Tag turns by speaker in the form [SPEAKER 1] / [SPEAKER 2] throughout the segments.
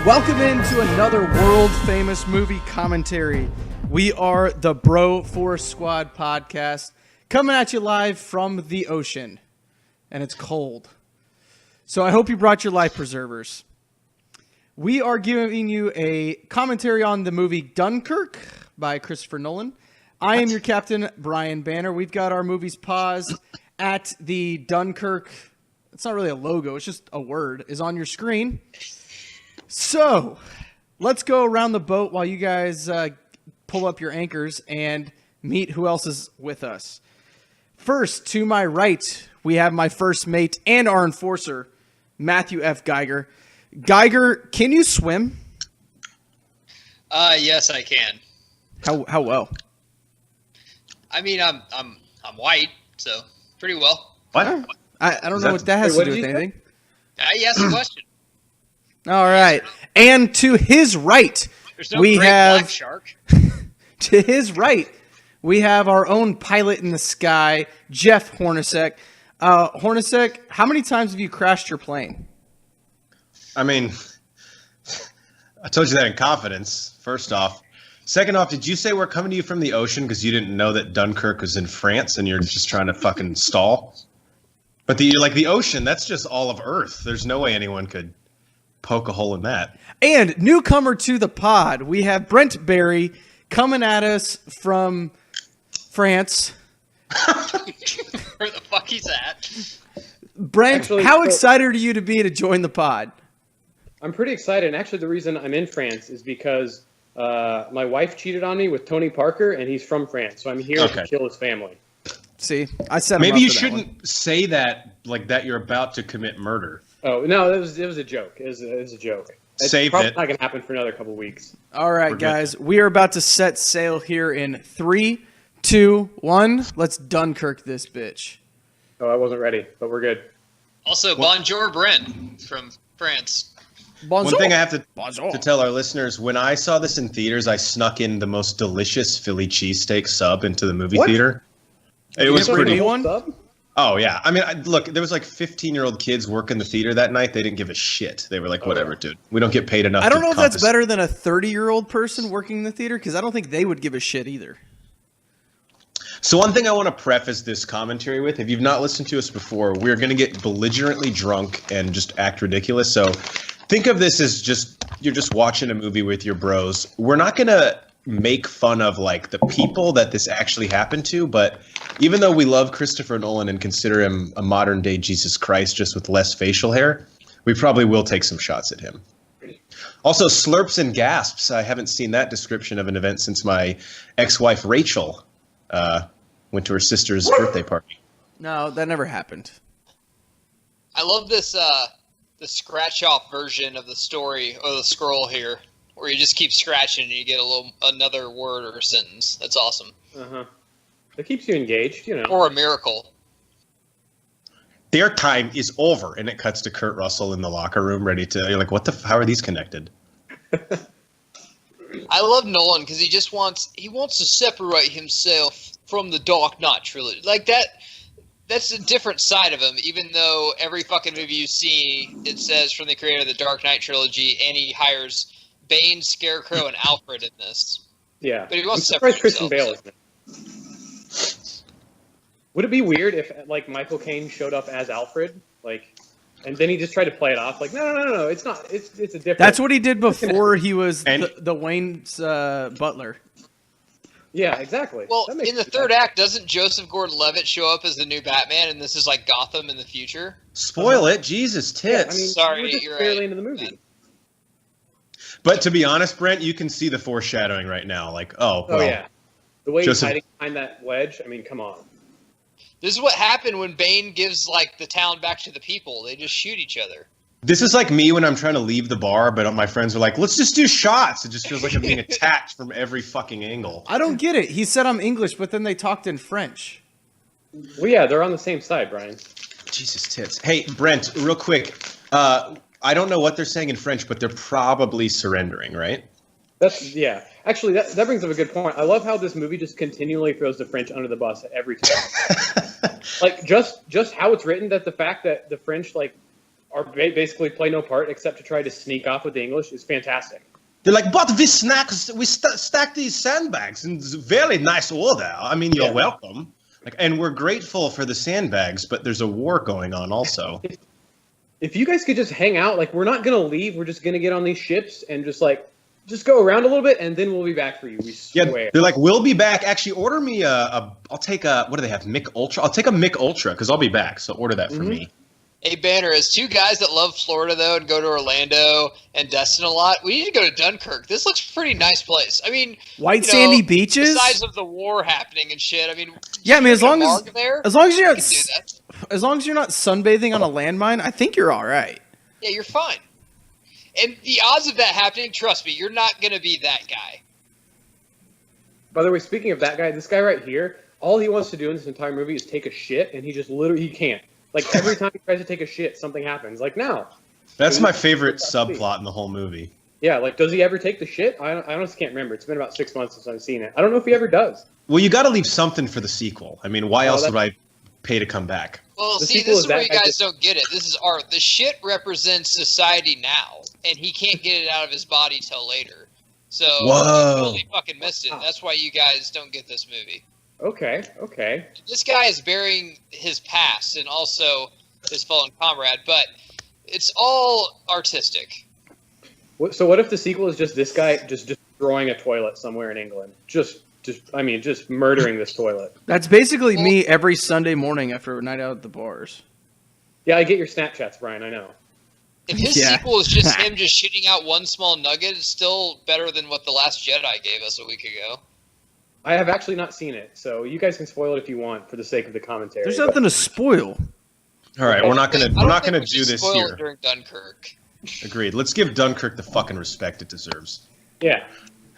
[SPEAKER 1] Welcome into another world-famous movie commentary. We are the Bro Force Squad podcast, coming at you live from the ocean, and it's cold. So I hope you brought your life preservers. We are giving you a commentary on the movie Dunkirk by Christopher Nolan. I am your captain, Brian Banner. We've got our movies paused at the Dunkirk. It's not really a logo, it's just a word, is on your screen. So, let's go around the boat while you guys pull up your anchors and meet who else is with us. First, to my right, we have my first mate and our enforcer, Matthew F. Geiger. Geiger, can you swim?
[SPEAKER 2] Yes, I can.
[SPEAKER 1] How well?
[SPEAKER 2] I mean, I'm white, so pretty well.
[SPEAKER 1] What? I don't know what that has to do with anything.
[SPEAKER 2] You asked a question.
[SPEAKER 1] All right. And to his right,
[SPEAKER 2] There's no
[SPEAKER 1] we
[SPEAKER 2] great
[SPEAKER 1] have
[SPEAKER 2] black shark.
[SPEAKER 1] to his right, we have our own pilot in the sky, Jeff Hornacek. Hornacek, how many times have you crashed your plane?
[SPEAKER 3] I mean, I told you that in confidence, first off. Second off, did you say we're coming to you from the ocean because you didn't know that Dunkirk was in France and you're just trying to fucking stall? But the ocean, that's just all of Earth. There's no way anyone could poke a hole in that. And
[SPEAKER 1] newcomer to the pod, we have Brent Barry coming at us from France.
[SPEAKER 2] Where the fuck he's at?
[SPEAKER 1] Brent, how excited are you to be to join the pod?
[SPEAKER 4] I'm pretty excited, and actually the reason I'm in France is because my wife cheated on me with Tony Parker, and he's from France, so I'm here to kill his family.
[SPEAKER 1] See, I set him
[SPEAKER 3] maybe
[SPEAKER 1] up
[SPEAKER 3] you
[SPEAKER 1] for that
[SPEAKER 3] shouldn't
[SPEAKER 1] one.
[SPEAKER 3] say that like that you're about to commit murder.
[SPEAKER 4] Oh no, it was a joke. It was a joke.
[SPEAKER 3] Saved
[SPEAKER 4] probably
[SPEAKER 3] it.
[SPEAKER 4] not gonna happen for another couple weeks.
[SPEAKER 1] All right, guys, we are about to set sail here in 3, 2, 1. Let's Dunkirk this bitch.
[SPEAKER 4] Oh, I wasn't ready, but we're good.
[SPEAKER 2] Also, bonjour, Brent from France.
[SPEAKER 1] Bonjour.
[SPEAKER 3] One thing I have to tell our listeners, when I saw this in theaters, I snuck in the most delicious Philly cheesesteak sub into the movie theater. It was pretty. Oh, yeah. I mean, look, there was like 15-year-old kids working the theater that night. They didn't give a shit. They were like, whatever, dude. We don't get paid enough.
[SPEAKER 1] I don't know if that's better than a 30-year-old person working the theater, because I don't think they would give a shit either.
[SPEAKER 3] So one thing I want to preface this commentary with, if you've not listened to us before, we're going to get belligerently drunk and just act ridiculous. So think of this as you're just watching a movie with your bros. We're not going to make fun of like the people that this actually happened to, but even though we love Christopher Nolan and consider him a modern day Jesus Christ just with less facial hair, we probably will take some shots at him. Also, slurps and gasps. I haven't seen that description of an event since my ex-wife Rachel went to her sister's birthday party.
[SPEAKER 1] No, that never happened.
[SPEAKER 2] I love this the scratch-off version of the story or the scroll here, where you just keep scratching and you get another word or a sentence. That's awesome.
[SPEAKER 4] It keeps you engaged, you know.
[SPEAKER 2] Or a miracle.
[SPEAKER 3] Their time is over, and it cuts to Kurt Russell in the locker room, ready to. You're like, how are these connected?
[SPEAKER 2] I love Nolan because he wants to separate himself from the Dark Knight trilogy. Like that. That's a different side of him, even though every fucking movie you see, it says from the creator of the Dark Knight trilogy, and he hires Bane, Scarecrow, and Alfred in this.
[SPEAKER 4] Yeah.
[SPEAKER 2] But he wants to separate
[SPEAKER 4] Christian
[SPEAKER 2] himself.
[SPEAKER 4] Bale is Would it be weird if like Michael Caine showed up as Alfred, and then he just tried to play it off like, no, it's not. It's a different.
[SPEAKER 1] That's what he did before he was the Wayne's butler.
[SPEAKER 4] Yeah, exactly.
[SPEAKER 2] Well, in the third act, doesn't Joseph Gordon-Levitt show up as the new Batman, and this is like Gotham in the future?
[SPEAKER 3] Spoil it, Jesus tits.
[SPEAKER 4] Yeah,
[SPEAKER 2] sorry,
[SPEAKER 4] we're just
[SPEAKER 2] you're
[SPEAKER 4] barely
[SPEAKER 2] right.
[SPEAKER 4] into the movie.
[SPEAKER 3] But to be honest, Brent, you can see the foreshadowing right now. Like,
[SPEAKER 4] oh yeah, the way he's hiding behind that wedge. I mean, come on.
[SPEAKER 2] This is what happened when Bane gives like the town back to the people. They just shoot each other.
[SPEAKER 3] This is like me when I'm trying to leave the bar, but my friends are like, let's just do shots. It just feels like I'm being attacked from every fucking angle.
[SPEAKER 1] I don't get it. He said I'm English, but then they talked in French.
[SPEAKER 4] Well, yeah, they're on the same side, Brian.
[SPEAKER 3] Jesus tits. Hey, Brent, real quick. I don't know what they're saying in French, but they're probably surrendering, right?
[SPEAKER 4] Yeah. Actually, that brings up a good point. I love how this movie just continually throws the French under the bus at every time. Like, just how it's written, that the fact that the French, like, basically play no part except to try to sneak off with the English is fantastic.
[SPEAKER 3] They're like, but we stack these sandbags in very nice order. I mean, you're welcome. Like, and we're grateful for the sandbags, but there's a war going on also.
[SPEAKER 4] If you guys could just hang out, like, we're not gonna leave. We're just gonna get on these ships and just go around a little bit, and then we'll be back for you. We swear.
[SPEAKER 3] Yeah, they're like, we'll be back. Actually, order me I'll take a, what do they have? Mick Ultra? I'll take a Mick Ultra because I'll be back. So order that for me.
[SPEAKER 2] Hey, Banner, as two guys that love Florida, though, and go to Orlando and Destin a lot, we need to go to Dunkirk. This looks a pretty nice place. I mean,
[SPEAKER 1] white sandy beaches?
[SPEAKER 2] Besides of the war happening and shit, I mean...
[SPEAKER 1] Yeah, I mean, as long as you're not...
[SPEAKER 2] do that.
[SPEAKER 1] As long as you're not sunbathing on a landmine, I think you're all right.
[SPEAKER 2] Yeah, you're fine. And the odds of that happening, trust me, you're not going to be that guy.
[SPEAKER 4] By the way, speaking of that guy, this guy right here, all he wants to do in this entire movie is take a shit, and he just literally, he can't. Like, every time he tries to take a shit, something happens. Like, now.
[SPEAKER 3] That's my favorite subplot in the whole movie.
[SPEAKER 4] Yeah, like, does he ever take the shit? I honestly can't remember. It's been about 6 months since I've seen it. I don't know if he ever does.
[SPEAKER 3] Well, you got to leave something for the sequel. I mean, why else would I pay to come back?
[SPEAKER 2] Well, see, this is where you guys don't get it. This is art. The shit represents society now, and he can't get it out of his body till later. So, he totally fucking missed it. That's why you guys don't get this movie.
[SPEAKER 4] Okay.
[SPEAKER 2] This guy is burying his past and also his fallen comrade, but it's all artistic.
[SPEAKER 4] So what if the sequel is just this guy just destroying a toilet somewhere in England? Just murdering this toilet.
[SPEAKER 1] That's basically me every Sunday morning after a night out at the bars.
[SPEAKER 4] Yeah, I get your Snapchats, Brian, I know.
[SPEAKER 2] If his sequel is just him just shooting out one small nugget, it's still better than what The Last Jedi gave us a week ago.
[SPEAKER 4] I have actually not seen it, so you guys can spoil it if you want for the sake of the commentary.
[SPEAKER 1] There's nothing to spoil.
[SPEAKER 3] All right, we're not gonna do this here.
[SPEAKER 2] During Dunkirk.
[SPEAKER 3] Agreed. Let's give Dunkirk the fucking respect it deserves.
[SPEAKER 4] Yeah.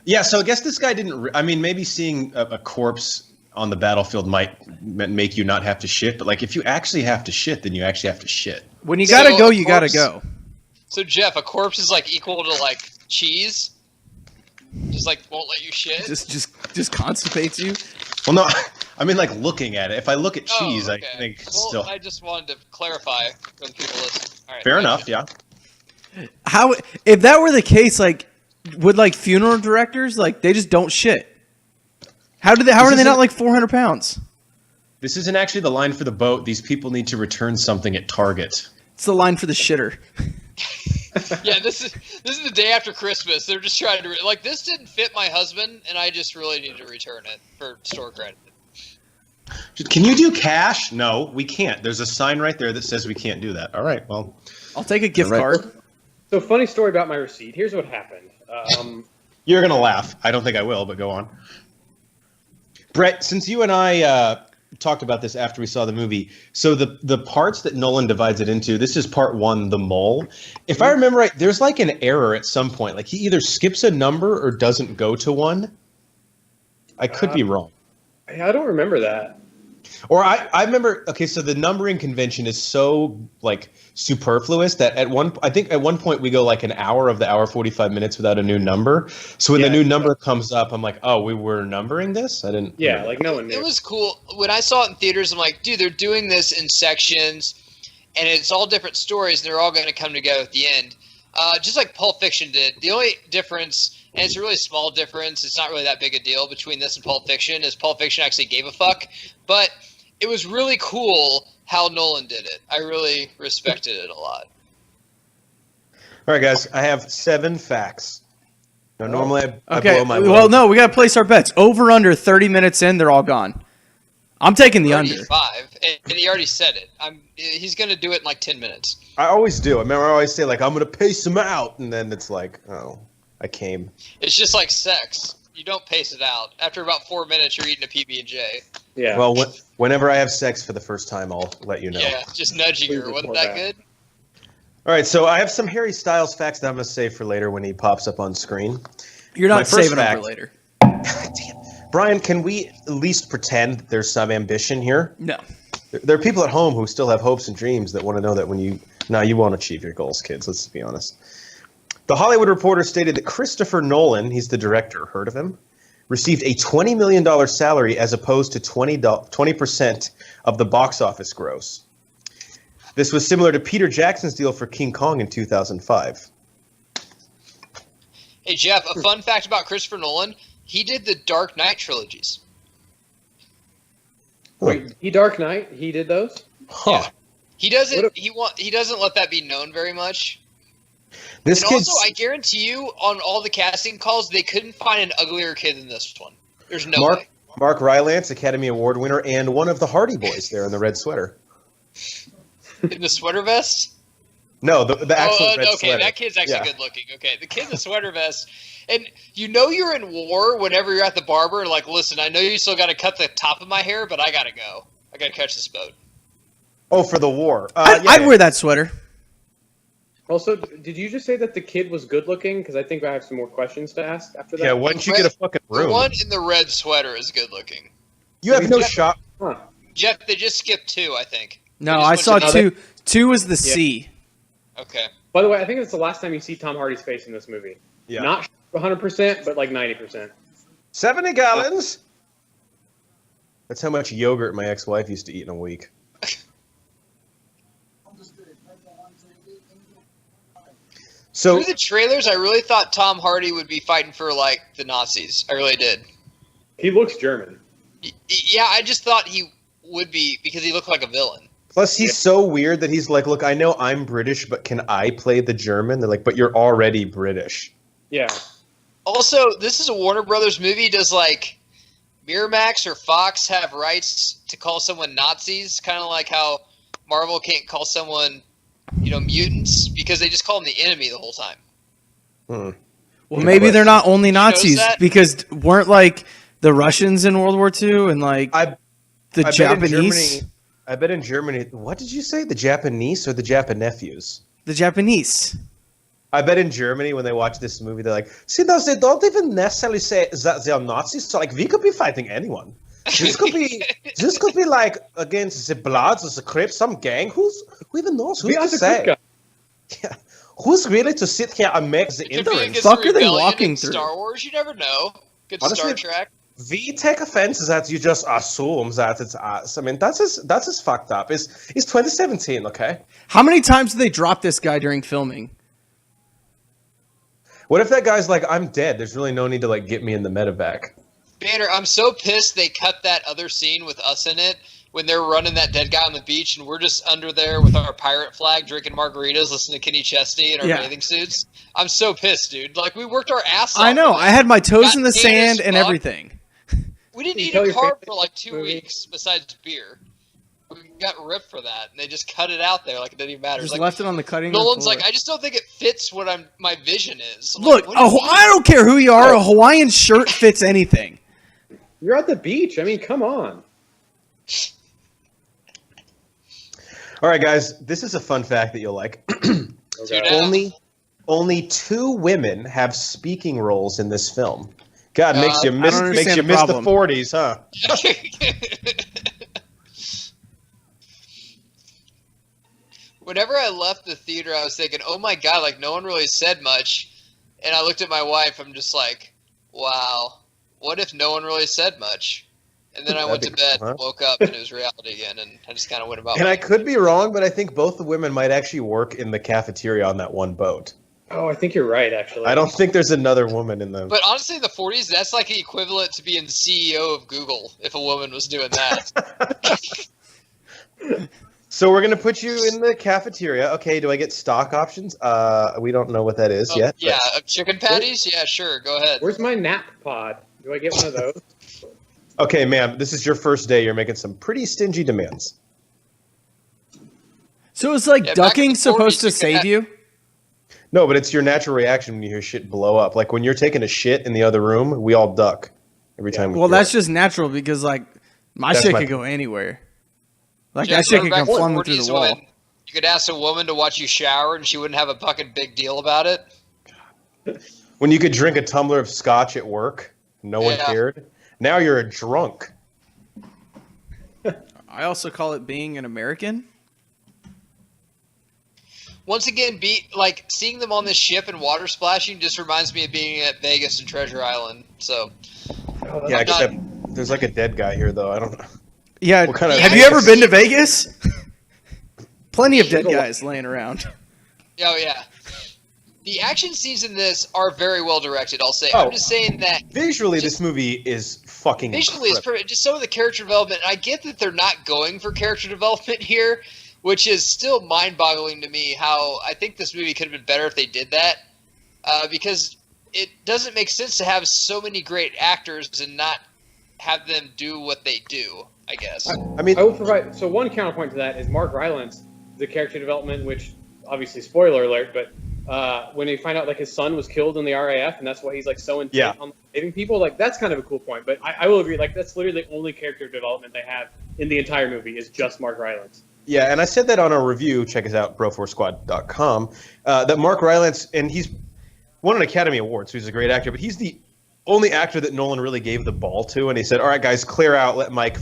[SPEAKER 3] Yeah. So I guess this guy didn't. I mean, maybe seeing a corpse on the battlefield might make you not have to shit, but like if you actually have to shit, then you actually have to shit.
[SPEAKER 1] When you gotta go, you gotta go.
[SPEAKER 2] So Jeff, a corpse is like equal to like cheese. Just like won't let you shit.
[SPEAKER 1] Just constipates you.
[SPEAKER 3] Well, no, I mean like looking at it. If I look at cheese, I think still.
[SPEAKER 2] I just wanted to clarify when people listen. All right,
[SPEAKER 3] fair enough. Yeah.
[SPEAKER 1] How if that were the case, like would like funeral directors like they just don't shit? How are they not like 400 pounds?
[SPEAKER 3] This isn't actually the line for the boat. These people need to return something at Target.
[SPEAKER 1] It's the line for the shitter.
[SPEAKER 2] Yeah, this is the day after Christmas. They're just trying to like this didn't fit my husband, and I just really need to return it for store credit.
[SPEAKER 3] Can you do cash? No, we can't. There's a sign right there that says we can't do that. All right, well,
[SPEAKER 1] I'll take a gift card.
[SPEAKER 4] So funny story about my receipt. Here's what happened.
[SPEAKER 3] You're gonna laugh. I don't think I will, but go on. Brett, since you and I talked about this after we saw the movie, so the parts that Nolan divides it into, this is part one, the mole. If I remember right, there's like an error at some point. Like he either skips a number or doesn't go to one. I could be wrong.
[SPEAKER 4] I don't remember that.
[SPEAKER 3] Or I remember, okay, so the numbering convention is so like superfluous that at one point we go like an hour of the hour 45 minutes without a new number. So when the new number comes up, I'm like, oh, we were numbering this? I didn't.
[SPEAKER 4] Yeah, like no one knew.
[SPEAKER 2] It was cool. When I saw it in theaters, I'm like, dude, they're doing this in sections, and it's all different stories, and they're all going to come together at the end. Just like Pulp Fiction did. The only difference, and it's a really small difference, it's not really that big a deal between this and Pulp Fiction, is Pulp Fiction actually gave a fuck. But it was really cool how Nolan did it. I really respected it a lot.
[SPEAKER 3] All right, guys, I have 7 facts. Now, normally I blow my load.
[SPEAKER 1] Well, no, we got to place our bets. Over, under, 30 minutes in, they're all gone. I'm taking the under.
[SPEAKER 2] 5, and he already said it. He's going to do it in like 10 minutes.
[SPEAKER 3] I always do. I remember I always say, like, I'm going to pace them out, and then it's like, oh, I came.
[SPEAKER 2] It's just like sex. You don't pace it out. After about 4 minutes, you're eating a PB&J.
[SPEAKER 4] Yeah.
[SPEAKER 3] Well, whenever I have sex for the first time, I'll let you know.
[SPEAKER 2] Yeah, just nudging her. Wasn't that good?
[SPEAKER 3] All right, so I have some Harry Styles facts that I'm going to save for later when he pops up on screen.
[SPEAKER 1] You're not saving them for later.
[SPEAKER 3] Damn. Brian, can we at least pretend there's some ambition here?
[SPEAKER 1] No.
[SPEAKER 3] There are people at home who still have hopes and dreams that want to know that when you won't achieve your goals, kids. Let's be honest. The Hollywood Reporter stated that Christopher Nolan, he's the director, heard of him, received a $20 million salary as opposed to 20% of the box office gross. This was similar to Peter Jackson's deal for King Kong in 2005.
[SPEAKER 2] Hey, Jeff, a fun fact about Christopher Nolan. He did the Dark Knight trilogies.
[SPEAKER 4] Wait, Dark Knight? He did those?
[SPEAKER 3] Huh.
[SPEAKER 2] Yeah. He doesn't let that be known very much.
[SPEAKER 3] This
[SPEAKER 2] And
[SPEAKER 3] kid's...
[SPEAKER 2] also, I guarantee you, on all the casting calls, they couldn't find an uglier kid than this one. There's no way.
[SPEAKER 3] Mark Rylance, Academy Award winner, and one of the Hardy Boys there in the red sweater.
[SPEAKER 2] In the sweater vest?
[SPEAKER 3] No, the actual red
[SPEAKER 2] okay,
[SPEAKER 3] sweater.
[SPEAKER 2] that kid's actually good looking. Okay, the kid in the sweater vest. And you know you're in war whenever you're at the barber. Like, listen, I know you still got to cut the top of my hair, but I got to go. I got to catch this boat.
[SPEAKER 3] Oh, for the war.
[SPEAKER 1] I'd wear that sweater.
[SPEAKER 4] Also, did you just say that the kid was good looking? Because I think I have some more questions to ask after that.
[SPEAKER 3] Yeah, why don't you get a fucking room?
[SPEAKER 2] The one in the red sweater is good looking.
[SPEAKER 3] You have no shot.
[SPEAKER 4] Huh.
[SPEAKER 2] Jeff, they just skipped 2, I think.
[SPEAKER 1] No, I saw 2. 2 was the C.
[SPEAKER 2] Okay.
[SPEAKER 4] By the way, I think it's the last time you see Tom Hardy's face in this movie.
[SPEAKER 3] Yeah.
[SPEAKER 4] Not 100%, but like 90%.
[SPEAKER 3] 70 gallons. That's how much yogurt my ex-wife used to eat in a week. So
[SPEAKER 2] Through the trailers, I really thought Tom Hardy would be fighting for, like, the Nazis. I really did.
[SPEAKER 4] He looks German.
[SPEAKER 2] Yeah, I just thought he would be because he looked like a villain.
[SPEAKER 3] plus he's so weird that he's like, look, I know I'm British, but can I play the German? They're like, but you're already British.
[SPEAKER 4] Yeah.
[SPEAKER 2] Also, this is a Warner Brothers movie. Does, like, Miramax or Fox have rights to call someone Nazis? Kind of like how Marvel can't call someone, mutants, because they just call them the enemy the whole time.
[SPEAKER 1] Well, maybe they're not only Nazis
[SPEAKER 2] that?
[SPEAKER 1] because weren't like the Russians in World War II and like the Japanese.
[SPEAKER 3] I bet in Germany. What did you say? The Japanese or the Japanephews?
[SPEAKER 1] The Japanese.
[SPEAKER 3] I bet in Germany when they watch this movie, they're like, see, those they don't even necessarily say that they're Nazis. So like, we could be fighting anyone. This could be like against the Bloods or the Crips, some gang. Who even knows? Who's to say? Yeah. Who's really to sit here and make the inference?
[SPEAKER 1] Fuck are they walking through?
[SPEAKER 2] Star Wars, you never know. Good
[SPEAKER 3] Honestly,
[SPEAKER 2] Star Trek.
[SPEAKER 3] We take offense that you just assume that it's us. I mean, that's as fucked up. It's 2017, okay?
[SPEAKER 1] How many times did they drop this guy during filming?
[SPEAKER 3] What if that guy's like, I'm dead. There's really no need to like get me in the medevac.
[SPEAKER 2] Banner, I'm so pissed they cut that other scene with us in it when they're running that dead guy on the beach and we're just under there with our pirate flag drinking margaritas, listening to Kenny Chesney in our bathing suits. I'm so pissed, dude. Like, we worked our ass off.
[SPEAKER 1] I know. I had my toes
[SPEAKER 2] Got
[SPEAKER 1] in the
[SPEAKER 2] paid
[SPEAKER 1] sand
[SPEAKER 2] as
[SPEAKER 1] and
[SPEAKER 2] fuck.
[SPEAKER 1] everything.
[SPEAKER 2] We didn't eat
[SPEAKER 4] tell
[SPEAKER 2] a
[SPEAKER 4] your
[SPEAKER 2] carb
[SPEAKER 4] family
[SPEAKER 2] for like 2
[SPEAKER 4] movie?
[SPEAKER 2] weeks besides beer. We got ripped for that, and they just cut it out there like it didn't even matter.
[SPEAKER 1] Just
[SPEAKER 2] Like,
[SPEAKER 1] left it on the cutting room
[SPEAKER 2] Nolan's
[SPEAKER 1] floor.
[SPEAKER 2] like, I just don't think it fits what my vision is. I'm
[SPEAKER 1] Look,
[SPEAKER 2] like, what do you mean?
[SPEAKER 1] I don't care who you are. A Hawaiian shirt fits anything.
[SPEAKER 4] You're at the beach. I mean, come on.
[SPEAKER 3] All right, guys, this is a fun fact that you'll like.
[SPEAKER 4] Okay.
[SPEAKER 3] Only 2 women have speaking roles in this film. God, makes you
[SPEAKER 1] I
[SPEAKER 3] miss
[SPEAKER 1] don't
[SPEAKER 3] makes
[SPEAKER 1] understand
[SPEAKER 3] you
[SPEAKER 1] the
[SPEAKER 3] miss the
[SPEAKER 1] problem.
[SPEAKER 3] 40s, huh?
[SPEAKER 2] Whenever I left the theater, I was thinking, oh my God, like no one really said much. And I looked at my wife, I'm just like, wow, what if no one really said much? And then I went to bed, woke up, and it was reality again, and I just kind of went about
[SPEAKER 3] And
[SPEAKER 2] my
[SPEAKER 3] I could be wrong, but I think both the women might actually work in the cafeteria on that one boat.
[SPEAKER 4] Oh, I think you're right, actually.
[SPEAKER 3] I don't think there's another woman in them.
[SPEAKER 2] But honestly, in the 40s, that's like the equivalent to being the CEO of Google if a woman was doing that.
[SPEAKER 3] So we're gonna put you in the cafeteria. Okay, do I get stock options? We don't know what that is yet.
[SPEAKER 2] Yeah, chicken patties? Yeah, sure, go ahead.
[SPEAKER 4] Where's my nap pod? Do I get one of those?
[SPEAKER 3] Okay, ma'am, this is your first day. You're making some pretty stingy demands.
[SPEAKER 1] So it's like
[SPEAKER 2] Yeah, back in
[SPEAKER 1] ducking
[SPEAKER 2] the 40s,
[SPEAKER 1] supposed to
[SPEAKER 2] you could
[SPEAKER 1] save
[SPEAKER 2] have-
[SPEAKER 1] you?
[SPEAKER 3] No, but it's your natural reaction when you hear shit blow up. Like when you're taking a shit in the other room, we all duck every time.
[SPEAKER 1] Well,
[SPEAKER 3] hear
[SPEAKER 1] that's
[SPEAKER 3] it.
[SPEAKER 1] just natural because like my
[SPEAKER 3] That's
[SPEAKER 1] shit
[SPEAKER 3] my
[SPEAKER 1] could go anywhere. Like
[SPEAKER 2] Jeff,
[SPEAKER 1] that shit could
[SPEAKER 2] remember
[SPEAKER 1] come
[SPEAKER 2] back in
[SPEAKER 1] flung
[SPEAKER 2] the
[SPEAKER 1] through the
[SPEAKER 2] 40s
[SPEAKER 1] wall.
[SPEAKER 2] when you could ask a woman to watch you shower and she wouldn't have a fucking big deal about it.
[SPEAKER 3] When you could drink a tumbler of scotch at work, no one
[SPEAKER 2] Yeah.
[SPEAKER 3] cared. Now you're a drunk.
[SPEAKER 1] I also call it being an American.
[SPEAKER 2] Once again, seeing them on this ship and water splashing just reminds me of being at Vegas and Treasure Island. So,
[SPEAKER 4] Oh,
[SPEAKER 3] Yeah,
[SPEAKER 2] I'm not-
[SPEAKER 3] except there's like a dead guy here, though. I don't know.
[SPEAKER 1] Yeah.
[SPEAKER 3] What kind of
[SPEAKER 1] Have you ever been to Vegas? Plenty of dead guys laying around.
[SPEAKER 2] Oh yeah. The action scenes in this are very well directed, I'll say.
[SPEAKER 3] Oh.
[SPEAKER 2] I'm just saying that
[SPEAKER 3] Visually, this movie is fucking
[SPEAKER 2] visually it's
[SPEAKER 3] incredible.
[SPEAKER 2] perfect. Just some of the character development. I get that they're not going for character development here, which is still mind-boggling to me. How I think this movie could have been better if they did that, because it doesn't make sense to have so many great actors and not have them do what they do. I guess.
[SPEAKER 3] I mean,
[SPEAKER 4] I will provide. So one counterpoint to that is Mark Rylance, the character development, which obviously spoiler alert, but when they find out like his son was killed in the RAF, and that's why he's like so intent on saving people, like that's kind of a cool point. But I will agree, like that's literally the only character development they have in the entire movie is just Mark Rylance.
[SPEAKER 3] yeah, and I said that on our review. Check us out, bro4squad.com. That Mark Rylance, and he's won an Academy Award, so he's a great actor. But he's the only actor that Nolan really gave the ball to, and he said, "All right, guys, clear out. Let Mark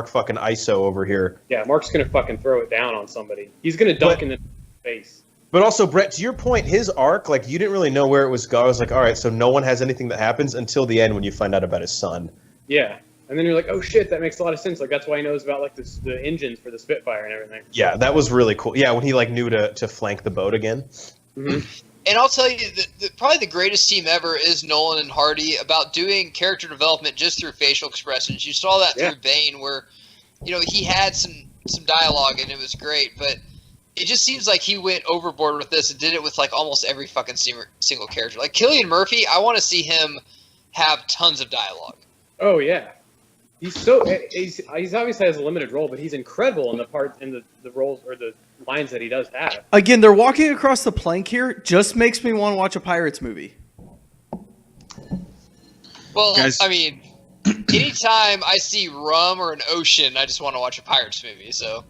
[SPEAKER 3] fucking ISO over here."
[SPEAKER 4] Yeah, Mark's gonna fucking throw it down on somebody. He's gonna dunk in the face.
[SPEAKER 3] But also, Brett, to your point, his arc, like, you didn't really know where it was going. I was like, all right, so no one has anything that happens until the end when you find out about his son.
[SPEAKER 4] Yeah, and then you're like, oh shit, that makes a lot of sense. Like that's why he knows about like the engines for the Spitfire and everything.
[SPEAKER 3] Yeah, that was really cool. Yeah, when he, like, knew to flank the boat again.
[SPEAKER 4] Mm-hmm.
[SPEAKER 2] And I'll tell you, probably the greatest team ever is Nolan and Hardy about doing character development just through facial expressions. You saw that through Bane, where, you know, he had some dialogue and it was great, but it just seems like he went overboard with this and did it with like almost every fucking single character. Like Cillian Murphy, I want to see him have tons of dialogue.
[SPEAKER 4] Oh yeah, he's obviously has a limited role, but he's incredible in the roles or the lines that he does have.
[SPEAKER 1] Again, they're walking across the plank here. Just makes me want to watch a Pirates movie.
[SPEAKER 2] Well,
[SPEAKER 3] Guys.
[SPEAKER 2] I mean, anytime I see rum or an ocean, I just want to watch a Pirates movie. So,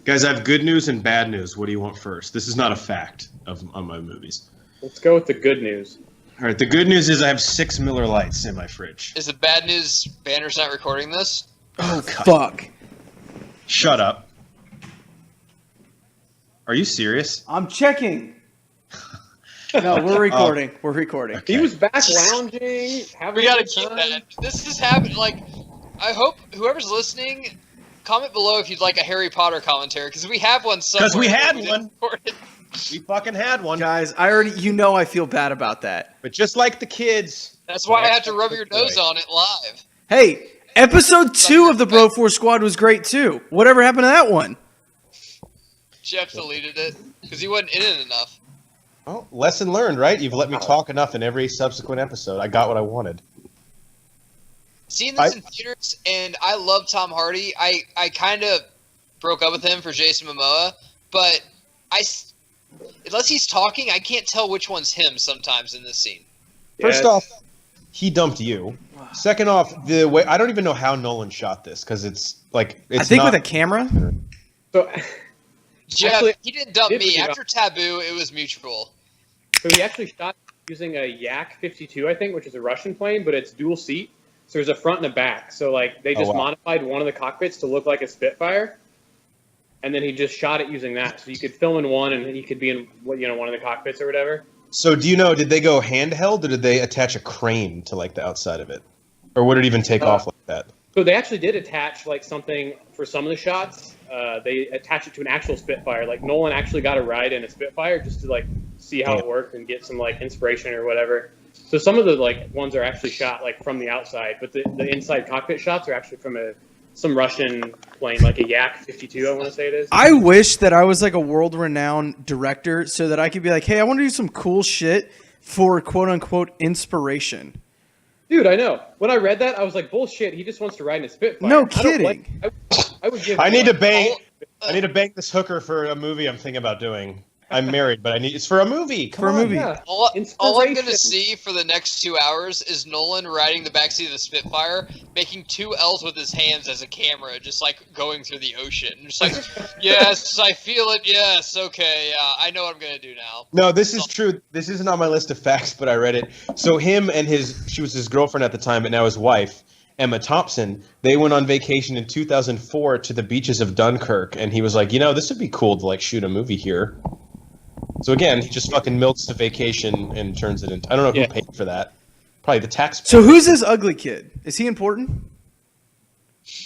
[SPEAKER 3] Guys, I have good news and bad news. What do you want first? This is not a fact on my movies.
[SPEAKER 4] Let's go with the good news.
[SPEAKER 3] All right, the good news is I have 6 Miller Lights in my fridge.
[SPEAKER 2] is the bad news Banner's not recording this?
[SPEAKER 1] Oh, fuck.
[SPEAKER 3] Shut up. Are you serious?
[SPEAKER 1] I'm checking. No, we're recording. We're recording.
[SPEAKER 3] Okay.
[SPEAKER 4] He was back lounging, having
[SPEAKER 2] We gotta
[SPEAKER 4] a good
[SPEAKER 2] keep
[SPEAKER 4] time.
[SPEAKER 2] that. This is happening. Like, I hope whoever's listening, comment below if you'd like a Harry Potter commentary, because we have one somewhere.
[SPEAKER 3] 'Cause we had
[SPEAKER 2] didn't
[SPEAKER 3] one.
[SPEAKER 2] record it.
[SPEAKER 3] We fucking had one.
[SPEAKER 1] Guys, I feel bad about that.
[SPEAKER 3] But just like the kids.
[SPEAKER 2] That's why I have to rub your nose on it live.
[SPEAKER 1] Hey, episode 2 of the Bro Force Squad was great too. Whatever happened to that one?
[SPEAKER 2] Jeff deleted it because he wasn't in it enough.
[SPEAKER 3] Oh, lesson learned, right? You've let me talk enough in every subsequent episode. I got what I wanted.
[SPEAKER 2] Seeing this in theaters, and I love Tom Hardy. I kind of broke up with him for Jason Momoa, but unless he's talking, I can't tell which one's him sometimes in this scene.
[SPEAKER 3] First off, he dumped you. Second off, the way I don't even know how Nolan shot this because it's
[SPEAKER 1] I think with a camera.
[SPEAKER 4] So,
[SPEAKER 2] Jeff,
[SPEAKER 4] Actually,
[SPEAKER 2] he didn't dump
[SPEAKER 4] did
[SPEAKER 2] me.
[SPEAKER 4] forget
[SPEAKER 2] After Taboo, it was mutual.
[SPEAKER 4] so he actually shot using a Yak 52, I think, which is a Russian plane, but it's dual seat. So there's a front and a back. So like they just modified one of the cockpits to look like a Spitfire, and then he just shot it using that. So you could film in one, and he could be in one of the cockpits or whatever.
[SPEAKER 3] So do you know, did they go handheld or did they attach a crane to like the outside of it? Or would it even take off like that?
[SPEAKER 4] So they actually did attach like something for some of the shots. They attached it to an actual Spitfire. Like Nolan actually got a ride in a Spitfire just to like see how it worked and get some like inspiration or whatever. So some of the like ones are actually shot like from the outside, but the inside cockpit shots are actually from some Russian plane, like a Yak 52, I want to say it is.
[SPEAKER 1] I wish that I was like a world-renowned director so that I could be like, hey, I want to do some cool shit for quote-unquote inspiration.
[SPEAKER 4] Dude, I know. When I read that, I was like, bullshit, he just wants to ride in a Spitfire.
[SPEAKER 1] No kidding.
[SPEAKER 4] I would give
[SPEAKER 3] I need to
[SPEAKER 4] bang.
[SPEAKER 3] bank this hooker for a movie I'm thinking about doing. I'm married, but it's for a movie. Come
[SPEAKER 1] For a
[SPEAKER 3] on.
[SPEAKER 1] movie.
[SPEAKER 4] Yeah.
[SPEAKER 2] All I'm
[SPEAKER 4] Inspiration.
[SPEAKER 2] going to see for the next 2 hours is Nolan riding the backseat of the Spitfire, making 2 L's with his hands as a camera, just like going through the ocean. Just like, yes, I feel it. Yes, okay, yeah, I know what I'm going to do now.
[SPEAKER 3] No, this is true. This isn't on my list of facts, but I read it. So him and she was his girlfriend at the time, but now his wife, Emma Thompson, they went on vacation in 2004 to the beaches of Dunkirk, and he was like, this would be cool to like shoot a movie here. So again, he just fucking milks the vacation and turns it into. I don't know who paid for that. Probably the taxpayer.
[SPEAKER 1] So who's this ugly kid? Is he important?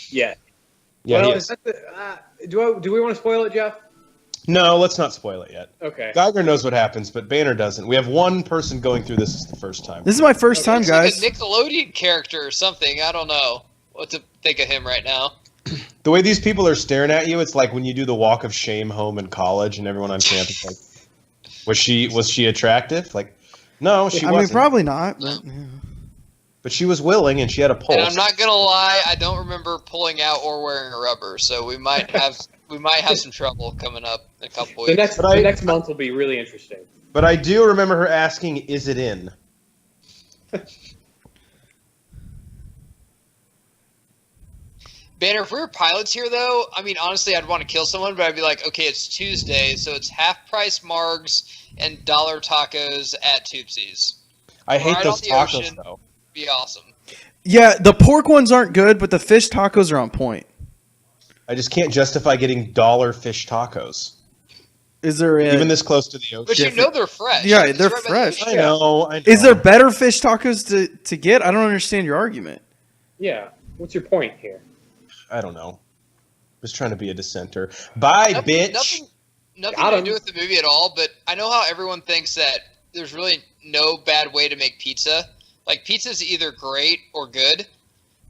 [SPEAKER 4] Yeah.
[SPEAKER 3] Yeah,
[SPEAKER 4] well,
[SPEAKER 3] he
[SPEAKER 4] is
[SPEAKER 3] is.
[SPEAKER 4] that the, do we want to spoil it, Jeff?
[SPEAKER 3] No, let's not spoil it yet.
[SPEAKER 4] Okay.
[SPEAKER 3] Geiger knows what happens, but Banner doesn't. We have one person going through this the first time.
[SPEAKER 1] This is my first time,
[SPEAKER 2] Looks
[SPEAKER 1] guys.
[SPEAKER 2] like a Nickelodeon character or something. I don't know what to think of him right now.
[SPEAKER 3] The way these people are staring at you, it's like when you do the walk of shame home in college, and everyone on campus like, was she attractive? Like, no, she
[SPEAKER 1] I
[SPEAKER 3] wasn't.
[SPEAKER 1] mean, probably not, but yeah.
[SPEAKER 3] But she was willing, and she had a pulse.
[SPEAKER 2] And I'm not gonna lie, I don't remember pulling out or wearing a rubber, so we might have some trouble coming up in a couple
[SPEAKER 4] The
[SPEAKER 2] weeks.
[SPEAKER 4] next month will be really interesting.
[SPEAKER 3] But I do remember her asking, "Is it in?"
[SPEAKER 2] Banner, if we were pilots here, though, I mean, honestly, I'd want to kill someone, but I'd be like, okay, it's Tuesday, so it's half-price margs and dollar tacos at Toopsies.
[SPEAKER 3] I hate
[SPEAKER 2] Right
[SPEAKER 3] those
[SPEAKER 2] on the
[SPEAKER 3] tacos,
[SPEAKER 2] ocean.
[SPEAKER 3] though.
[SPEAKER 2] Be awesome.
[SPEAKER 1] Yeah, the pork ones aren't good, but the fish tacos are on point.
[SPEAKER 3] I just can't justify getting dollar fish tacos,
[SPEAKER 1] Is there
[SPEAKER 3] even this close to the ocean.
[SPEAKER 2] But you know they're fresh.
[SPEAKER 1] Yeah,
[SPEAKER 2] It's
[SPEAKER 1] they're
[SPEAKER 2] right by the
[SPEAKER 1] fresh.
[SPEAKER 2] ocean.
[SPEAKER 3] I know.
[SPEAKER 1] Is there better fish tacos to get? I don't understand your argument.
[SPEAKER 4] Yeah. What's your point here?
[SPEAKER 3] I don't know. Just trying to be a dissenter. Bye, bitch.
[SPEAKER 2] Nothing
[SPEAKER 4] Got
[SPEAKER 2] to
[SPEAKER 4] him.
[SPEAKER 2] do with the movie at all, but I know how everyone thinks that there's really no bad way to make pizza. Like, pizza's either great or good.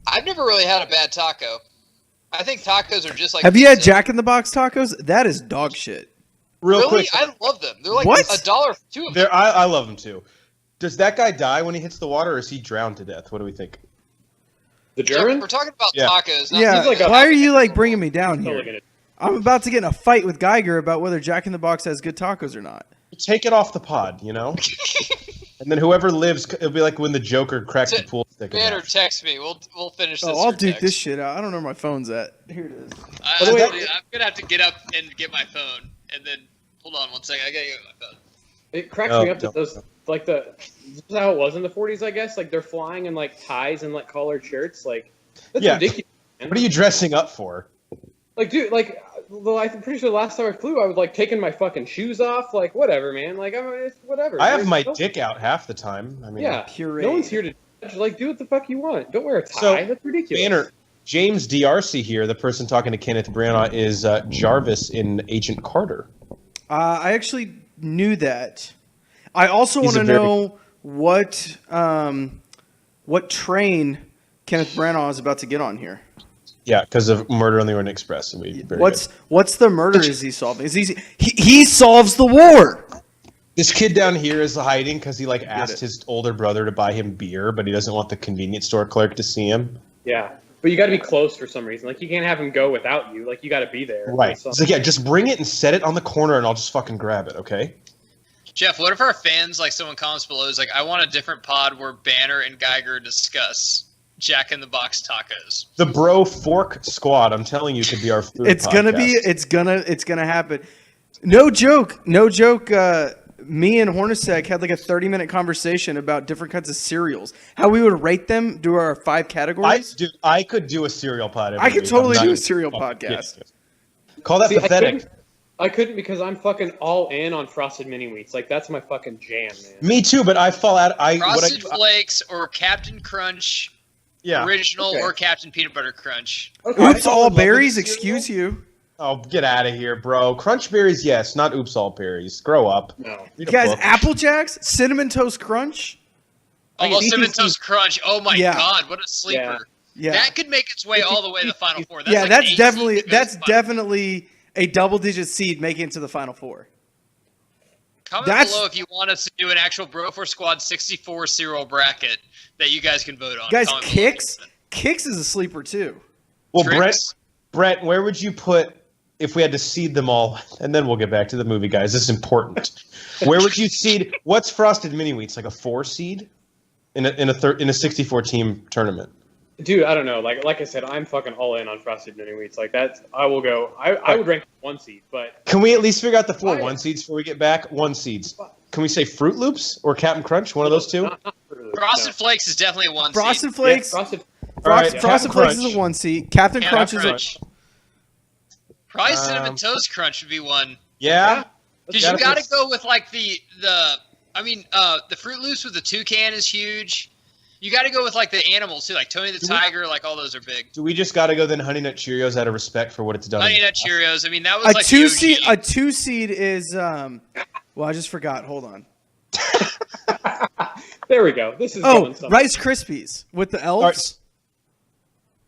[SPEAKER 2] I've never really had a bad taco. I think tacos are just like
[SPEAKER 1] Have you had
[SPEAKER 2] pizza.
[SPEAKER 1] Jack in the Box tacos? That is dog shit.
[SPEAKER 3] Real
[SPEAKER 2] Really?
[SPEAKER 3] quick.
[SPEAKER 2] I love them. They're like
[SPEAKER 1] What?
[SPEAKER 2] $1 for two of them.
[SPEAKER 3] I love them too. Does that guy die when he hits the water, or is he drowned to death? What do we think?
[SPEAKER 4] The German?
[SPEAKER 2] We're talking about
[SPEAKER 3] Yeah.
[SPEAKER 2] tacos. Not
[SPEAKER 1] Yeah,
[SPEAKER 4] He's like a-
[SPEAKER 1] why are you like bringing me down
[SPEAKER 4] Totally
[SPEAKER 1] here?
[SPEAKER 4] gonna-
[SPEAKER 1] I'm about to get in a fight with Geiger about whether Jack in the Box has good tacos or not.
[SPEAKER 3] Take it off the pod, you know? And then whoever lives, it'll be like when the Joker cracked the pool stick. in
[SPEAKER 2] Banner,
[SPEAKER 3] half.
[SPEAKER 2] text me. We'll finish this.
[SPEAKER 1] Oh, I'll
[SPEAKER 2] through
[SPEAKER 1] duke
[SPEAKER 2] text.
[SPEAKER 1] this shit out. I don't know where my phone's at. Here it is.
[SPEAKER 2] I'm
[SPEAKER 4] way-
[SPEAKER 2] gonna have to get up and get my phone, and then hold on one second. I gotta get my phone.
[SPEAKER 4] It cracks
[SPEAKER 3] Oh,
[SPEAKER 4] me up that
[SPEAKER 3] don't.
[SPEAKER 4] those like this is how it was in the 40s, I guess. Like they're flying in like ties and like collared shirts. Like that's
[SPEAKER 3] Yeah.
[SPEAKER 4] ridiculous. Man.
[SPEAKER 3] What are you dressing up for?
[SPEAKER 4] Like, dude, like, well, I'm pretty sure the last time I flew, I was like taking my fucking shoes off. Like, whatever, man. Like, it's whatever.
[SPEAKER 3] I have
[SPEAKER 4] Like,
[SPEAKER 3] my
[SPEAKER 4] no-
[SPEAKER 3] dick out half the time. I mean,
[SPEAKER 4] Yeah,
[SPEAKER 1] Puree.
[SPEAKER 4] no one's here to judge. Like, do what the fuck you want. Don't wear a tie.
[SPEAKER 3] So,
[SPEAKER 4] That's ridiculous.
[SPEAKER 3] Banner, James DRC here, the person talking to Kenneth Branagh, is Jarvis in Agent Carter.
[SPEAKER 1] I actually knew that. I also
[SPEAKER 3] He's
[SPEAKER 1] want to
[SPEAKER 3] a very-
[SPEAKER 1] know what train Kenneth Branagh is about to get on here.
[SPEAKER 3] Yeah, because of Murder on the Orient Express. It'll be very
[SPEAKER 1] What's the murder is he solving? Is he solves the war?
[SPEAKER 3] good. This kid down here is hiding because he like
[SPEAKER 1] it.
[SPEAKER 3] asked his older brother to buy him beer, but he doesn't want the convenience store clerk to see him.
[SPEAKER 4] Yeah, but you got to be close for some reason. Like, you can't have him go without you. Like, you got to be there.
[SPEAKER 3] Right.
[SPEAKER 4] So-
[SPEAKER 3] It's like, yeah, just bring it and set it on the corner, and I'll just fucking grab it. Okay.
[SPEAKER 2] Jeff, what if our fans, like someone comments below, is like, I want a different pod where Banner and Geiger discuss Jack in the Box tacos.
[SPEAKER 3] The Bro Fork Squad. I'm telling you, could be our food.
[SPEAKER 1] It's gonna be.
[SPEAKER 3] podcast.
[SPEAKER 1] It's gonna happen. No joke. No joke. Me and Hornacek had like a 30-minute conversation about different kinds of cereals. How we would rate them. Do our 5 categories.
[SPEAKER 3] I could do a cereal pod. every
[SPEAKER 1] I could
[SPEAKER 3] week.
[SPEAKER 1] totally
[SPEAKER 3] I'm
[SPEAKER 1] do
[SPEAKER 3] not-
[SPEAKER 1] a cereal
[SPEAKER 3] Oh,
[SPEAKER 1] podcast.
[SPEAKER 3] yeah. Call that
[SPEAKER 4] See,
[SPEAKER 3] pathetic.
[SPEAKER 4] I couldn't because I'm fucking all in on Frosted Mini Wheats. Like, that's my fucking jam, man.
[SPEAKER 3] Me too, but I fall out.
[SPEAKER 2] Frosted Flakes or Captain Crunch
[SPEAKER 3] yeah.
[SPEAKER 2] original
[SPEAKER 4] Okay.
[SPEAKER 2] or Captain Peanut Butter Crunch.
[SPEAKER 4] Okay.
[SPEAKER 1] Oops,
[SPEAKER 3] I
[SPEAKER 1] all
[SPEAKER 3] love
[SPEAKER 1] berries.
[SPEAKER 3] this cereal.
[SPEAKER 1] Excuse you.
[SPEAKER 3] Oh, get out of here, bro. Crunch berries, yes, not oops all berries. Grow up.
[SPEAKER 4] No.
[SPEAKER 3] Read a
[SPEAKER 1] Guys,
[SPEAKER 3] book.
[SPEAKER 1] Apple Jacks, Cinnamon Toast Crunch.
[SPEAKER 2] Oh,
[SPEAKER 4] eat
[SPEAKER 2] Cinnamon
[SPEAKER 4] these-
[SPEAKER 2] Toast Crunch. Oh my
[SPEAKER 1] Yeah.
[SPEAKER 2] god, what a sleeper.
[SPEAKER 1] Yeah,
[SPEAKER 2] That could make its way all the way to the Final Four.
[SPEAKER 1] yeah.
[SPEAKER 2] like
[SPEAKER 1] That's
[SPEAKER 2] an 8
[SPEAKER 1] definitely
[SPEAKER 2] seed that goes to the Final Four.
[SPEAKER 1] definitely a double-digit seed making it to the Final Four.
[SPEAKER 2] Comment
[SPEAKER 1] That's-
[SPEAKER 2] below if you want us to do an actual Brofor Squad 64 cereal bracket that you guys can vote on.
[SPEAKER 1] Guys,
[SPEAKER 2] Comment below.
[SPEAKER 1] Kix is a sleeper too.
[SPEAKER 3] Well,
[SPEAKER 2] Tricks.
[SPEAKER 3] Brett, where would you put if we had to seed them all? And then we'll get back to the movie, guys. This is important. Where would you seed? What's Frosted Mini Wheats? Like a 4 seed in a 64 team tournament?
[SPEAKER 4] Dude, I don't know. Like I said, I'm fucking all in on Frosted Mini Wheats. Like, that's, I will go. I would rank 1 seed, but
[SPEAKER 3] Can we at least figure out the 4
[SPEAKER 4] Why?
[SPEAKER 3] 1 seeds before we get back? 1 seeds. Can we say Fruit Loops or Captain Crunch? One of those two?
[SPEAKER 4] not Fruit Loops,
[SPEAKER 2] Frosted
[SPEAKER 4] no.
[SPEAKER 2] Flakes is definitely a 1
[SPEAKER 1] Frosted
[SPEAKER 2] seed.
[SPEAKER 1] Flakes.
[SPEAKER 4] Yeah, Frosted.
[SPEAKER 3] All right,
[SPEAKER 1] Frosted
[SPEAKER 3] Captain
[SPEAKER 1] Flakes
[SPEAKER 3] Crunch.
[SPEAKER 1] is a 1 seed. Captain
[SPEAKER 2] Captain
[SPEAKER 1] Crunch is a.
[SPEAKER 2] Crunch. Probably Cinnamon Toast Crunch would be one.
[SPEAKER 3] Yeah.
[SPEAKER 2] Because
[SPEAKER 3] Yeah,
[SPEAKER 2] you got to
[SPEAKER 3] that's-
[SPEAKER 2] go with like the I mean, the Fruit Loops with the toucan is huge. You got to go with like the animals too, like Tony the Tiger, like all those are big.
[SPEAKER 3] Do we just got to go then Honey Nut Cheerios out of respect for what it's done?
[SPEAKER 2] Honey Nut Cheerios. I mean, that was
[SPEAKER 1] A
[SPEAKER 2] like
[SPEAKER 1] two
[SPEAKER 2] the
[SPEAKER 1] seed.
[SPEAKER 2] OG.
[SPEAKER 1] A 2 seed is Well, I just forgot. Hold on.
[SPEAKER 4] There we go. This is
[SPEAKER 1] Oh,
[SPEAKER 4] going somewhere.
[SPEAKER 1] Rice Krispies with the elves.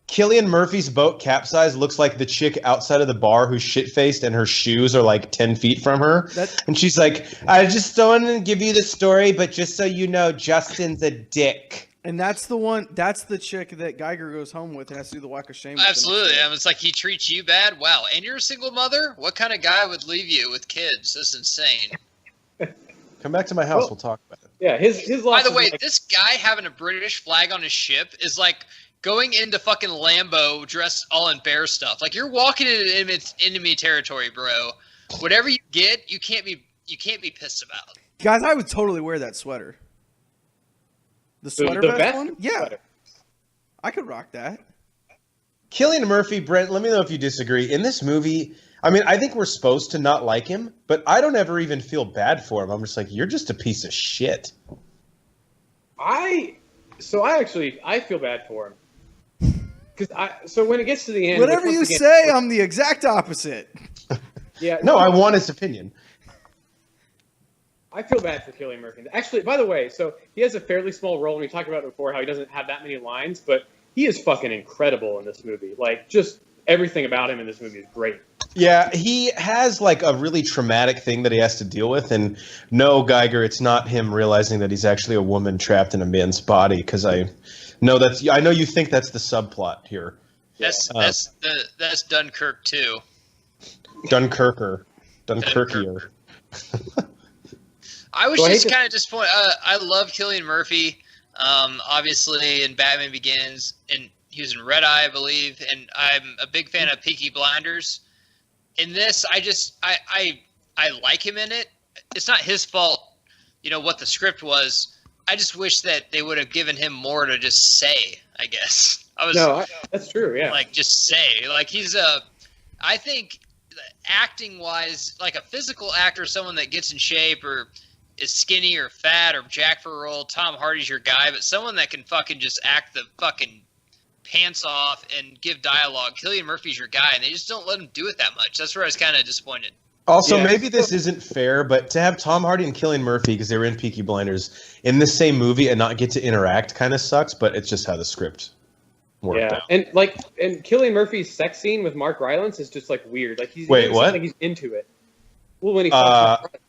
[SPEAKER 3] Cillian Murphy's boat capsized looks like the chick outside of the bar who's shit-faced and her shoes are like 10 feet from her. And she's like, I just don't want to give you the story, but just so you know, Justin's a dick.
[SPEAKER 1] And that's the one. That's the chick that Geiger goes home with and has to do the whack of shame. with
[SPEAKER 2] Absolutely. I mean, it's like he treats you bad. Wow. And you're a single mother? What kind of guy would leave you with kids? That's insane.
[SPEAKER 3] Come back to my house. We'll talk about it.
[SPEAKER 4] Yeah, his
[SPEAKER 2] By
[SPEAKER 4] loss
[SPEAKER 2] the
[SPEAKER 4] is
[SPEAKER 2] way,
[SPEAKER 4] like,
[SPEAKER 2] this guy having a British flag on his ship is like going into fucking Lambo dressed all in bear stuff. Like you're walking into enemy territory, bro. Whatever you get, you can't be pissed about.
[SPEAKER 1] Guys, I would totally wear that sweater. The sweater
[SPEAKER 4] the
[SPEAKER 1] vest
[SPEAKER 4] vest
[SPEAKER 1] one? Yeah.
[SPEAKER 4] sweater.
[SPEAKER 1] I could rock that.
[SPEAKER 3] Cillian Murphy, Brent, let me know if you disagree. In this movie, I mean, I think we're supposed to not like him, but I don't ever even feel bad for him. I'm just like, you're just a piece of shit.
[SPEAKER 4] I feel bad for him. So when it gets to the end,
[SPEAKER 1] Whatever you say, I'm the exact opposite.
[SPEAKER 4] yeah,
[SPEAKER 3] No, I want his opinion.
[SPEAKER 4] I feel bad for Cillian Murphy. Actually, by the way, so he has a fairly small role, and we talked about it before, how he doesn't have that many lines, but he is fucking incredible in this movie. Like, just everything about him in this movie is great.
[SPEAKER 3] Yeah, he has like a really traumatic thing that he has to deal with, and no, Geiger, it's not him realizing that he's actually a woman trapped in a man's body. Because I know you think that's the subplot here.
[SPEAKER 2] That's Dunkirk too.
[SPEAKER 3] Dunkirkier.
[SPEAKER 2] I was
[SPEAKER 4] So I
[SPEAKER 2] just
[SPEAKER 4] hate to-
[SPEAKER 2] kind of disappointed. I love Cillian Murphy, obviously in Batman Begins, and he was in Red Eye, I believe, and I'm a big fan of Peaky Blinders. In this, I like him in it. It's not his fault, what the script was. I just wish that they would have given him more to just say, I guess.
[SPEAKER 4] That's true, yeah.
[SPEAKER 2] Like, just say. Like, I think acting-wise, like a physical actor, someone that gets in shape or is skinny or fat or jacked for a role, Tom Hardy's your guy, but someone that can fucking just act the fucking pants off and give dialogue, Cillian Murphy's your guy, and they just don't let him do it that much. That's where I was kind of disappointed.
[SPEAKER 3] Also,
[SPEAKER 4] Yeah.
[SPEAKER 3] maybe this isn't fair, but to have Tom Hardy and Cillian Murphy, because they were in Peaky Blinders, in the same movie and not get to interact kind of sucks, but it's just how the script worked out.
[SPEAKER 4] And Cillian Murphy's sex scene with Mark Rylance is just like weird. Like he's
[SPEAKER 3] Wait, what?
[SPEAKER 4] Like he's into it. Well, when he fucks Mark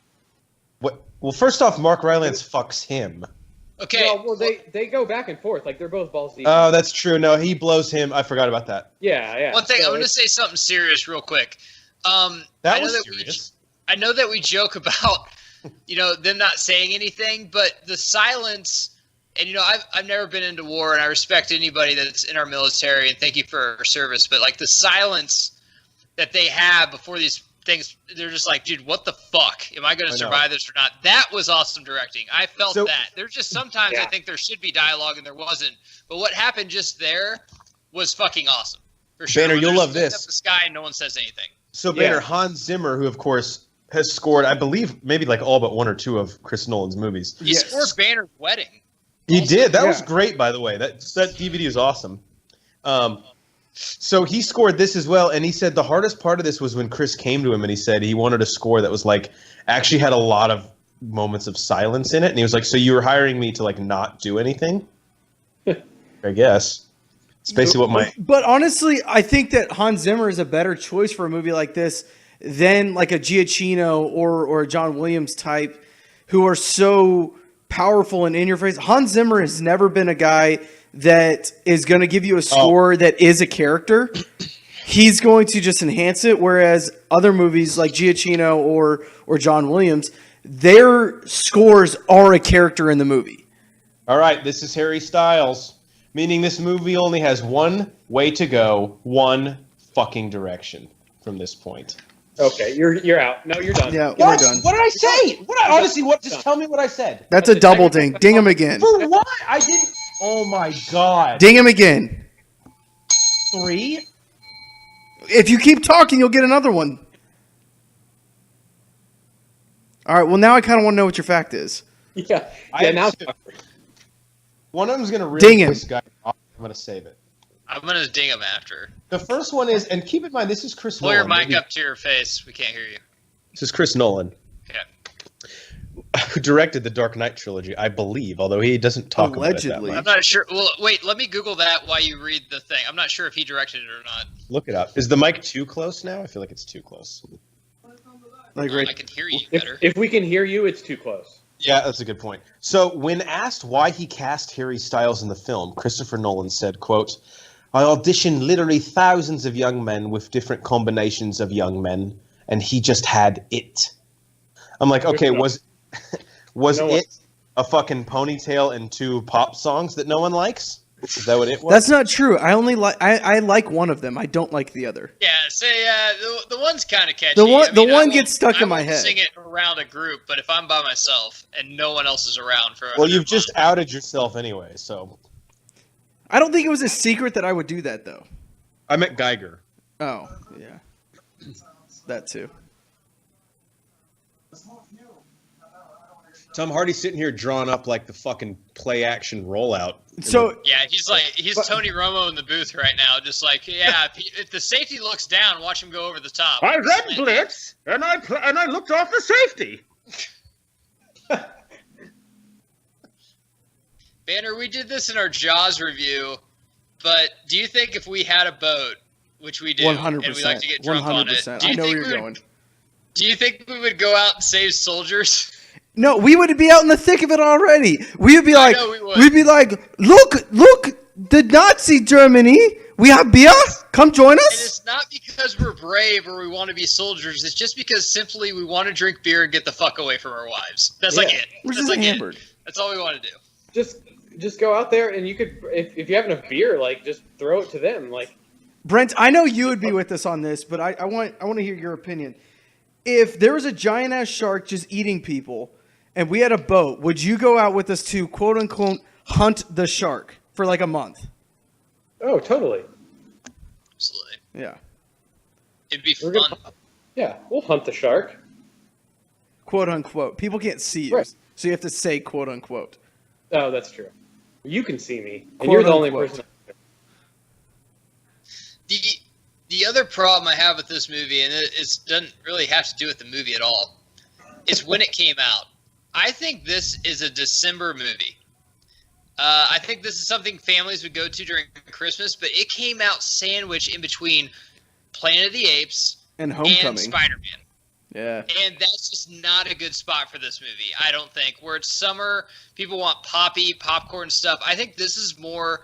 [SPEAKER 3] What? Well, first off, Mark Rylance fucks him.
[SPEAKER 2] Okay.
[SPEAKER 4] Well, they go back and forth. Like they're both balls deep.
[SPEAKER 3] Oh, that's true. No, he blows him. I forgot about that.
[SPEAKER 4] Yeah.
[SPEAKER 2] One thing,
[SPEAKER 4] So
[SPEAKER 2] I'm going to say something serious real quick.
[SPEAKER 3] That was serious.
[SPEAKER 2] I know that we joke about, them not saying anything, but the silence, and I've never been into war, and I respect anybody that's in our military, and thank you for our service. But like the silence that they have before these things, they're just like, dude, what the fuck? Am I going to survive this or not? That was awesome directing. I felt that. There's just sometimes I think there should be dialogue, and there wasn't. But what happened just there was fucking awesome. For sure.
[SPEAKER 3] Banner, you'll love this.
[SPEAKER 2] Up the sky, and no one says anything.
[SPEAKER 3] So, Banner, Hans Zimmer, who, of course, has scored, I believe, maybe like all but one or two of Chris Nolan's movies.
[SPEAKER 2] He scored Banner's wedding.
[SPEAKER 3] He did. That was great, by the way. That DVD is awesome. So he scored this as well, and he said the hardest part of this was when Chris came to him and he said he wanted a score that was like actually had a lot of moments of silence in it, and he was like, "So you were hiring me to like not do anything?" I guess it's basically what my.
[SPEAKER 1] But honestly, I think that Hans Zimmer is a better choice for a movie like this than like a Giacchino or a John Williams type, who are so powerful and in your face. Hans Zimmer has never been a guy that is going to give you a score that is a character. He's going to just enhance it, whereas other movies like Giacchino or John Williams, their scores are a character in the movie.
[SPEAKER 3] All right, this is Harry Styles, meaning this movie only has one way to go, one fucking direction from this point.
[SPEAKER 4] Okay, you're out. No, you're done.
[SPEAKER 1] Yeah,
[SPEAKER 3] What?
[SPEAKER 1] we're done.
[SPEAKER 3] What did I say? Honestly, what? Just tell me what I said.
[SPEAKER 1] That's a double ding. Ding him again.
[SPEAKER 3] For what? I didn't. Oh my god.
[SPEAKER 1] Ding him again.
[SPEAKER 3] 3?
[SPEAKER 1] If you keep talking, you'll get another one. All right, well, now I kind of want to know what your fact is.
[SPEAKER 4] Yeah.
[SPEAKER 3] I
[SPEAKER 4] Now.
[SPEAKER 3] One of them's gonna really
[SPEAKER 1] Ding him.
[SPEAKER 3] piss guy off. I'm gonna save it.
[SPEAKER 2] I'm gonna ding him after.
[SPEAKER 3] The first one is, and keep in mind, this is Chris
[SPEAKER 2] Pull your
[SPEAKER 3] Nolan.
[SPEAKER 2] mic up to your face. We can't hear you.
[SPEAKER 3] This is Chris Nolan,
[SPEAKER 2] Okay.
[SPEAKER 3] who directed the Dark Knight trilogy, I believe, although he doesn't talk
[SPEAKER 1] Allegedly.
[SPEAKER 3] about it that
[SPEAKER 2] I'm
[SPEAKER 3] much.
[SPEAKER 2] not sure. Well, wait. Let me Google that while you read the thing. I'm not sure if he directed it or not.
[SPEAKER 3] Look it up. Is the mic too close now? I feel like it's too close.
[SPEAKER 1] Like
[SPEAKER 2] I
[SPEAKER 1] right.
[SPEAKER 2] can hear you better.
[SPEAKER 4] If we can hear you, it's too close.
[SPEAKER 3] Yeah, that's a good point. So when asked why he cast Harry Styles in the film, Christopher Nolan said, quote, "I auditioned literally thousands of young men with different combinations of young men, and he just had it." I'm like, okay, was it a fucking ponytail and 2 pop songs that no one likes? Is that what it was?
[SPEAKER 1] That's not true. I only like I like one of them. I don't like the other.
[SPEAKER 2] Yeah, say the one's kind of catchy.
[SPEAKER 1] The one-
[SPEAKER 2] I
[SPEAKER 1] the
[SPEAKER 2] mean,
[SPEAKER 1] one
[SPEAKER 2] I
[SPEAKER 1] gets stuck
[SPEAKER 2] won't-
[SPEAKER 1] in my
[SPEAKER 2] I won't
[SPEAKER 1] head.
[SPEAKER 2] Sing it around a group, but if I'm by myself and no one else is around for
[SPEAKER 3] Well, you've just outed yourself anyway, so.
[SPEAKER 1] I don't think it was a secret that I would do that though.
[SPEAKER 3] I meant Geiger.
[SPEAKER 1] Oh, yeah. That too.
[SPEAKER 3] Tom Hardy's sitting here drawing up like the fucking play action rollout.
[SPEAKER 1] So
[SPEAKER 2] Yeah, he's Tony Romo in the booth right now, just like if the safety looks down, watch him go over the top.
[SPEAKER 5] I read blitz and I looked off the safety.
[SPEAKER 2] Banner, we did this in our Jaws review, but do you think if we had a boat, which we do,
[SPEAKER 1] 100%.
[SPEAKER 2] and we like to get drunk on it,
[SPEAKER 1] 100%.
[SPEAKER 2] do
[SPEAKER 1] I
[SPEAKER 2] you
[SPEAKER 1] know where
[SPEAKER 2] think
[SPEAKER 1] you're going.
[SPEAKER 2] Do you think we would go out and save soldiers?
[SPEAKER 1] No, we would be out in the thick of it already. We would be like,
[SPEAKER 2] know we would.
[SPEAKER 1] we'd be like, look, the Nazi Germany. We have beer. Come join
[SPEAKER 2] And
[SPEAKER 1] us.
[SPEAKER 2] it's not because we're brave or we want to be soldiers. It's just because simply we want to drink beer and get the fuck away from our wives. That's like it.
[SPEAKER 1] We're
[SPEAKER 2] That's
[SPEAKER 1] just
[SPEAKER 2] like
[SPEAKER 1] hammered.
[SPEAKER 2] it. That's all we want to do.
[SPEAKER 4] Just go out there and you could, if you have enough beer, like just throw it to them. Like
[SPEAKER 1] Brent, I know you would be with us on this, but I want to hear your opinion. If there was a giant ass shark just eating people, and we had a boat, would you go out with us to quote unquote hunt the shark for like a month?
[SPEAKER 4] oh, totally.
[SPEAKER 2] Absolutely.
[SPEAKER 1] Yeah.
[SPEAKER 2] It'd be
[SPEAKER 4] We're
[SPEAKER 2] fun.
[SPEAKER 4] gonna, yeah, we'll hunt the shark.
[SPEAKER 1] Quote unquote. People can't see you,
[SPEAKER 4] Right.
[SPEAKER 1] so you have to say quote unquote.
[SPEAKER 4] Oh, that's true. You can see me, and
[SPEAKER 1] Quote,
[SPEAKER 4] you're the only
[SPEAKER 1] unquote.
[SPEAKER 4] person.
[SPEAKER 2] The other problem I have with this movie, and it doesn't really have to do with the movie at all, is when it came out. I think this is a December movie. I think this is something families would go to during Christmas, but it came out sandwiched in between Planet of the Apes
[SPEAKER 1] And
[SPEAKER 2] and
[SPEAKER 1] Homecoming.
[SPEAKER 2] Spider-Man.
[SPEAKER 1] Yeah.
[SPEAKER 2] And that's just not a good spot for this movie, I don't think. Where it's summer, people want popcorn stuff. I think this is more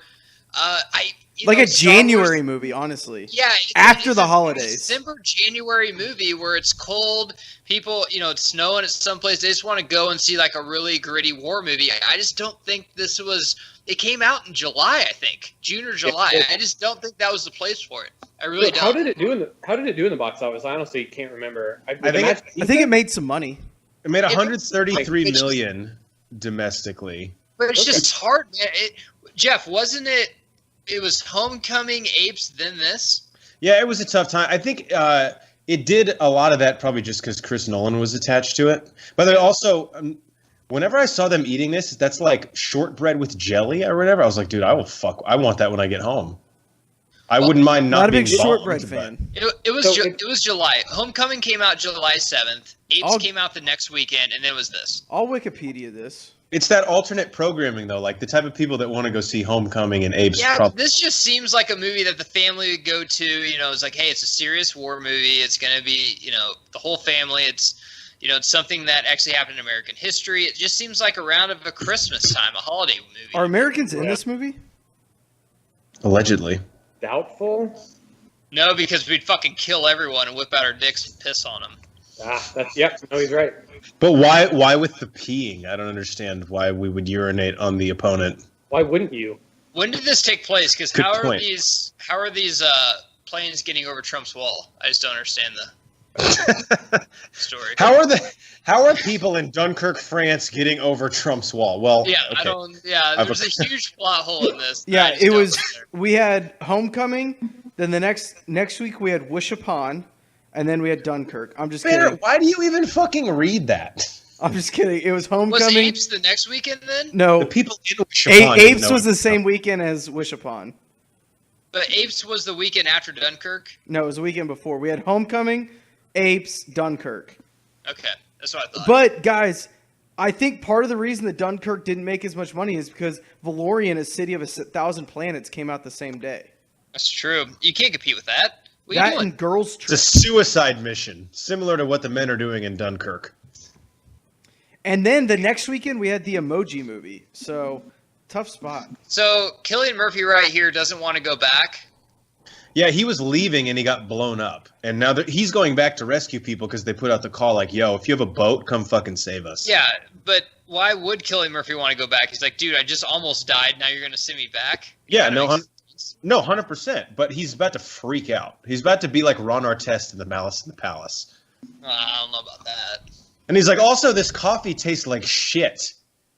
[SPEAKER 1] Like a
[SPEAKER 2] Star Wars-
[SPEAKER 1] January movie, honestly.
[SPEAKER 2] Yeah,
[SPEAKER 1] After
[SPEAKER 2] it's
[SPEAKER 1] the
[SPEAKER 2] a
[SPEAKER 1] holidays.
[SPEAKER 2] December, January movie where it's cold, people, it's snowing at some place. They just want to go and see like a really gritty war movie. I just don't think this was. It came out in July, I think, June or July. I just don't think that was the place for it. I really
[SPEAKER 4] So
[SPEAKER 2] don't.
[SPEAKER 4] how did it do in the box office? I honestly can't remember.
[SPEAKER 3] I think
[SPEAKER 1] it made some money.
[SPEAKER 3] It made
[SPEAKER 2] It-
[SPEAKER 3] 133
[SPEAKER 2] it's-
[SPEAKER 3] million domestically.
[SPEAKER 2] But it's
[SPEAKER 4] Okay.
[SPEAKER 2] just hard, man. Jeff, wasn't it? It was Homecoming, Apes, then this.
[SPEAKER 3] Yeah, it was a tough time. I think it did a lot of that probably just because Chris Nolan was attached to it. But they also, whenever I saw them eating this, that's like shortbread with jelly or whatever. I was like, dude, I want that when I get home. I wouldn't mind not
[SPEAKER 1] Not a
[SPEAKER 3] being
[SPEAKER 1] big
[SPEAKER 3] bummed,
[SPEAKER 1] shortbread
[SPEAKER 3] but-
[SPEAKER 1] fan.
[SPEAKER 2] It was
[SPEAKER 4] So
[SPEAKER 2] it was July. Homecoming came out July 7th. Apes
[SPEAKER 1] I'll-
[SPEAKER 2] came out the next weekend, and then it was this.
[SPEAKER 1] I'll Wikipedia this.
[SPEAKER 3] It's that alternate programming though, like the type of people that want to go see Homecoming and Apes.
[SPEAKER 2] Yeah, this just seems like a movie that the family would go to. It's like, hey, it's a serious war movie. It's going to be, the whole family. It's, it's something that actually happened in American history. It just seems like around of a Christmas time, a holiday movie.
[SPEAKER 1] Are Americans in this movie?
[SPEAKER 3] Allegedly.
[SPEAKER 4] Doubtful.
[SPEAKER 2] No, because we'd fucking kill everyone and whip out our dicks and piss on them.
[SPEAKER 4] No, he's right.
[SPEAKER 3] But why with the peeing? I don't understand why we would urinate on the opponent.
[SPEAKER 4] Why wouldn't you?
[SPEAKER 2] When did this take place? Because
[SPEAKER 3] Good
[SPEAKER 2] how are
[SPEAKER 3] point.
[SPEAKER 2] these planes getting over Trump's wall? I just don't understand the story.
[SPEAKER 3] How are people in Dunkirk, France, getting over Trump's wall? Well,
[SPEAKER 2] Yeah,
[SPEAKER 3] okay.
[SPEAKER 2] I don't. Yeah, there's a huge plot hole in this. that I
[SPEAKER 1] Yeah,
[SPEAKER 2] just
[SPEAKER 1] it
[SPEAKER 2] don't
[SPEAKER 1] was.
[SPEAKER 2] get there.
[SPEAKER 1] We had Homecoming. Then the next week we had Wish Upon, and then we had Dunkirk. I'm just
[SPEAKER 3] Banner,
[SPEAKER 1] kidding.
[SPEAKER 3] why do you even fucking read that?
[SPEAKER 1] I'm just kidding. It was
[SPEAKER 2] Was
[SPEAKER 1] Homecoming.
[SPEAKER 2] Apes the next weekend then?
[SPEAKER 1] No,
[SPEAKER 3] The people in Wish Upon didn't
[SPEAKER 1] Apes
[SPEAKER 3] know
[SPEAKER 1] was
[SPEAKER 3] it.
[SPEAKER 1] the same weekend as Wish Upon.
[SPEAKER 2] But Apes was the weekend after Dunkirk?
[SPEAKER 1] No, it was the weekend before. We had Homecoming, Apes, Dunkirk.
[SPEAKER 2] Okay, that's what I thought.
[SPEAKER 1] But guys, I think part of the reason that Dunkirk didn't make as much money is because Valorian, a city of 1,000 planets, came out the same day.
[SPEAKER 2] That's true. You can't compete with that. What are you
[SPEAKER 1] That
[SPEAKER 2] doing?
[SPEAKER 1] and Girls
[SPEAKER 3] It's
[SPEAKER 1] Trip.
[SPEAKER 3] a suicide mission, similar to what the men are doing in Dunkirk.
[SPEAKER 1] And then the next weekend we had the Emoji Movie. So tough spot.
[SPEAKER 2] So Cillian Murphy right here doesn't want to go back.
[SPEAKER 3] Yeah, he was leaving and he got blown up. And now he's going back to rescue people because they put out the call like, yo, if you have a boat, come fucking save us.
[SPEAKER 2] Yeah, but why would Cillian Murphy want to go back? He's like, dude, I just almost died. Now you're going to send me back?
[SPEAKER 3] Yeah,
[SPEAKER 2] That
[SPEAKER 3] no,
[SPEAKER 2] makes sense.
[SPEAKER 3] no, 100%. But he's about to freak out. He's about to be like Ron Artest in The Malice in the Palace.
[SPEAKER 2] I don't know about that.
[SPEAKER 3] And he's like, also, this coffee tastes like shit.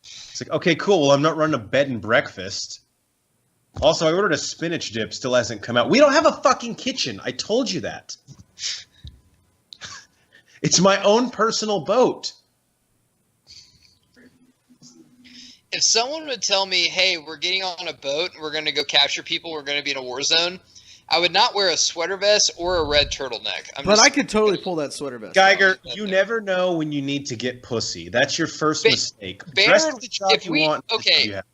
[SPEAKER 3] It's like, okay, cool. Well, I'm not running a bed and breakfast. Also, I ordered a spinach dip. Still hasn't come out. We don't have a fucking kitchen. I told you that. It's my own personal boat.
[SPEAKER 2] If someone would tell me, hey, we're getting on a boat, we're going to go capture people, we're going to be in a war zone, I would not wear a sweater vest or a red turtleneck.
[SPEAKER 1] But I could totally pull that sweater vest.
[SPEAKER 3] Geiger, you never know when you need to get pussy. That's your first mistake.
[SPEAKER 2] Banner,
[SPEAKER 3] Dress the job
[SPEAKER 2] if
[SPEAKER 3] you
[SPEAKER 2] we-
[SPEAKER 3] want.
[SPEAKER 2] okay.
[SPEAKER 3] You have.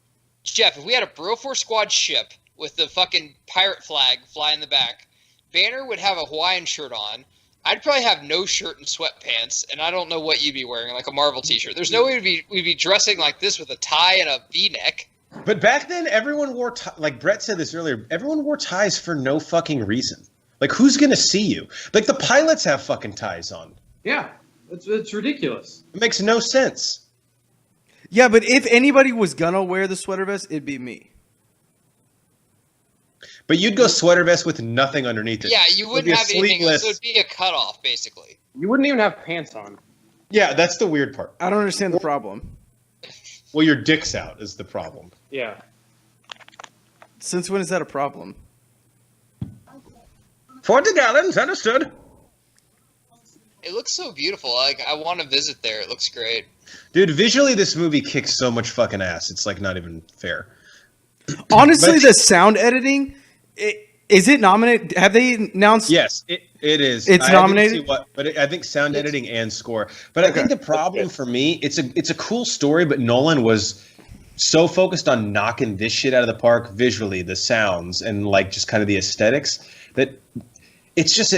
[SPEAKER 2] Jeff, if we had a Bro 4 Squad ship with the fucking pirate flag flying in the back, Banner would have a Hawaiian shirt on. I'd probably have no shirt and sweatpants, and I don't know what you'd be wearing, like a Marvel t-shirt. There's no way we'd be dressing like this with a tie and a V-neck.
[SPEAKER 3] But back then, everyone wore like Brett said this earlier. Everyone wore ties for no fucking reason. Like, who's gonna see you? Like, the pilots have fucking ties on.
[SPEAKER 4] Yeah, it's ridiculous.
[SPEAKER 3] It makes no sense.
[SPEAKER 1] Yeah, but if anybody was gonna wear the sweater vest, it'd be me.
[SPEAKER 3] But you'd go sweater vest with nothing underneath it.
[SPEAKER 2] Yeah, you
[SPEAKER 3] It'd
[SPEAKER 2] wouldn't
[SPEAKER 3] be a
[SPEAKER 2] have anything.
[SPEAKER 3] sleeveless-
[SPEAKER 2] So it'd be a cutoff, basically.
[SPEAKER 4] You wouldn't even have pants on.
[SPEAKER 3] Yeah, that's the weird part.
[SPEAKER 1] I don't understand the problem.
[SPEAKER 3] Well, your dick's out is the problem.
[SPEAKER 4] Yeah.
[SPEAKER 1] Since when is that a problem?
[SPEAKER 5] 40 gallons, understood.
[SPEAKER 2] It looks so beautiful. Like, I want to visit there. It looks great.
[SPEAKER 3] Dude, visually, this movie kicks so much fucking ass. It's, like, not even fair.
[SPEAKER 1] Honestly,
[SPEAKER 3] But-
[SPEAKER 1] the sound editing, is it nominated? Have they announced?
[SPEAKER 3] Yes, it is.
[SPEAKER 1] It's
[SPEAKER 3] I didn't
[SPEAKER 1] nominated?
[SPEAKER 3] see but I think sound editing and score. But I think the problem for me, it's a cool story, but Nolan was so focused on knocking this shit out of the park visually, the sounds, and like just kind of the aesthetics that it's just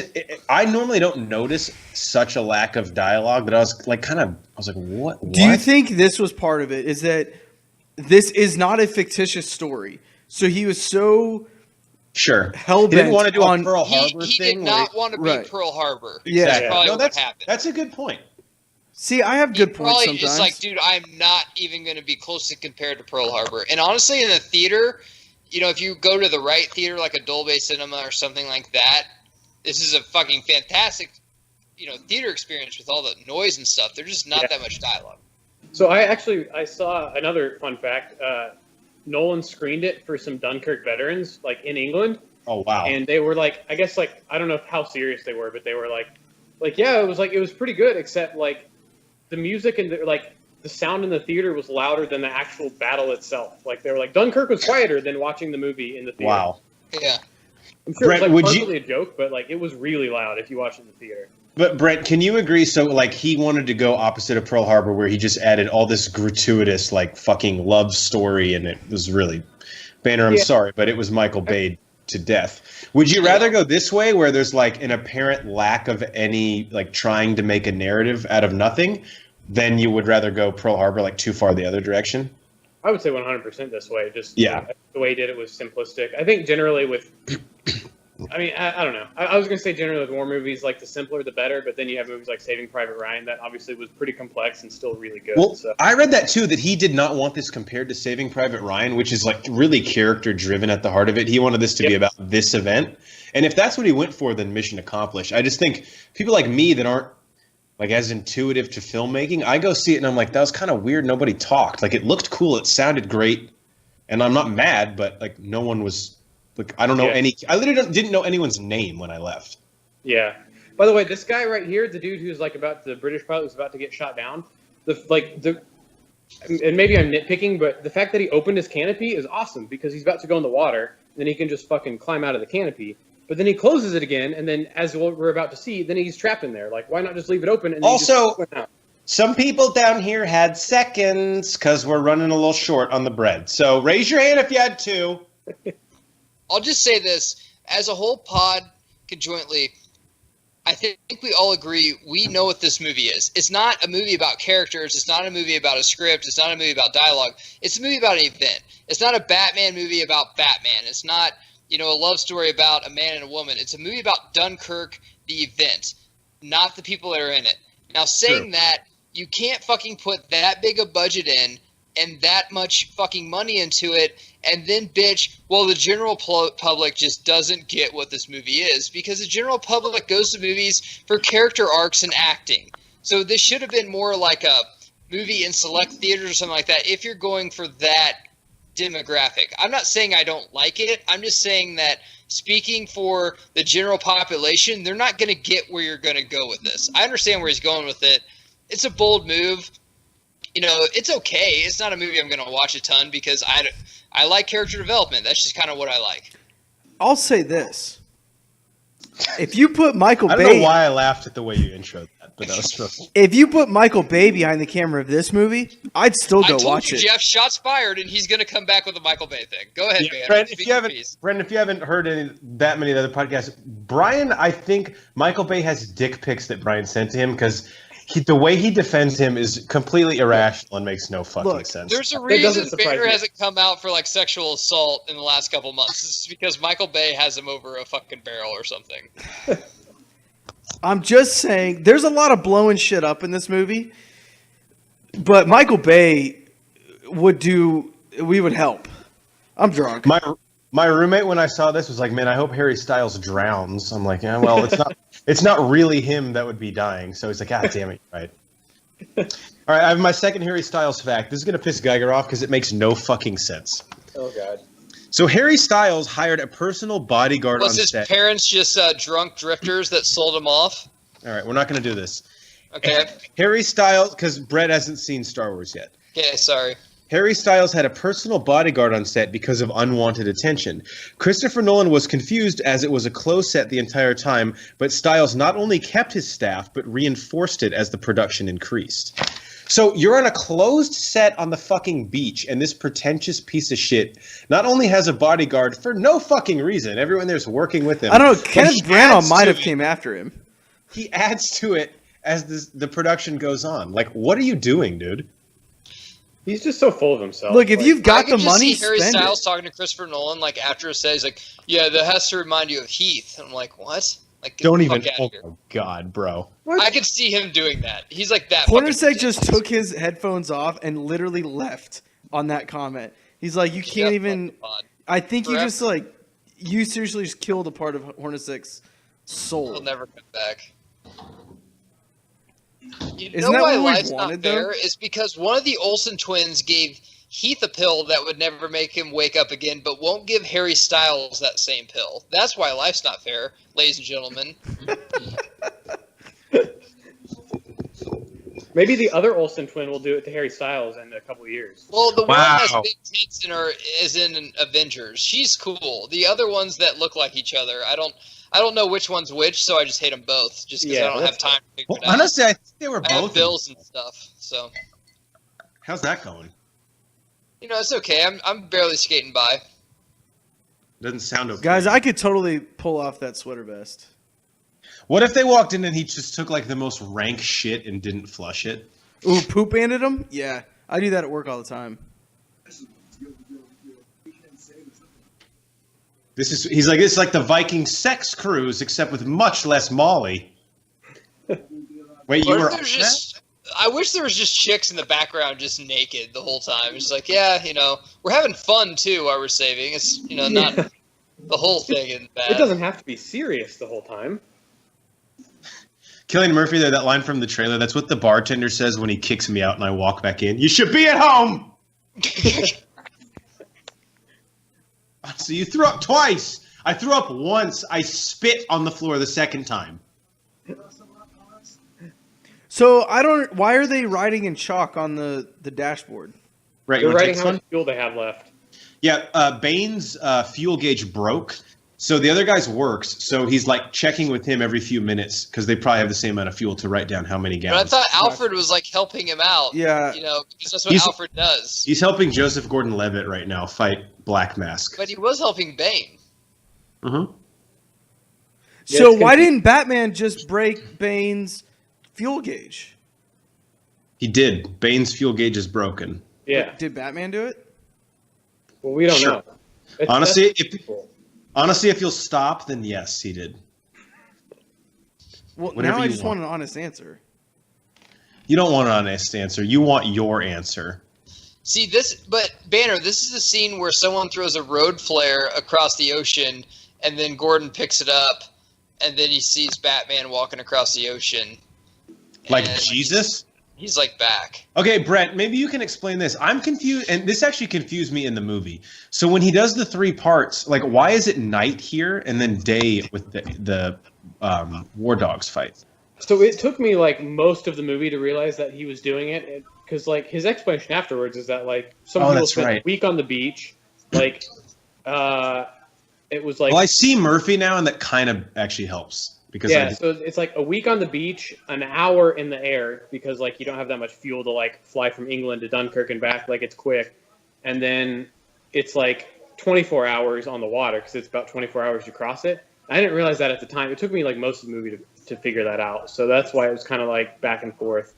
[SPEAKER 3] I normally don't notice such a lack of dialogue, but I was like what?
[SPEAKER 1] Do you think this was part of it? Is that this is not a fictitious story? So he was so
[SPEAKER 3] Sure.
[SPEAKER 1] hell-bent
[SPEAKER 3] He didn't want to do
[SPEAKER 1] on-
[SPEAKER 3] a Pearl Harbor
[SPEAKER 2] He
[SPEAKER 3] thing.
[SPEAKER 2] did not want to be
[SPEAKER 1] Right.
[SPEAKER 2] Pearl Harbor.
[SPEAKER 1] Yeah.
[SPEAKER 2] That's probably
[SPEAKER 3] No,
[SPEAKER 2] what happened.
[SPEAKER 3] that's a good point.
[SPEAKER 1] See, I have good points
[SPEAKER 2] Probably
[SPEAKER 1] sometimes.
[SPEAKER 2] just like, dude, I'm not even going to be closely compared to Pearl Harbor. And honestly, in the theater, you know, if you go to the right theater, like a Dolby Cinema or something like that, this is a fucking fantastic, you know, theater experience with all the noise and stuff. There's just not that much dialogue.
[SPEAKER 4] So I saw another fun fact. Nolan screened it for some Dunkirk veterans, like in England,
[SPEAKER 3] Oh wow.
[SPEAKER 4] and they were like, I guess like I don't know how serious they were, but they were like yeah, it was pretty good, except like the music and the sound in the theater was louder than the actual battle itself. Like they were like Dunkirk was quieter than watching the movie in the theater.
[SPEAKER 3] Wow.
[SPEAKER 2] Yeah.
[SPEAKER 4] I'm sure
[SPEAKER 3] Brent,
[SPEAKER 4] it's
[SPEAKER 3] would
[SPEAKER 4] like
[SPEAKER 3] you-
[SPEAKER 4] partially a joke, but like it was really loud if you watch it in the theater.
[SPEAKER 3] But Brent, can you agree? So, like, he wanted to go opposite of Pearl Harbor, where he just added all this gratuitous, like, fucking love story, and it was really Banner. I'm sorry, but it was Michael Bay to death. Would you rather go this way, where there's like an apparent lack of any like trying to make a narrative out of nothing, than you would rather go Pearl Harbor, like too far the other direction?
[SPEAKER 4] I would say 100% this way. Just
[SPEAKER 3] Yeah.
[SPEAKER 4] the way he did it was simplistic. I think generally with, I mean, I don't know. I was gonna say generally with war movies, like the simpler the better. But then you have movies like Saving Private Ryan that obviously was pretty complex and still really good.
[SPEAKER 3] Well,
[SPEAKER 4] So.
[SPEAKER 3] I read that too, that he did not want this compared to Saving Private Ryan, which is like really character driven at the heart of it. He wanted this to be about this event. And if that's what he went for, then mission accomplished. I just think people like me that aren't like as intuitive to filmmaking, I go see it and I'm like, that was kind of weird. Nobody talked. Like it looked cool. It sounded great. And I'm not mad, but like no one was like, I don't know I literally didn't know anyone's name when I left.
[SPEAKER 4] Yeah. By the way, this guy right here, the dude who's like the British pilot who's about to get shot down, and maybe I'm nitpicking, but the fact that he opened his canopy is awesome because he's about to go in the water, and then he can just fucking climb out of the canopy. But then he closes it again, and then as we're about to see, then he's trapped in there. Like, why not just leave it open? And then
[SPEAKER 3] Also,
[SPEAKER 4] he just out?
[SPEAKER 3] Some people down here had seconds because we're running a little short on the bread. So raise your hand if you had two.
[SPEAKER 2] I'll just say this. As a whole pod, conjointly, I think we all agree we know what this movie is. It's not a movie about characters. It's not a movie about a script. It's not a movie about dialogue. It's a movie about an event. It's not a Batman movie about Batman. It's not, a love story about a man and a woman. It's a movie about Dunkirk, the event, not the people that are in it. Now, saying that, you can't fucking put that big a budget in and that much fucking money into it and then bitch, well, the general public just doesn't get what this movie is, because the general public goes to movies for character arcs and acting. So this should have been more like a movie in select theaters or something like that if you're going for that demographic. I'm not saying I don't like it. I'm just saying that speaking for the general population, they're not going to get where you're going to go with this. I understand where he's going with it. It's a bold move. It's okay. It's not a movie I'm going to watch a ton because I like character development. That's just kind of what I like.
[SPEAKER 1] I'll say this. If you put Michael Bay...
[SPEAKER 3] I don't know why I laughed at the way you introed that, but that was funny.
[SPEAKER 1] If you put Michael Bay behind the camera of this movie, I'd still go watch it.
[SPEAKER 2] Jeff, shots fired, and he's going to come back with a Michael Bay thing. Go ahead, man.
[SPEAKER 3] Brendan, if you haven't heard that many of the other podcasts, Brian, I think Michael Bay has dick pics that Brian sent to him because... the way he defends him is completely irrational and makes no fucking sense.
[SPEAKER 2] There's a reason Banner hasn't come out for sexual assault in the last couple months. It's because Michael Bay has him over a fucking barrel or something.
[SPEAKER 1] I'm just saying, there's a lot of blowing shit up in this movie, but Michael Bay we would help. I'm drunk.
[SPEAKER 3] My roommate, when I saw this, was like, man, I hope Harry Styles drowns. I'm like, yeah, well, it's not really him that would be dying. So he's like, God damn it, right. All right, I have my second Harry Styles fact. This is going to piss Geiger off because it makes no fucking sense.
[SPEAKER 4] Oh, God.
[SPEAKER 3] So Harry Styles hired a personal bodyguard on set.
[SPEAKER 2] Was his parents just drunk drifters that sold him off?
[SPEAKER 3] All right, we're not going to do this.
[SPEAKER 2] Okay.
[SPEAKER 3] Harry Styles, because Brett hasn't seen Star Wars yet.
[SPEAKER 2] Okay, sorry.
[SPEAKER 3] Harry Styles had a personal bodyguard on set because of unwanted attention. Christopher Nolan was confused as it was a closed set the entire time, but Styles not only kept his staff, but reinforced it as the production increased. So you're on a closed set on the fucking beach, and this pretentious piece of shit not only has a bodyguard for no fucking reason. Everyone there's working with him.
[SPEAKER 1] I don't know. Kenneth Branagh might have came after him.
[SPEAKER 3] He adds to it as the production goes on. Like, what are you doing, dude?
[SPEAKER 4] He's just so full of himself.
[SPEAKER 1] Look, if you've got the money,
[SPEAKER 2] see Harry
[SPEAKER 1] spend
[SPEAKER 2] Styles
[SPEAKER 1] it.
[SPEAKER 2] talking to Christopher Nolan after a set. He's like, "Yeah, that has to remind you of Heath." And I'm like, "What?" Like,
[SPEAKER 3] don't even. Oh my God, bro!
[SPEAKER 2] I could see him doing that. He's like that.
[SPEAKER 1] Hornacek just took his headphones off and literally left on that comment. He's like, "You can't even." I think you just you seriously just killed a part of Hornacek's soul.
[SPEAKER 2] He'll never come back.
[SPEAKER 1] Isn't that
[SPEAKER 2] why
[SPEAKER 1] what we
[SPEAKER 2] life's
[SPEAKER 1] wanted,
[SPEAKER 2] not fair?
[SPEAKER 1] though?
[SPEAKER 2] Is because one of the Olsen twins gave Heath a pill that would never make him wake up again, but won't give Harry Styles that same pill. That's why life's not fair, ladies and gentlemen.
[SPEAKER 4] Maybe the other Olsen twin will do it to Harry Styles in a couple of years.
[SPEAKER 2] Well, the one that has big tits in her is in Avengers. She's cool. The other ones that look like each other, I don't know which one's which, so I just hate them both, just because I don't have time to figure it out.
[SPEAKER 3] Honestly, I think they were both.
[SPEAKER 2] I have bills and stuff, so.
[SPEAKER 3] How's that going?
[SPEAKER 2] It's okay. I'm barely skating by.
[SPEAKER 3] Doesn't sound okay.
[SPEAKER 1] Guys, I could totally pull off that sweater vest.
[SPEAKER 3] What if they walked in and he just took the most rank shit and didn't flush it?
[SPEAKER 1] Ooh, poop banded him? Yeah, I do that at work all the time.
[SPEAKER 3] He's like, it's like the Viking sex cruise, except with much less Molly. Wait, you were
[SPEAKER 2] I wish there was just chicks in the background just naked the whole time. It's like, yeah, we're having fun too while we're saving. It's, not the whole thing in bad.
[SPEAKER 4] It doesn't have to be serious the whole time.
[SPEAKER 3] Cillian Murphy there, that line from the trailer, that's what the bartender says when he kicks me out and I walk back in. You should be at home! So you threw up twice. I threw up once. I spit on the floor the second time.
[SPEAKER 1] So I don't. Why are they writing in chalk on the dashboard?
[SPEAKER 3] Right, you
[SPEAKER 4] They're
[SPEAKER 3] want to
[SPEAKER 4] writing
[SPEAKER 3] take
[SPEAKER 4] how
[SPEAKER 3] this
[SPEAKER 4] much
[SPEAKER 3] one?
[SPEAKER 4] fuel they have left.
[SPEAKER 3] Yeah, Bane's fuel gauge broke, so the other guy's works. So he's like checking with him every few minutes because they probably have the same amount of fuel to write down how many
[SPEAKER 2] But I
[SPEAKER 3] gallons.
[SPEAKER 2] thought Alfred was like helping him out.
[SPEAKER 1] Yeah.
[SPEAKER 2] You know, because that's what
[SPEAKER 3] He's-
[SPEAKER 2] Alfred does.
[SPEAKER 3] He's helping Joseph Gordon-Levitt right now fight Black Mask.
[SPEAKER 2] But he was helping Bane.
[SPEAKER 3] Mm-hmm.
[SPEAKER 4] Yeah,
[SPEAKER 1] So
[SPEAKER 4] it's
[SPEAKER 1] why
[SPEAKER 4] confusing.
[SPEAKER 1] didn't Batman just break Bane's fuel gauge?
[SPEAKER 3] He did. Bane's fuel gauge is broken.
[SPEAKER 4] Yeah.
[SPEAKER 1] Did Batman do it?
[SPEAKER 4] Well, we don't
[SPEAKER 3] Sure.
[SPEAKER 4] know. It's
[SPEAKER 3] Honestly,
[SPEAKER 4] that's
[SPEAKER 3] if-
[SPEAKER 4] people.
[SPEAKER 3] Honestly, if you'll stop, then yes, he did.
[SPEAKER 1] Well,
[SPEAKER 3] Whatever
[SPEAKER 1] now I
[SPEAKER 3] you
[SPEAKER 1] just
[SPEAKER 3] want.
[SPEAKER 1] want an honest answer.
[SPEAKER 3] You don't want an honest answer. You want your answer.
[SPEAKER 2] See but Banner, this is the scene where someone throws a road flare across the ocean, and then Gordon picks it up, and then he sees Batman walking across the ocean.
[SPEAKER 3] Like
[SPEAKER 2] and
[SPEAKER 3] Jesus?
[SPEAKER 2] He's like back.
[SPEAKER 3] Okay, Brett, maybe you can explain this. I'm confused, and this actually confused me in the movie. So when he does the 3 parts, like, why is it night here and then day with the War Dogs fight?
[SPEAKER 4] So it took me like most of the movie to realize that he was doing it, because like his explanation afterwards is that like some
[SPEAKER 3] Oh,
[SPEAKER 4] people
[SPEAKER 3] that's
[SPEAKER 4] spent
[SPEAKER 3] right.
[SPEAKER 4] a week on the beach, like it was like
[SPEAKER 3] Well, I see Murphy now, and that kind of actually helps because
[SPEAKER 4] yeah, so it's like a week on the beach, an hour in the air, because like you don't have that much fuel to like fly from England to Dunkirk and back, like it's quick, and then it's like 24 hours on the water because it's about 24 hours to cross it. I didn't realize that at the time. It took me like most of the movie to figure that out. So that's why it was kind of like back and forth.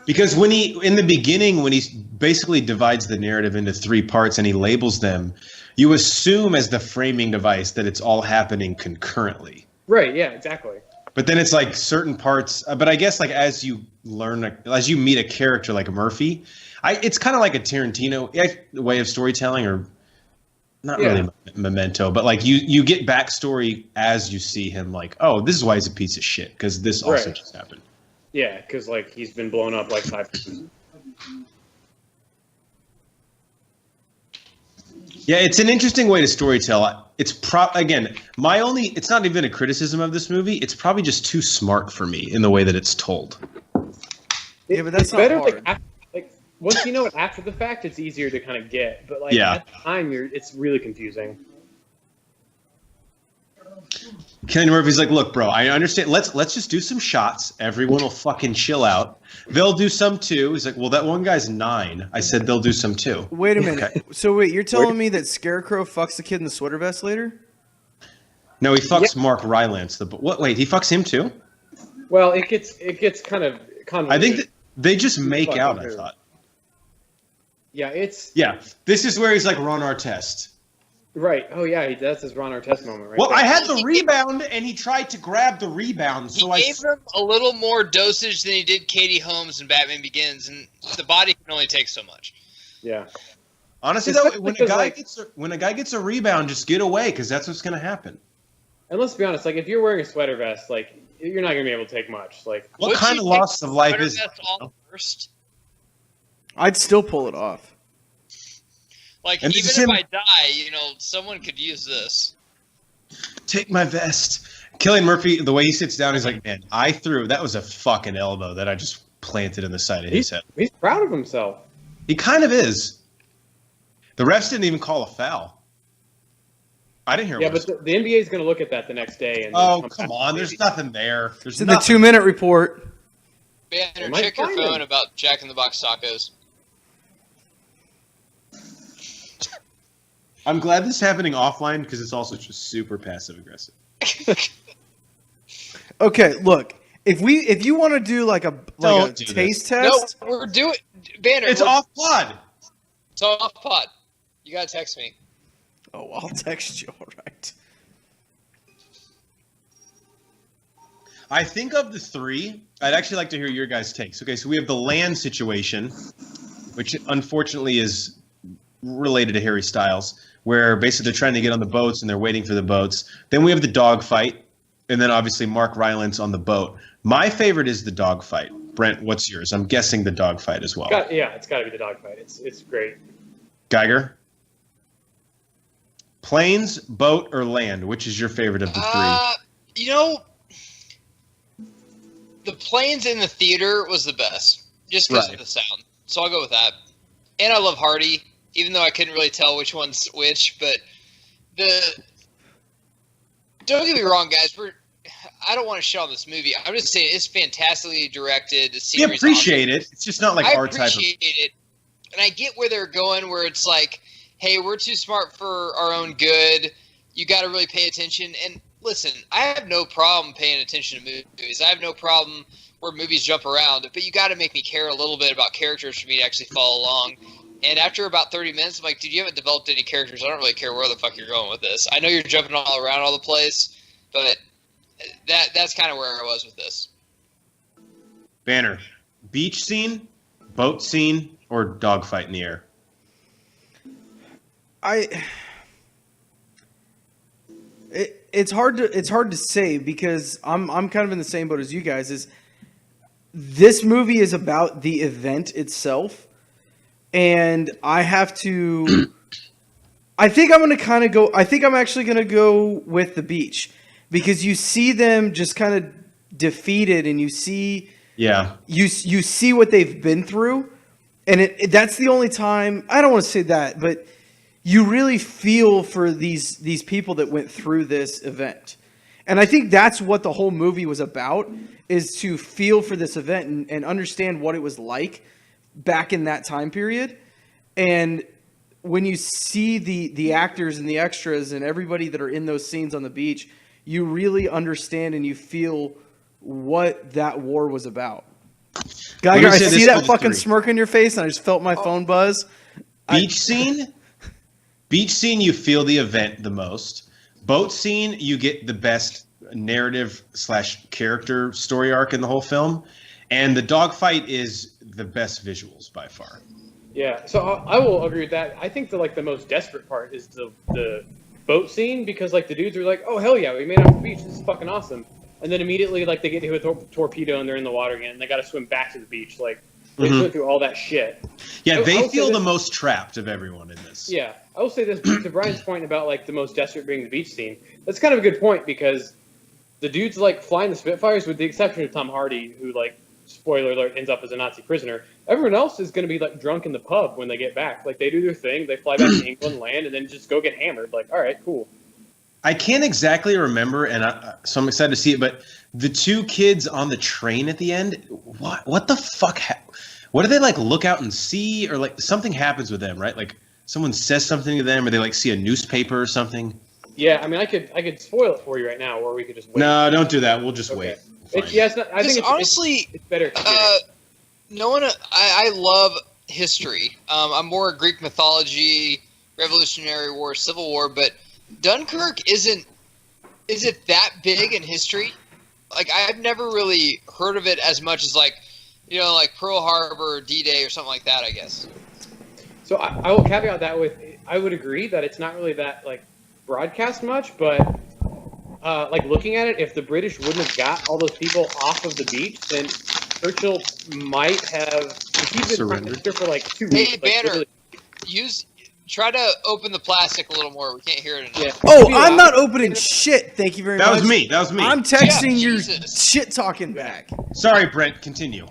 [SPEAKER 3] Because when in the beginning, when he basically divides the narrative into 3 parts and he labels them, you assume as the framing device that it's all happening concurrently.
[SPEAKER 4] Right? Yeah, exactly.
[SPEAKER 3] But then it's like certain parts. But I guess like as you meet a character like Murphy, it's kind of like a Tarantino way of storytelling, or not really Memento, but like you get backstory as you see him. Like, oh, this is why he's a piece of shit because this also
[SPEAKER 4] Right.
[SPEAKER 3] just happened.
[SPEAKER 4] Yeah, because like he's been blown up like 5 times.
[SPEAKER 3] Yeah, it's an interesting way to storytell. It's again, it's not even a criticism of this movie. It's probably just too smart for me in the way that it's told.
[SPEAKER 1] Yeah, but that's
[SPEAKER 4] it's
[SPEAKER 1] not
[SPEAKER 4] better
[SPEAKER 1] hard.
[SPEAKER 4] like once you know it after the fact, it's easier to kind of get. But like
[SPEAKER 3] Yeah.
[SPEAKER 4] at the time, it's really confusing.
[SPEAKER 3] Kenny Murphy's like, look, bro, I understand. Let's just do some shots. Everyone will fucking chill out. They'll do some too. He's like, well, that one guy's 9. I said they'll do some too.
[SPEAKER 1] Wait a minute.
[SPEAKER 3] Okay.
[SPEAKER 1] So wait, you're telling me that Scarecrow fucks the kid in the sweater vest later?
[SPEAKER 3] No, he fucks Mark Rylance. What? Wait, he fucks him too?
[SPEAKER 4] Well, it gets kind of convoluted.
[SPEAKER 3] I think that they just make
[SPEAKER 4] fucking
[SPEAKER 3] out. I
[SPEAKER 4] who?
[SPEAKER 3] thought.
[SPEAKER 4] Yeah, it's
[SPEAKER 3] Yeah, this is where he's like Ron Artest.
[SPEAKER 4] right. Oh yeah, that's his Ron Artest moment, right?
[SPEAKER 3] Well,
[SPEAKER 4] there.
[SPEAKER 3] I had the rebound, and he tried to grab the rebound, so
[SPEAKER 2] He gave him a little more dosage than he did Katie Holmes in Batman Begins, and the body can only take so much.
[SPEAKER 4] Yeah.
[SPEAKER 3] honestly
[SPEAKER 4] It's
[SPEAKER 3] though,
[SPEAKER 4] especially
[SPEAKER 3] when a
[SPEAKER 4] because,
[SPEAKER 3] guy
[SPEAKER 4] like-
[SPEAKER 3] gets a rebound, just get away because that's what's gonna happen.
[SPEAKER 4] And let's be honest, like if you're wearing a sweater vest, like you're not gonna be able to take much. Like
[SPEAKER 3] What
[SPEAKER 2] Would
[SPEAKER 3] kind
[SPEAKER 2] you
[SPEAKER 3] of
[SPEAKER 2] take
[SPEAKER 3] loss of life
[SPEAKER 2] Sweater
[SPEAKER 3] is?
[SPEAKER 2] vest off first?
[SPEAKER 1] I'd still pull it off.
[SPEAKER 2] Like,
[SPEAKER 3] And
[SPEAKER 2] even
[SPEAKER 3] this
[SPEAKER 2] if
[SPEAKER 3] is him-
[SPEAKER 2] I die, someone could use this.
[SPEAKER 3] Take my vest. Killian Murphy, the way he sits down, he's like, man, that was a fucking elbow that I just planted in the side of his head.
[SPEAKER 4] he's proud of himself.
[SPEAKER 3] He kind of is. The refs didn't even call a foul. I didn't hear.
[SPEAKER 4] Yeah,
[SPEAKER 3] what
[SPEAKER 4] but the NBA is gonna look at that the next day. And
[SPEAKER 3] oh,
[SPEAKER 4] then
[SPEAKER 3] come
[SPEAKER 4] back.
[SPEAKER 3] on! There's nothing there. There's
[SPEAKER 1] It's in the
[SPEAKER 3] nothing.
[SPEAKER 1] 2-minute report.
[SPEAKER 2] Banner,
[SPEAKER 4] might
[SPEAKER 2] check your
[SPEAKER 4] find
[SPEAKER 2] phone
[SPEAKER 4] him.
[SPEAKER 2] about Jack in the Box tacos.
[SPEAKER 3] I'm glad this is happening offline because it's also just super passive aggressive.
[SPEAKER 1] Okay, look. If you want to do like a
[SPEAKER 3] Don't do
[SPEAKER 1] taste
[SPEAKER 2] No,
[SPEAKER 1] test,
[SPEAKER 2] we're doing Banner.
[SPEAKER 3] It's
[SPEAKER 2] we're-
[SPEAKER 3] off pod.
[SPEAKER 2] It's off pod. You gotta text me.
[SPEAKER 1] oh, I'll text you. All right.
[SPEAKER 3] I think of the 3. I'd actually like to hear your guys' takes. Okay, so we have the land situation, which unfortunately is related to Harry Styles, where basically they're trying to get on the boats and they're waiting for the boats. Then we have the dog fight, and then obviously Mark Rylance on the boat. My favorite is the dog fight. Brent, what's yours? I'm guessing the dog fight as well.
[SPEAKER 4] It's got to be the dogfight. It's great.
[SPEAKER 3] Geiger? Planes, boat, or land? Which is your favorite of the 3?
[SPEAKER 2] the planes in the theater was the best, just because of the sound. So I'll go with that. And I love Hardy, even though I couldn't really tell which one's which. But don't get me wrong, guys. I don't want to shit on this movie. I'm just saying it's fantastically directed. The
[SPEAKER 3] We
[SPEAKER 2] scenery's
[SPEAKER 3] appreciate
[SPEAKER 2] awesome.
[SPEAKER 3] it. It's just not like
[SPEAKER 2] I
[SPEAKER 3] our type of.
[SPEAKER 2] appreciate it, and I get where they're going. Where it's like, hey, we're too smart for our own good. You got to really pay attention. And listen, I have no problem paying attention to movies. I have no problem where movies jump around, but you got to make me care a little bit about characters for me to actually follow along. And after about 30 minutes, I'm like, dude, you haven't developed any characters. I don't really care where the fuck you're going with this. I know you're jumping all around all the place, but that's kind of where I was with this.
[SPEAKER 3] Banner, beach scene, boat scene, or dogfight in the air?
[SPEAKER 1] It's hard to say because I'm kind of in the same boat as you guys. Is this movie is about the event itself, and I have to. I think I'm gonna kind of go. I think I'm actually gonna go with the beach because you see them just kind of defeated, and you see.
[SPEAKER 3] Yeah.
[SPEAKER 1] You see what they've been through, and that's the only time. I don't want to say that, but you really feel for these people that went through this event. And I think that's what the whole movie was about, is to feel for this event and understand what it was like back in that time period. And when you see the actors and the extras and everybody that are in those scenes on the beach, you really understand and you feel what that war was about. Geiger, I see that fucking smirk on your face, and I just felt my phone buzz.
[SPEAKER 3] Beach scene, you feel the event the most. Boat scene, you get the best narrative / character story arc in the whole film. And the dogfight is the best visuals by far.
[SPEAKER 4] Yeah, so I will agree with that. I think the most desperate part is the boat scene, because the dudes are like, oh hell yeah, we made it off the beach, this is fucking awesome. And then immediately they get hit with a torpedo and they're in the water again and they got to swim back to the beach. They went through all that shit.
[SPEAKER 3] Yeah, they feel the most trapped of everyone in this.
[SPEAKER 4] Yeah, I will say this to Brian's point about the most desperate being the beach scene. That's kind of a good point, because the dudes flying the Spitfires, with the exception of Tom Hardy, who spoiler alert, ends up as a Nazi prisoner. Everyone else is going to be drunk in the pub when they get back. They do their thing, they fly back to England, land, and then just go get hammered. All right, cool.
[SPEAKER 3] I can't exactly remember, and so I'm excited to see it, but the two kids on the train at the end, what the fuck? What do they look out and see, or something happens with them, right? Someone says something to them, or they see a newspaper or something.
[SPEAKER 4] Yeah, I mean, I could spoil it for you right now, or we could just wait.
[SPEAKER 3] No, don't do that. We'll just wait.
[SPEAKER 4] It's not. I think
[SPEAKER 2] honestly,
[SPEAKER 4] it's better.
[SPEAKER 2] No one. I love history. I'm more Greek mythology, Revolutionary War, Civil War, but Dunkirk isn't that big in history. I've never really heard of it as much as Pearl Harbor or D-Day or something like that, I guess.
[SPEAKER 4] So I will caveat that with, I would agree that it's not really that broadcast much, but looking at it, if the British wouldn't have got all those people off of the beach, then Churchill might have surrendered for 2 weeks.
[SPEAKER 2] Hey, Banner, try to open the plastic a little more. We can't hear it enough.
[SPEAKER 4] Yeah.
[SPEAKER 1] Oh, I'm not opening shit. Thank you very much.
[SPEAKER 3] That was me.
[SPEAKER 1] I'm texting your
[SPEAKER 2] Jesus.
[SPEAKER 1] shit talking back.
[SPEAKER 3] Sorry, Brent. Continue.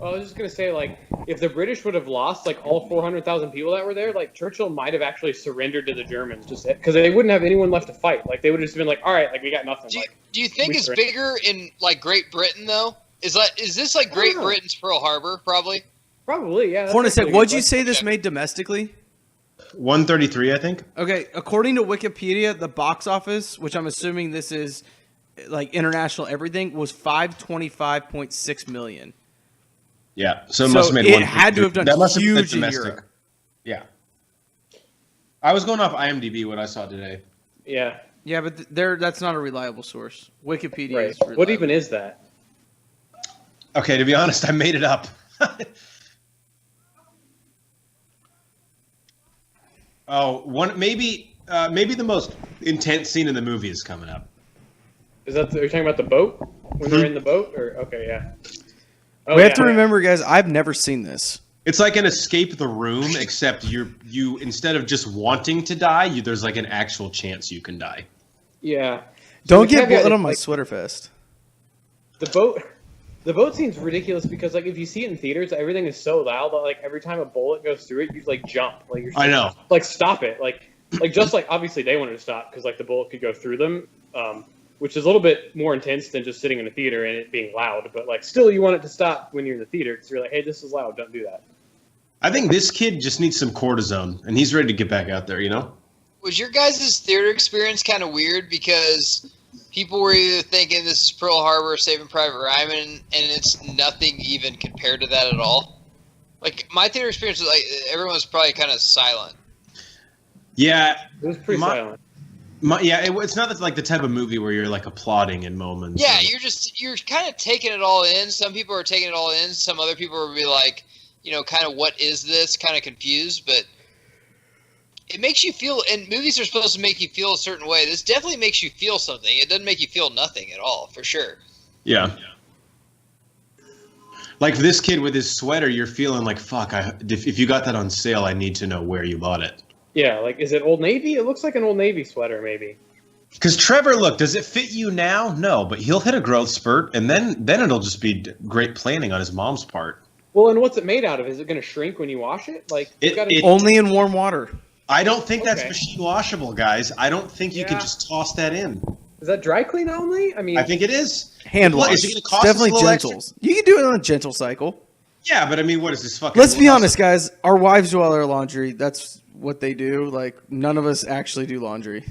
[SPEAKER 4] I was just gonna say, if the British would have lost all 400,000 people that were there, Churchill might have actually surrendered to the Germans, just because they wouldn't have anyone left to fight. They would have just been all right, we got nothing.
[SPEAKER 2] Do you think it's bigger in Great Britain though? Is this Great Britain's Pearl Harbor? Probably,
[SPEAKER 4] yeah.
[SPEAKER 1] Hornacek, what'd you say this made domestically?
[SPEAKER 3] 133, I think.
[SPEAKER 1] Okay, according to Wikipedia, the box office, which I'm assuming this is international everything, was $525.6 million.
[SPEAKER 3] Yeah, so it must have made
[SPEAKER 1] it had to have done huge in Europe.
[SPEAKER 3] Yeah. I was going off IMDb what I saw today.
[SPEAKER 4] Yeah.
[SPEAKER 1] Yeah, but that's not a reliable source. Wikipedia is reliable.
[SPEAKER 4] What even is that?
[SPEAKER 3] Okay, to be honest, I made it up. Maybe the most intense scene in the movie is coming up.
[SPEAKER 4] Are you talking about the boat? When they're in the boat? Or okay, yeah.
[SPEAKER 1] We have to remember, guys, I've never seen this.
[SPEAKER 3] It's like an escape the room, except you instead of just wanting to die, there's an actual chance you can die.
[SPEAKER 4] Yeah.
[SPEAKER 1] Don't get blood on my sweater fest.
[SPEAKER 4] The The boat scene's ridiculous because like if you see it in theaters, everything is so loud that like every time a bullet goes through it, you like jump. Like you're
[SPEAKER 3] I know.
[SPEAKER 4] like stop it. Like just like obviously they wanted to stop because like the bullet could go through them, which is a little bit more intense than just sitting in a theater and it being loud. But like still, you want it to stop when you're in the theater because you're like, hey, this is loud. Don't do that.
[SPEAKER 3] I think this kid just needs some cortisone, and he's ready to get back out there, you know?
[SPEAKER 2] Was your guys' theater experience kind of weird because people were either thinking this is Pearl Harbor, Saving Private Ryan, and it's nothing even compared to that at all? Like, my theater experience was like, everyone's probably kind of silent.
[SPEAKER 3] Yeah.
[SPEAKER 4] It was pretty silent.
[SPEAKER 3] It's not like the type of movie where you're like applauding in moments.
[SPEAKER 2] Yeah, you're kind of taking it all in. Some people are taking it all in. Some other people will be like, you know, kind of what is this? Kind of confused, but it makes you feel, and movies are supposed to make you feel a certain way. This definitely makes you feel something. It doesn't make you feel nothing at all, for sure.
[SPEAKER 3] Yeah. Like this kid with his sweater, you're feeling like, fuck, if you got that on sale, I need to know where you bought it.
[SPEAKER 4] Yeah, like, is it Old Navy? It looks like an Old Navy sweater, maybe.
[SPEAKER 3] Because Trevor, look, does it fit you now? No, but he'll hit a growth spurt, and then it'll just be great planning on his mom's part.
[SPEAKER 4] Well, and what's it made out of? Is it going to shrink when you wash it? Like,
[SPEAKER 1] only in warm water.
[SPEAKER 3] I don't think that's machine washable, guys. I don't think you can just toss that in.
[SPEAKER 4] Is that dry clean only? I mean,
[SPEAKER 3] I think it is.
[SPEAKER 1] Hand wash.
[SPEAKER 3] Is it gonna cost
[SPEAKER 1] definitely
[SPEAKER 3] us a little
[SPEAKER 1] gentles. You can do it on a gentle cycle.
[SPEAKER 3] Yeah, but I mean, what is this fucking?
[SPEAKER 1] Let's be honest, guys. Our wives do all our laundry. That's what they do. Like, none of us actually do laundry.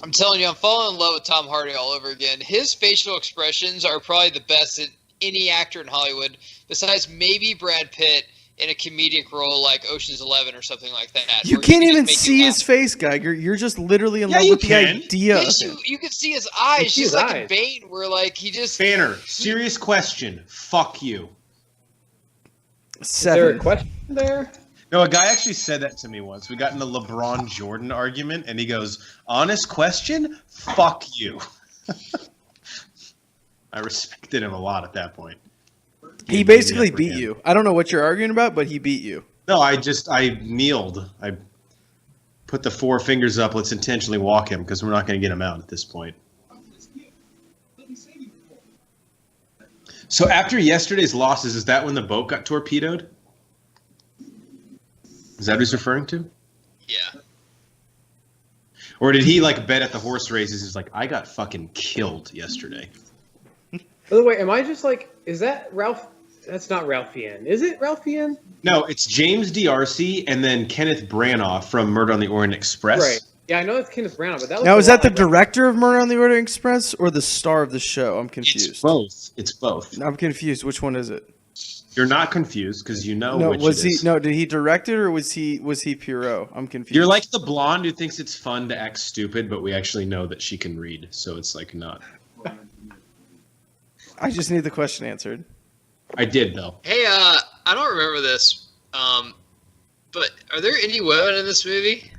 [SPEAKER 2] I'm telling you, I'm falling in love with Tom Hardy all over again. His facial expressions are probably the best in any actor in Hollywood, besides maybe Brad Pitt in a comedic role like Ocean's 11 or something like that.
[SPEAKER 1] You can't even see his face, Geiger. You're just literally in love with the idea.
[SPEAKER 2] Yes, you can see his eyes, just like in Bane, where like he just.
[SPEAKER 3] Banner, serious question. Fuck you.
[SPEAKER 1] 7.
[SPEAKER 4] Is there a question there?
[SPEAKER 3] No, a guy actually said that to me once. We got in a LeBron Jordan argument, and he goes, "Honest question, fuck you." I respected him a lot at that point.
[SPEAKER 1] He basically beat you. I don't know what you're arguing about, but he beat you.
[SPEAKER 3] No, I kneeled. I put the 4 fingers up. Let's intentionally walk him because we're not going to get him out at this point. So after yesterday's losses, is that when the boat got torpedoed? Is that what he's referring to?
[SPEAKER 2] Yeah.
[SPEAKER 3] Or did he like bet at the horse races? He's like, I got fucking killed yesterday.
[SPEAKER 4] By the way, am I just like, is that Ralph? That's not Ralph Fiennes. Is it Ralph Fiennes?
[SPEAKER 3] No, it's James D'Arcy and then Kenneth Branagh from Murder on the Orient Express.
[SPEAKER 4] Right. Yeah, I know that's Kenneth Branagh, but that was
[SPEAKER 1] now, is that the director of Murder on the Orient Express or the star of the show? I'm confused.
[SPEAKER 3] It's both. It's both.
[SPEAKER 1] I'm confused. Which one is it?
[SPEAKER 3] You're not confused because you know
[SPEAKER 1] no,
[SPEAKER 3] which
[SPEAKER 1] was
[SPEAKER 3] it
[SPEAKER 1] he?
[SPEAKER 3] is.
[SPEAKER 1] No, did he direct it or was he Pierrot? I'm confused.
[SPEAKER 3] You're like the blonde who thinks it's fun to act stupid, but we actually know that she can read, so it's like not.
[SPEAKER 1] I just need the question answered.
[SPEAKER 3] I did though.
[SPEAKER 2] Hey, I don't remember this, but are there any women in this movie?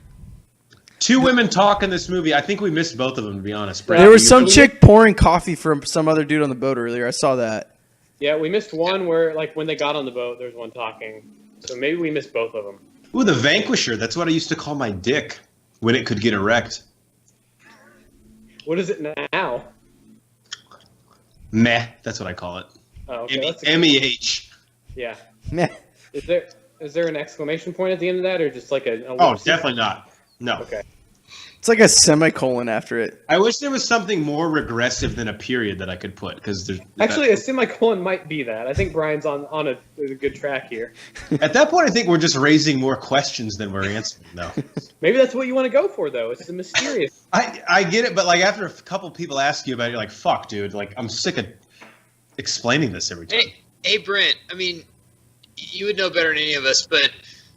[SPEAKER 3] 2 women talk in this movie. I think we missed both of them, to be honest. Brad,
[SPEAKER 1] There was some chick pouring coffee from some other dude on the boat earlier. I saw that.
[SPEAKER 4] Yeah, we missed one where, like, when they got on the boat, there was one talking. So maybe we missed both of them.
[SPEAKER 3] Ooh, the Vanquisher. That's what I used to call my dick when it could get erect.
[SPEAKER 4] What is it now?
[SPEAKER 3] Meh. That's what I call it.
[SPEAKER 4] Oh, okay.
[SPEAKER 3] MEH.
[SPEAKER 4] Yeah.
[SPEAKER 1] Meh.
[SPEAKER 4] Is there an exclamation point at the end of that, or just like a
[SPEAKER 3] Oh, definitely not. No.
[SPEAKER 4] Okay.
[SPEAKER 1] It's like a semicolon after it.
[SPEAKER 3] I wish there was something more regressive than a period that I could put because there's
[SPEAKER 4] actually a semicolon might be that. I think Brian's on a good track here.
[SPEAKER 3] At that point, I think we're just raising more questions than we're answering. No.
[SPEAKER 4] Maybe that's what you want to go for, though. It's the mysterious.
[SPEAKER 3] I get it, but like after a couple people ask you about it, you're like, "Fuck, dude! Like I'm sick of explaining this every time."
[SPEAKER 2] Hey, Brent. I mean, you would know better than any of us, but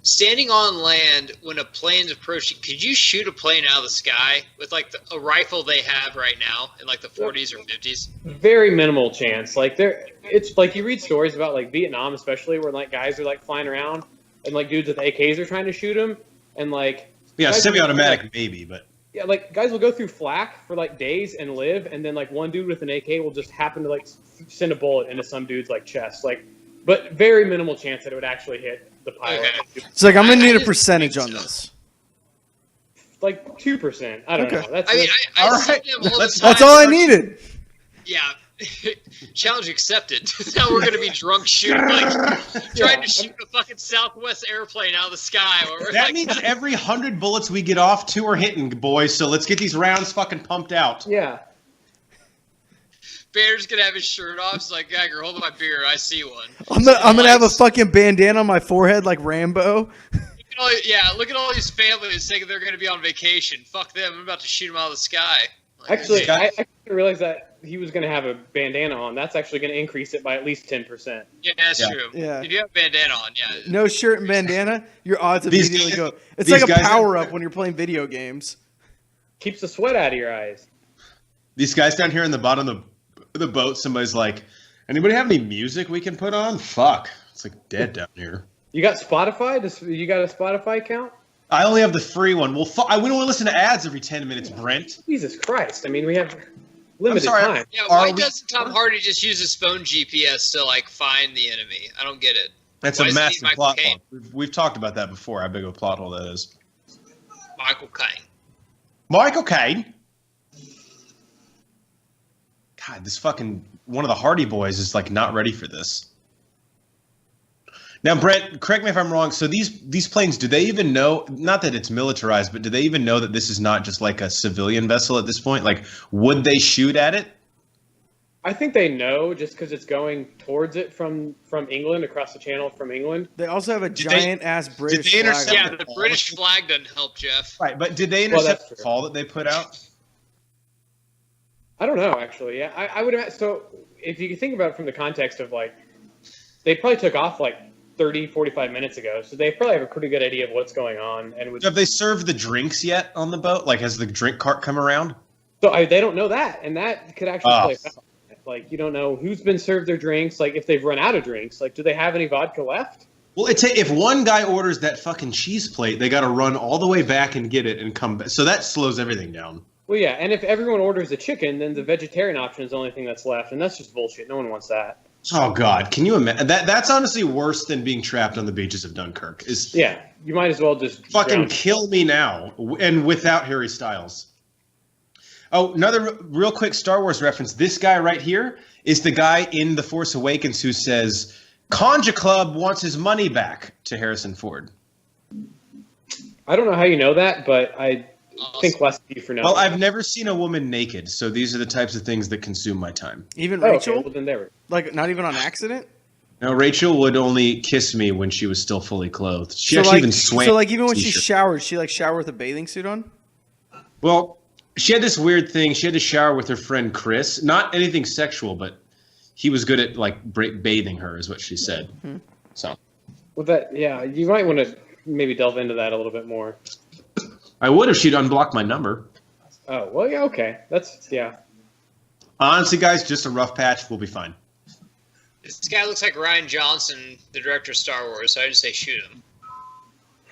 [SPEAKER 2] standing on land when a plane's approaching, could you shoot a plane out of the sky with like a rifle they have right now in like the 40s or 50s?
[SPEAKER 4] Very minimal chance. Like it's like you read stories about like Vietnam, especially where like guys are like flying around and like dudes with AKs are trying to shoot them, and like
[SPEAKER 3] semi-automatic maybe, but
[SPEAKER 4] yeah, like guys will go through flak for like days and live, and then like one dude with an AK will just happen to like send a bullet into some dude's like chest, like, but very minimal chance that it would actually hit the pilot.
[SPEAKER 2] Okay.
[SPEAKER 1] It's like I'm gonna need a percentage on this.
[SPEAKER 4] Like 2%. I don't know.
[SPEAKER 2] That's all I needed.
[SPEAKER 1] That's all I needed.
[SPEAKER 2] Yeah, challenge accepted. Now we're gonna be drunk shooting, trying to shoot a fucking Southwest airplane out of the sky.
[SPEAKER 3] That means every 100 bullets we get off, 2 are hitting, boys. So let's get these rounds fucking pumped out.
[SPEAKER 4] Yeah.
[SPEAKER 2] Bear's gonna have his shirt off. He's like, Geiger, hold my beer. I see one.
[SPEAKER 1] I'm gonna have a fucking bandana on my forehead like Rambo.
[SPEAKER 2] Look at all these families thinking they're gonna be on vacation. Fuck them. I'm about to shoot them out of the sky.
[SPEAKER 4] Actually, I didn't realize that he was going to have a bandana on. That's actually going to increase it by at least 10%.
[SPEAKER 2] Yeah, that's true.
[SPEAKER 1] Yeah.
[SPEAKER 2] If you have a bandana on, yeah.
[SPEAKER 1] No shirt and bandana, your odds immediately go. It's like a power-up when you're playing video games.
[SPEAKER 4] Keeps the sweat out of your eyes.
[SPEAKER 3] These guys down here in the bottom of the boat, somebody's like, anybody have any music we can put on? Fuck. It's like dead down here.
[SPEAKER 4] You got Spotify? You got a Spotify account?
[SPEAKER 3] I only have the free one. Well, we don't want to listen to ads every 10 minutes, Brent.
[SPEAKER 4] Jesus Christ. I mean, we have limited time.
[SPEAKER 2] Yeah, why doesn't Tom Hardy just use his phone GPS to, find the enemy? I don't get it.
[SPEAKER 3] That's a massive plot hole. We've talked about that before, how big of a plot hole that is.
[SPEAKER 2] Michael Caine.
[SPEAKER 3] Michael Caine? God, this fucking one of the Hardy boys is, not ready for this. Now, Brent, correct me if I'm wrong. So these planes, do they even know, not that it's militarized, but do they even know that this is not just like a civilian vessel at this point? Would they shoot at it?
[SPEAKER 4] I think they know just because it's going towards it from England, across the channel from England.
[SPEAKER 1] They also have a giant-ass British flag.
[SPEAKER 2] Yeah, the British flag doesn't help, Jeff.
[SPEAKER 3] Right, but did they intercept the call that they put out?
[SPEAKER 4] I don't know, actually. Yeah, I would imagine. So if you think about it from the context of, they probably took off, 30, 45 minutes ago, so they probably have a pretty good idea of what's going on. And
[SPEAKER 3] have they served the drinks yet on the boat? Has the drink cart come around?
[SPEAKER 4] So they don't know that, and that could actually play a factor. You don't know who's been served their drinks. If they've run out of drinks, do they have any vodka left?
[SPEAKER 3] Well, if one guy orders that fucking cheese plate, they got to run all the way back and get it and come back. So that slows everything down.
[SPEAKER 4] Well, yeah, and if everyone orders a chicken, then the vegetarian option is the only thing that's left, and that's just bullshit. No one wants that.
[SPEAKER 3] Oh God! Can you imagine that's honestly worse than being trapped on the beaches of Dunkirk.
[SPEAKER 4] Yeah, you might as well just
[SPEAKER 3] fucking kill me now, and without Harry Styles. Oh, another real quick Star Wars reference. This guy right here is the guy in The Force Awakens who says Conja Club wants his money back to Harrison Ford.
[SPEAKER 4] I don't know how you know that, but I think less of you for knowing.
[SPEAKER 3] Well, I've never seen a woman naked, so these are the types of things that consume my time.
[SPEAKER 1] Even Rachel?
[SPEAKER 4] Okay, well, then there we go.
[SPEAKER 1] Not even on accident?
[SPEAKER 3] No, Rachel would only kiss me when she was still fully clothed. She actually even swam.
[SPEAKER 1] So, even when she showered, she shower with a bathing suit on?
[SPEAKER 3] Well, she had this weird thing. She had to shower with her friend Chris. Not anything sexual, but he was good at bathing her, is what she said.
[SPEAKER 1] Mm-hmm.
[SPEAKER 3] So.
[SPEAKER 4] Well, you might want to maybe delve into that a little bit more.
[SPEAKER 3] I would if she'd unblocked my number.
[SPEAKER 4] Oh, well, yeah, okay. Yeah.
[SPEAKER 3] Honestly, guys, just a rough patch. We'll be fine.
[SPEAKER 2] This guy looks like Rian Johnson, the director of Star Wars, so I just say shoot him.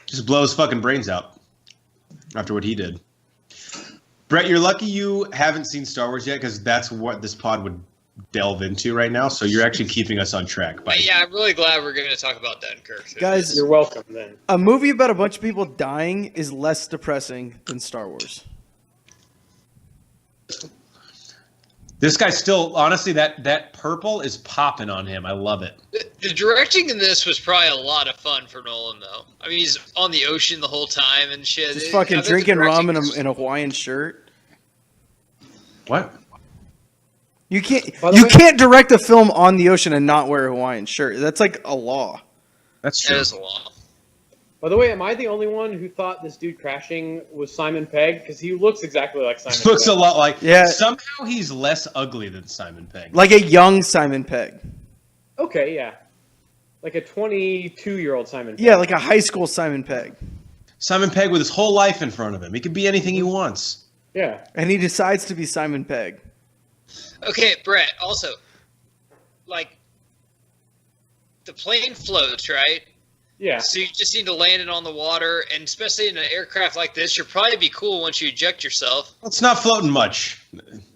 [SPEAKER 3] Just blow his fucking brains out after what he did. Brett, you're lucky you haven't seen Star Wars yet, because that's what this pod would delve into right now, so you're actually keeping us on track.
[SPEAKER 2] Yeah, I'm really glad we're going to talk about Dunkirk.
[SPEAKER 1] Guys,
[SPEAKER 4] you're welcome then.
[SPEAKER 1] A movie about a bunch of people dying is less depressing than Star Wars.
[SPEAKER 3] This guy still, honestly, that purple is popping on him. I love it.
[SPEAKER 2] The directing in this was probably a lot of fun for Nolan, though. I mean, he's on the ocean the whole time and shit.
[SPEAKER 1] Just fucking drinking rum in a Hawaiian shirt.
[SPEAKER 3] What?
[SPEAKER 1] You can't direct a film on the ocean and not wear a Hawaiian shirt. That's a law.
[SPEAKER 3] That's true.
[SPEAKER 2] That is a law.
[SPEAKER 4] By the way, am I the only one who thought this dude crashing was Simon Pegg? Because he looks exactly like Simon Pegg.
[SPEAKER 3] Looks a lot like...
[SPEAKER 1] Yeah.
[SPEAKER 3] Somehow he's less ugly than Simon Pegg.
[SPEAKER 1] Like a young Simon Pegg.
[SPEAKER 4] Okay, yeah. Like a 22-year-old Simon Pegg.
[SPEAKER 1] Yeah, like a high school Simon Pegg.
[SPEAKER 3] Simon Pegg with his whole life in front of him. He could be anything he wants.
[SPEAKER 4] Yeah.
[SPEAKER 1] And he decides to be Simon Pegg.
[SPEAKER 2] Okay, Brett, also, the plane floats, right?
[SPEAKER 4] Yeah.
[SPEAKER 2] So you just need to land it on the water, and especially in an aircraft like this, you'll probably be cool once you eject yourself.
[SPEAKER 3] It's not floating much.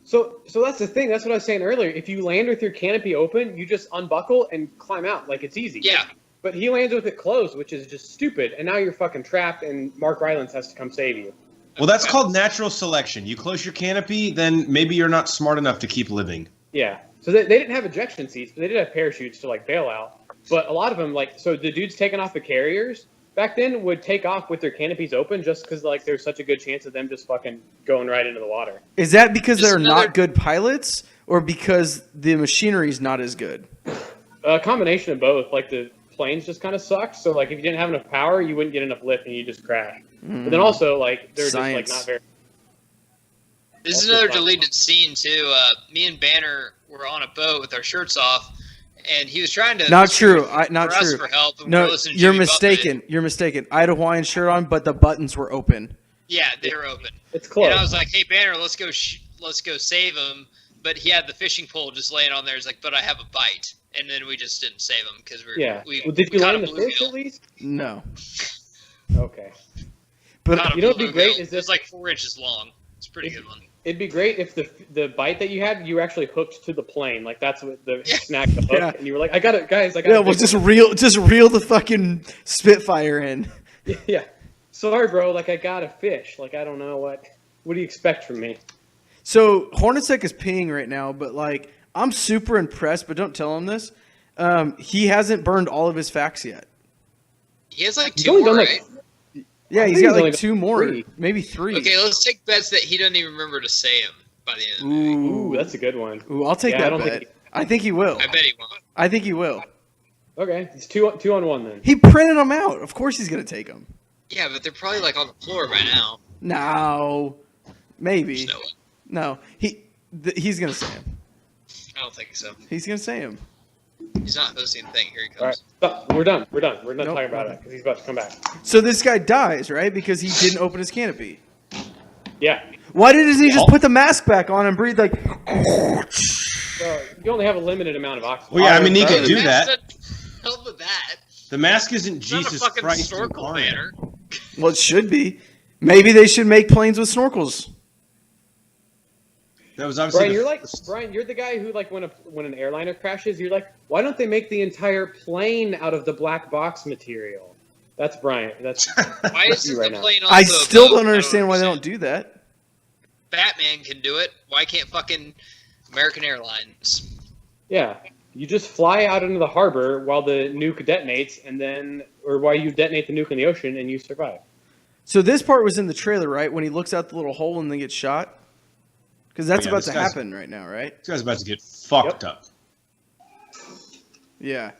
[SPEAKER 4] So that's the thing. That's what I was saying earlier. If you land with your canopy open, you just unbuckle and climb out. It's easy.
[SPEAKER 2] Yeah.
[SPEAKER 4] But he lands with it closed, which is just stupid. And now you're fucking trapped, and Mark Rylance has to come save you.
[SPEAKER 3] Well, that's called natural selection. You close your canopy, then maybe you're not smart enough to keep living.
[SPEAKER 4] Yeah. So they didn't have ejection seats, but they did have parachutes to like bail out. But a lot of them, like, so the dudes taking off the carriers back then would take off with their canopies open just because like there's such a good chance of them just fucking going right into the water.
[SPEAKER 1] Is that because they're not good pilots, or because the machinery's not as good?
[SPEAKER 4] A combination of both. Like the planes just kind of sucked. So like if you didn't have enough power, you wouldn't get enough lift and you just crash. But then also like they're
[SPEAKER 1] Science.
[SPEAKER 4] just like not very.
[SPEAKER 2] This is another deleted scene too. Me and Banner were on a boat with our shirts off, and he was trying to
[SPEAKER 1] Not true.
[SPEAKER 2] for us for help. And we
[SPEAKER 1] No,
[SPEAKER 2] were listening to
[SPEAKER 1] you're
[SPEAKER 2] Jimmy
[SPEAKER 1] mistaken.
[SPEAKER 2] Buffett.
[SPEAKER 1] You're mistaken. I had a Hawaiian shirt on, but the buttons were open.
[SPEAKER 2] Yeah, they were open.
[SPEAKER 4] It's close.
[SPEAKER 2] And I was like, "Hey Banner, let's go save him." But he had the fishing pole just laying on there. He's like, "But I have a bite," and then we just didn't save him because we're
[SPEAKER 4] Yeah.
[SPEAKER 2] We,
[SPEAKER 4] Well, did
[SPEAKER 2] we
[SPEAKER 4] you
[SPEAKER 2] caught
[SPEAKER 4] land
[SPEAKER 2] a
[SPEAKER 4] the fish
[SPEAKER 2] bluegill.
[SPEAKER 4] at least?
[SPEAKER 1] No,
[SPEAKER 4] Okay.
[SPEAKER 1] but
[SPEAKER 2] Not a
[SPEAKER 4] You know what'd be
[SPEAKER 2] bluegill.
[SPEAKER 4] great is
[SPEAKER 2] It was
[SPEAKER 4] this-
[SPEAKER 2] like 4 inches long. It's a pretty good one.
[SPEAKER 4] It'd be great if the bite that you had, you were actually hooked to the plane. Like that's what the snack the hook,
[SPEAKER 1] Yeah.
[SPEAKER 4] and you were like, "I got it, guys! I got
[SPEAKER 1] yeah,
[SPEAKER 4] it."
[SPEAKER 1] well, just reel the fucking Spitfire in.
[SPEAKER 4] Yeah. Sorry, bro. Like I got a fish. Like I don't know what do you expect from me?
[SPEAKER 1] So Hornacek is peeing right now, but like I'm super impressed. But don't tell him this. He hasn't burned all of his facts yet.
[SPEAKER 2] He has like
[SPEAKER 4] He's
[SPEAKER 2] 2
[SPEAKER 4] only
[SPEAKER 2] more,
[SPEAKER 4] done,
[SPEAKER 2] right?
[SPEAKER 1] Yeah,
[SPEAKER 4] I
[SPEAKER 1] he's
[SPEAKER 4] think
[SPEAKER 1] got
[SPEAKER 4] he's only
[SPEAKER 1] like 2 more,
[SPEAKER 4] 3.
[SPEAKER 1] maybe 3.
[SPEAKER 2] Okay, let's take bets that he doesn't even remember to say him by the end of the movie.
[SPEAKER 4] Ooh, that's a good one.
[SPEAKER 1] Ooh, I'll take
[SPEAKER 4] Yeah, I
[SPEAKER 1] that
[SPEAKER 4] don't
[SPEAKER 1] bet.
[SPEAKER 4] think
[SPEAKER 1] I think he will.
[SPEAKER 2] I bet he won't.
[SPEAKER 1] I think he will.
[SPEAKER 4] Okay, it's two on one then.
[SPEAKER 1] He printed them out. Of course he's gonna take them.
[SPEAKER 2] Yeah, but they're probably like on the floor by now.
[SPEAKER 1] No, maybe.
[SPEAKER 2] There's no way.
[SPEAKER 1] No, he's gonna say him.
[SPEAKER 2] I don't think so.
[SPEAKER 1] He's gonna say him.
[SPEAKER 2] He's not hosting the thing. Here he
[SPEAKER 4] All right,
[SPEAKER 2] comes.
[SPEAKER 4] stop. We're done. We're not
[SPEAKER 1] Nope.
[SPEAKER 4] talking about it because he's about to come back.
[SPEAKER 1] So this guy dies, right? Because he didn't open his canopy.
[SPEAKER 4] Yeah.
[SPEAKER 1] Why didn't he just put the mask back on and breathe like?
[SPEAKER 4] Well, you only have a limited amount of oxygen.
[SPEAKER 3] Well, yeah, I mean, he
[SPEAKER 2] Hey,
[SPEAKER 3] could
[SPEAKER 2] the
[SPEAKER 3] do
[SPEAKER 2] mask
[SPEAKER 3] that.
[SPEAKER 2] doesn't help with that.
[SPEAKER 3] The mask isn't
[SPEAKER 2] It's not
[SPEAKER 3] Jesus
[SPEAKER 2] a fucking
[SPEAKER 3] Christ
[SPEAKER 2] snorkel
[SPEAKER 3] incarnate.
[SPEAKER 2] banner.
[SPEAKER 1] Well, it should be. Maybe they should make planes with snorkels.
[SPEAKER 3] That was obviously
[SPEAKER 4] Brian, you're the guy who like when an airliner crashes, you're like, why don't they make the entire plane out of the black box material? That's Brian. That's
[SPEAKER 2] Why
[SPEAKER 4] you
[SPEAKER 2] isn't
[SPEAKER 4] right
[SPEAKER 2] the
[SPEAKER 4] now.
[SPEAKER 2] plane also
[SPEAKER 1] I
[SPEAKER 2] a
[SPEAKER 1] still
[SPEAKER 2] boat?
[SPEAKER 1] don't understand why they don't
[SPEAKER 2] understand.
[SPEAKER 1] do that.
[SPEAKER 2] Batman can do it. Why can't fucking American Airlines?
[SPEAKER 4] Yeah. You just fly out into the harbor while the nuke detonates, or while you detonate the nuke in the ocean, and you survive.
[SPEAKER 1] So this part was in the trailer, right? When he looks out the little hole and then gets shot? Because that's
[SPEAKER 3] Yeah,
[SPEAKER 1] about
[SPEAKER 3] this
[SPEAKER 1] to
[SPEAKER 3] guy's-
[SPEAKER 1] happen right now, right?
[SPEAKER 3] This guy's about to get fucked up.
[SPEAKER 1] Yeah.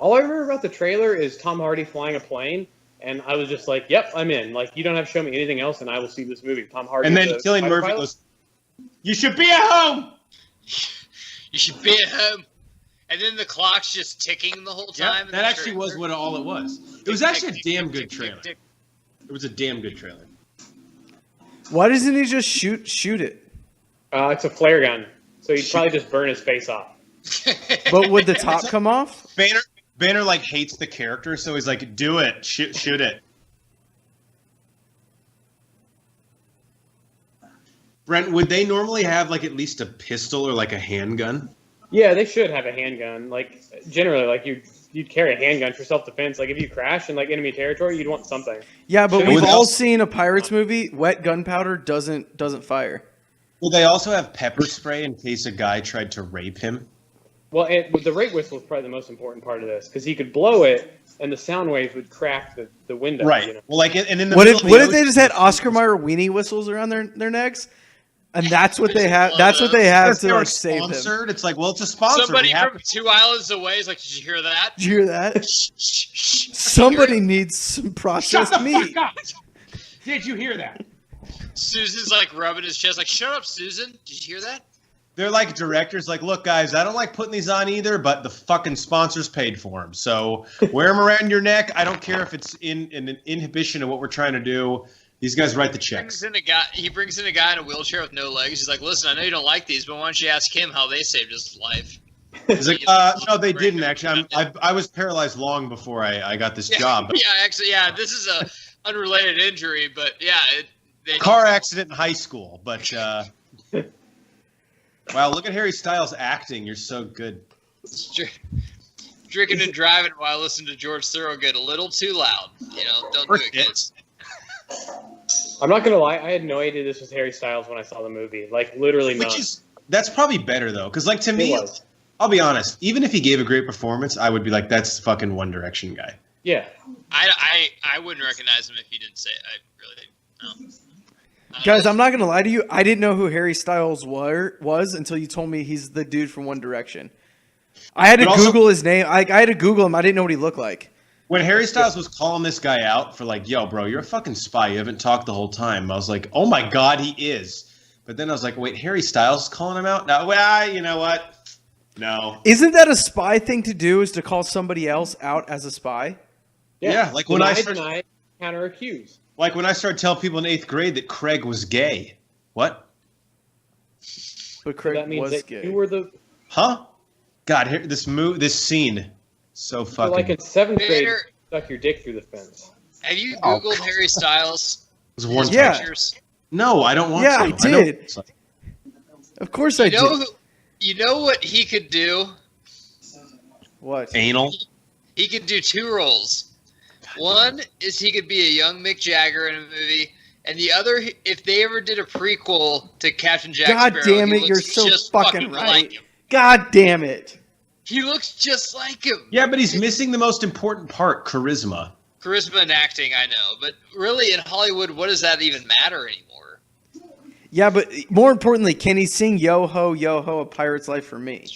[SPEAKER 4] All I remember about the trailer is Tom Hardy flying a plane, and I was just like, "Yep, I'm in." Like, you don't have to show me anything else, and I will see this movie. Tom Hardy.
[SPEAKER 3] And then
[SPEAKER 4] is a
[SPEAKER 3] Cillian
[SPEAKER 4] fighter
[SPEAKER 3] Murphy
[SPEAKER 4] pilot?
[SPEAKER 3] goes, "You should be at home."
[SPEAKER 2] You should be at home. And then the clock's just ticking the whole
[SPEAKER 3] Yeah,
[SPEAKER 2] time. in
[SPEAKER 3] that
[SPEAKER 2] the
[SPEAKER 3] actually was
[SPEAKER 2] trailer.
[SPEAKER 3] what all it was. It was actually a damn good trailer. It was a damn good trailer.
[SPEAKER 1] Why doesn't he just shoot it?
[SPEAKER 4] It's a flare gun, so he'd probably just burn his face off.
[SPEAKER 1] But would the top come off?
[SPEAKER 3] Banner like hates the character, so he's like, "Do it, shoot it." Brent, would they normally have like at least a pistol or like a handgun?
[SPEAKER 4] Yeah, they should have a handgun. Like generally, like you'd carry a handgun for self-defense. Like if you crash in like enemy territory, you'd want something.
[SPEAKER 1] Yeah, but
[SPEAKER 4] Should
[SPEAKER 1] we've
[SPEAKER 3] we-
[SPEAKER 1] all seen a Pirates movie. Wet gunpowder doesn't fire.
[SPEAKER 3] Will they also have pepper spray in case a guy tried to rape him?
[SPEAKER 4] Well, the rape whistle is probably the most important part of this because he could blow it and the sound waves would crack the window.
[SPEAKER 3] Right.
[SPEAKER 4] You know?
[SPEAKER 3] Well, like, and in the
[SPEAKER 1] What
[SPEAKER 3] middle
[SPEAKER 1] if
[SPEAKER 3] of
[SPEAKER 1] what
[SPEAKER 3] the
[SPEAKER 1] if they
[SPEAKER 3] ocean-
[SPEAKER 1] just had Oscar Mayer weenie whistles around their necks? And that's what they have. That's what they have
[SPEAKER 3] Because
[SPEAKER 1] to
[SPEAKER 3] they were
[SPEAKER 1] like save them.
[SPEAKER 3] sponsored. It's like, well, it's a sponsor.
[SPEAKER 2] Somebody
[SPEAKER 3] We have
[SPEAKER 2] from 2 islands away is like, "Did you hear that?"
[SPEAKER 1] Did you hear that?
[SPEAKER 2] Shh, shh, shh.
[SPEAKER 1] Somebody needs some
[SPEAKER 3] Shut
[SPEAKER 1] processed
[SPEAKER 3] the
[SPEAKER 1] meat.
[SPEAKER 3] fuck up! Did you hear that?
[SPEAKER 2] Susan's like rubbing his chest, like, "Shut up, Susan. Did you hear that?"
[SPEAKER 3] They're like directors, like, look, guys, I don't like putting these on either, but the fucking sponsors paid for them. So wear them around your neck. I don't care if it's in an inhibition of what we're trying to do. These guys write the checks.
[SPEAKER 2] He brings in a guy in a wheelchair with no legs. He's like, "Listen, I know you don't like these, but why don't you ask him how they saved his life?"
[SPEAKER 3] He's like, no, they didn't actually. I was paralyzed long before I got this job.
[SPEAKER 2] Yeah, this is a unrelated injury, but yeah,
[SPEAKER 3] Car accident in high school, but wow, look at Harry Styles acting. You're so good.
[SPEAKER 2] Drinking and driving while I listen to George Thorogood a little too loud. You know, don't do it, kids.
[SPEAKER 4] I'm not gonna lie, I had no idea this was Harry Styles when I saw the movie. Like literally none.
[SPEAKER 3] That's probably better though, because like to me,
[SPEAKER 4] It was.
[SPEAKER 3] I'll be honest. Even if he gave a great performance, I would be like, "That's the fucking One Direction guy."
[SPEAKER 4] Yeah.
[SPEAKER 2] I wouldn't recognize him if he didn't say it. I really no.
[SPEAKER 1] Guys, I'm not gonna lie to you. I didn't know who Harry Styles was until you told me he's the dude from One Direction. I had to Google his name. I had to Google him. I didn't know what he looked like.
[SPEAKER 3] When Harry Styles was calling this guy out for like, "Yo, bro, you're a fucking spy. You haven't talked the whole time," I was like, "Oh my god, he is." But then I was like, "Wait, Harry Styles is calling him out?" No, well, you know what? No.
[SPEAKER 1] Isn't that a spy thing to do? Is to call somebody else out as a spy?
[SPEAKER 3] Yeah, like when I
[SPEAKER 4] deny, counter accuse.
[SPEAKER 3] Like when I started telling people in 8th grade that Craig was gay. What?
[SPEAKER 1] But Craig
[SPEAKER 4] That means
[SPEAKER 1] was
[SPEAKER 4] that
[SPEAKER 1] gay.
[SPEAKER 4] you were the
[SPEAKER 3] Huh? God, here, this scene, so fucking.
[SPEAKER 4] like in 7th grade,
[SPEAKER 2] Vader-
[SPEAKER 4] stuck your dick through the fence.
[SPEAKER 2] Have you Googled Harry Styles?
[SPEAKER 3] was worn
[SPEAKER 1] Yeah.
[SPEAKER 2] Pictures?
[SPEAKER 3] No, I don't want
[SPEAKER 1] Yeah,
[SPEAKER 3] to.
[SPEAKER 1] I
[SPEAKER 3] know-
[SPEAKER 1] did. Of course I
[SPEAKER 2] You know,
[SPEAKER 1] did.
[SPEAKER 2] you know what he could do?
[SPEAKER 1] What?
[SPEAKER 3] Anal.
[SPEAKER 2] He could do 2 roles. One is he could be a young Mick Jagger in a movie, and the other, if they ever did a prequel to Captain Jack
[SPEAKER 1] God
[SPEAKER 2] Sparrow,
[SPEAKER 1] damn
[SPEAKER 2] he
[SPEAKER 1] it, you're
[SPEAKER 2] looks
[SPEAKER 1] so
[SPEAKER 2] just
[SPEAKER 1] fucking
[SPEAKER 2] like
[SPEAKER 1] right.
[SPEAKER 2] him.
[SPEAKER 1] God damn it.
[SPEAKER 2] He looks just like him.
[SPEAKER 3] Yeah, but he's missing the most important part: charisma.
[SPEAKER 2] Charisma and acting, I know, but really in Hollywood, what does that even matter anymore?
[SPEAKER 1] Yeah, but more importantly, can he sing Yo Ho, A Pirate's Life for Me?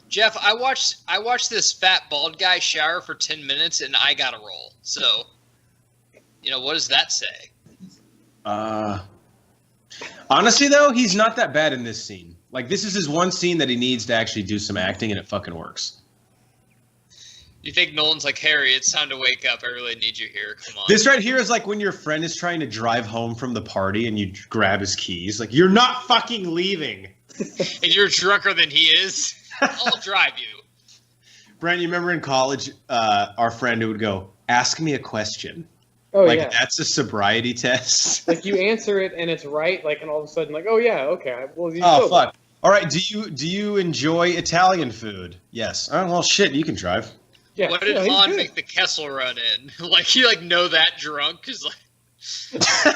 [SPEAKER 2] Jeff, I watched this fat bald guy shower for 10 minutes, and I got a role. So, what does that say?
[SPEAKER 3] Honestly, though, he's not that bad in this scene. Like, this is his one scene that he needs to actually do some acting, and it fucking works.
[SPEAKER 2] You think Nolan's like, Harry, it's time to wake up. I really need you here. Come on.
[SPEAKER 3] This right here is like when your friend is trying to drive home from the party and you grab his keys. Like, you're not fucking leaving.
[SPEAKER 2] And you're drunker than he is. I'll drive you.
[SPEAKER 3] Brent, you remember in college, our friend who would go, "Ask me a question."
[SPEAKER 4] Oh,
[SPEAKER 3] Like,
[SPEAKER 4] yeah.
[SPEAKER 3] that's a sobriety test.
[SPEAKER 4] Like, you answer it, and it's right, like, and all of a sudden, like, oh, yeah, okay. Well, you
[SPEAKER 3] Oh,
[SPEAKER 4] still-
[SPEAKER 3] fuck. All right, do you enjoy Italian food? Yes. Oh, well, shit, you can drive.
[SPEAKER 4] Yeah,
[SPEAKER 2] What did
[SPEAKER 4] he's
[SPEAKER 2] Han
[SPEAKER 4] good.
[SPEAKER 2] make the Kessel run in? Like, you know that drunk? Cause like,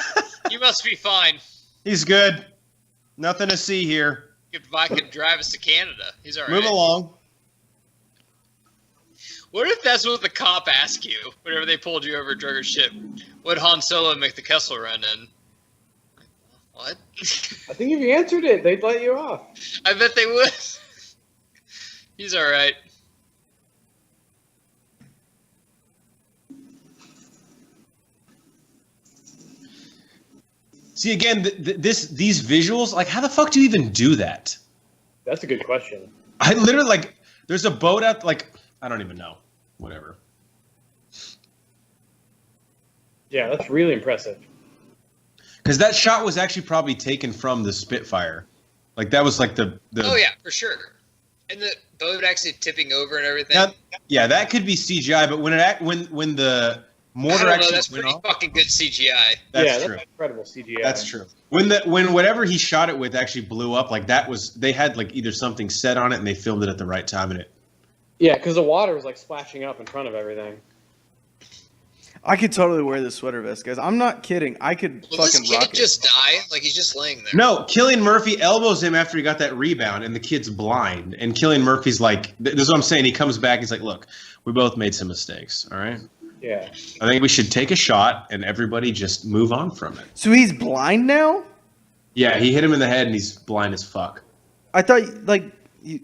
[SPEAKER 2] you must be fine.
[SPEAKER 3] He's good. Nothing to see here.
[SPEAKER 2] If I could drive us to Canada, he's all right.
[SPEAKER 3] Move along.
[SPEAKER 2] What if that's what the cop asked you whenever they pulled you over drug or shit? What Han Solo make the Kessel run in? What?
[SPEAKER 4] I think if you answered it, they'd let you off.
[SPEAKER 2] I bet they would. He's all right.
[SPEAKER 3] See, again, these visuals, like, how the fuck do you even do that?
[SPEAKER 4] That's a good question.
[SPEAKER 3] I literally, like, there's a boat out, like, I don't even know. Whatever.
[SPEAKER 4] Yeah, that's really impressive.
[SPEAKER 3] Because that shot was actually probably taken from the Spitfire. Like, that was, like, the
[SPEAKER 2] Oh yeah, for sure. And the boat actually tipping over and everything.
[SPEAKER 3] Now, yeah, that could be CGI, but when the
[SPEAKER 2] I
[SPEAKER 3] mortar
[SPEAKER 2] don't know,
[SPEAKER 3] actually
[SPEAKER 2] that's
[SPEAKER 3] went
[SPEAKER 2] pretty
[SPEAKER 3] off,
[SPEAKER 2] fucking good CGI.
[SPEAKER 3] that's true.
[SPEAKER 4] That's incredible CGI.
[SPEAKER 3] That's true. When whatever he shot it with actually blew up, like that was they had like either something set on it and they filmed it at the right time and it.
[SPEAKER 4] Yeah, because the water was like splashing up in front of everything.
[SPEAKER 1] I could totally wear this sweater vest, guys. I'm not kidding. I could
[SPEAKER 2] Will this
[SPEAKER 1] fucking
[SPEAKER 2] kid
[SPEAKER 1] rock it.
[SPEAKER 2] just die? Like he's just laying there.
[SPEAKER 3] No, Cillian Murphy elbows him after he got that rebound, and the kid's blind. And Cillian Murphy's like, "This is what I'm saying." He comes back. He's like, "Look, we both made some mistakes. All right.
[SPEAKER 4] Yeah.
[SPEAKER 3] I think we should take a shot and everybody just move on from it."
[SPEAKER 1] So he's blind now?
[SPEAKER 3] Yeah, he hit him in the head, and he's blind as fuck.
[SPEAKER 1] I thought, like, you...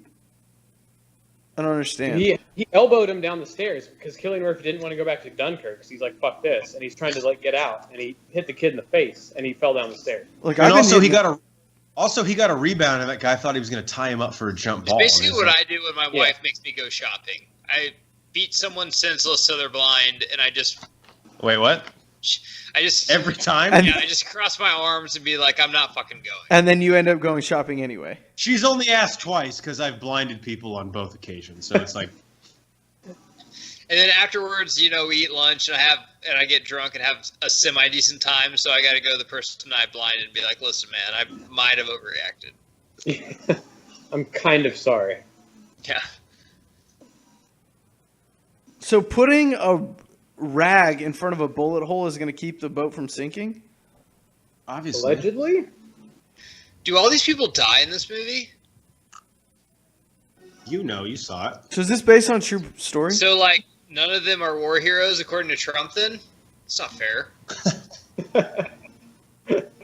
[SPEAKER 1] I don't understand.
[SPEAKER 4] He elbowed him down the stairs because Cillian Murphy didn't want to go back to Dunkirk because he's like, fuck this. And he's trying to like get out. And he hit the kid in the face and he fell down the stairs.
[SPEAKER 1] Like,
[SPEAKER 3] And
[SPEAKER 1] I've been
[SPEAKER 3] also he
[SPEAKER 1] hitting-
[SPEAKER 3] got a rebound, and that guy thought he was going to tie him up for a jump
[SPEAKER 2] It's
[SPEAKER 3] ball.
[SPEAKER 2] basically
[SPEAKER 3] And
[SPEAKER 2] what
[SPEAKER 3] it's
[SPEAKER 2] I do when my wife makes me go shopping. I beat someone senseless so they're blind, and I just
[SPEAKER 3] Wait, what? Every time?
[SPEAKER 1] And-
[SPEAKER 2] I just cross my arms and be like, I'm not fucking going.
[SPEAKER 1] And then you end up going shopping anyway.
[SPEAKER 3] She's only asked twice because I've blinded people on both occasions. So it's like,
[SPEAKER 2] And then afterwards, we eat lunch and I get drunk and have a semi decent time. So I got to go to the person I blinded and be like, listen, man, I might have overreacted.
[SPEAKER 4] I'm kind of sorry.
[SPEAKER 2] Yeah.
[SPEAKER 1] So putting a rag in front of a bullet hole is going to keep the boat from sinking?
[SPEAKER 3] obviously.
[SPEAKER 4] Allegedly?
[SPEAKER 2] Do all these people die in this movie?
[SPEAKER 3] You know, you saw it.
[SPEAKER 1] So is this based on a true story?
[SPEAKER 2] So, like, none of them are war heroes, according to Trump, then? It's not fair.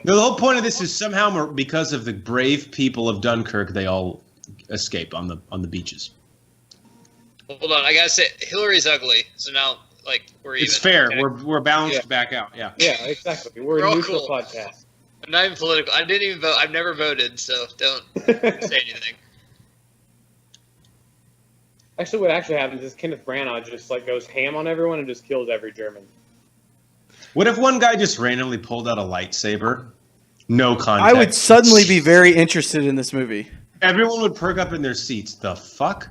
[SPEAKER 3] The whole point of this is somehow because of the brave people of Dunkirk, they all escape on the beaches.
[SPEAKER 2] Hold on, I gotta say, Hillary's ugly, so now, like, we're even.
[SPEAKER 3] It's fair.
[SPEAKER 2] Okay.
[SPEAKER 3] We're balanced back out. Yeah.
[SPEAKER 4] Yeah, exactly. We're
[SPEAKER 2] We're
[SPEAKER 4] a
[SPEAKER 2] all
[SPEAKER 4] neutral
[SPEAKER 2] cool.
[SPEAKER 4] podcast.
[SPEAKER 2] I'm not even political. I didn't even vote. I've never voted, so don't say anything.
[SPEAKER 4] Actually, what actually happens is Kenneth Branagh just like goes ham on everyone and just kills every German.
[SPEAKER 3] What if one guy just randomly pulled out a lightsaber? No context.
[SPEAKER 1] I would suddenly be very interested in this movie.
[SPEAKER 3] Everyone would perk up in their seats. The fuck?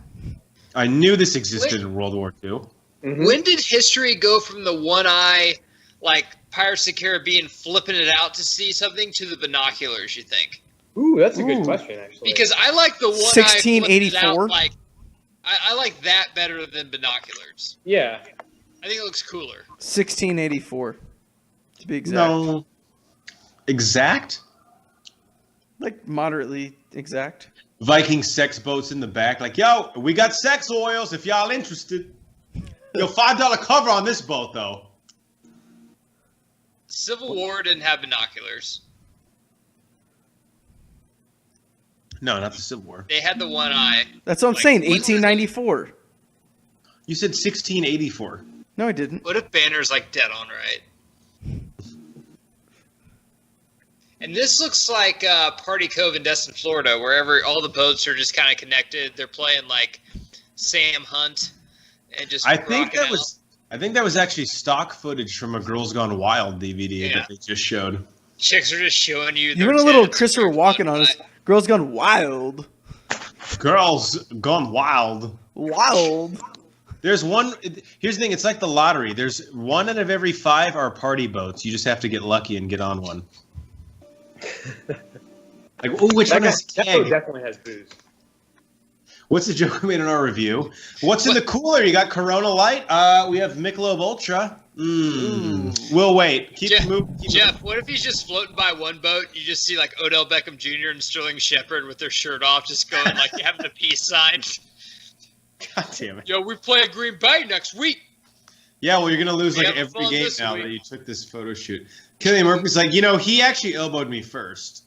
[SPEAKER 3] I knew this existed in World War II.
[SPEAKER 4] Mm-hmm.
[SPEAKER 2] When did history go from the one eye, like Pirates of the Caribbean, flipping it out to see something, to the binoculars? You think?
[SPEAKER 4] Ooh, that's a good
[SPEAKER 1] Ooh.
[SPEAKER 4] question, actually.
[SPEAKER 2] Because I like the one eye flipped it out,
[SPEAKER 1] 1684?
[SPEAKER 2] like I like that better than binoculars.
[SPEAKER 4] yeah,
[SPEAKER 2] I think it looks cooler.
[SPEAKER 1] 1684, to be exact.
[SPEAKER 3] No. Exact?
[SPEAKER 1] Like moderately exact.
[SPEAKER 3] Viking sex boats in the back. Like, yo, we got sex oils if y'all interested. Yo, $5 cover on this boat, though.
[SPEAKER 2] Civil War didn't have binoculars.
[SPEAKER 3] No, not the Civil War.
[SPEAKER 2] They had the one eye.
[SPEAKER 1] That's what I'm
[SPEAKER 2] Like,
[SPEAKER 1] saying.
[SPEAKER 2] what was it?
[SPEAKER 1] 1894.
[SPEAKER 3] You said 1684.
[SPEAKER 1] No, I didn't.
[SPEAKER 2] What if Banner's like dead on right? And this looks like Party Cove in Destin, Florida, wherever all the boats are just kind of connected. They're playing like Sam Hunt and just.
[SPEAKER 3] I think
[SPEAKER 2] rocking
[SPEAKER 3] that was actually stock footage from a Girls Gone Wild DVD
[SPEAKER 2] Yeah.
[SPEAKER 3] that they just showed.
[SPEAKER 2] Chicks are just showing you.
[SPEAKER 1] You
[SPEAKER 2] their
[SPEAKER 1] went a little
[SPEAKER 2] tits.
[SPEAKER 1] Christopher Walken on us. Girls Gone Wild.
[SPEAKER 3] Girls Gone Wild.
[SPEAKER 1] Wild.
[SPEAKER 3] There's one. Here's the thing. It's like the lottery. There's one out of every 5 are party boats. You just have to get lucky and get on one. Like, oh, which one has
[SPEAKER 4] that boat
[SPEAKER 3] keg?
[SPEAKER 4] definitely has booze.
[SPEAKER 3] What's the joke we made in our review? What's in the cooler? You got Corona Light. We have Michelob Ultra. We'll wait. Keep moving.
[SPEAKER 2] Jeff, what if he's just floating by one boat? You just see like Odell Beckham Jr. and Sterling Shepard with their shirt off, just going like having a peace sign.
[SPEAKER 3] God damn it.
[SPEAKER 2] Yo, we play Green Bay next week.
[SPEAKER 3] Yeah, well, you're gonna lose
[SPEAKER 2] We
[SPEAKER 3] like
[SPEAKER 2] have
[SPEAKER 3] every
[SPEAKER 2] fun
[SPEAKER 3] game
[SPEAKER 2] this
[SPEAKER 3] now
[SPEAKER 2] week.
[SPEAKER 3] that you took this photo shoot. Killian Murphy's like, he actually elbowed me first.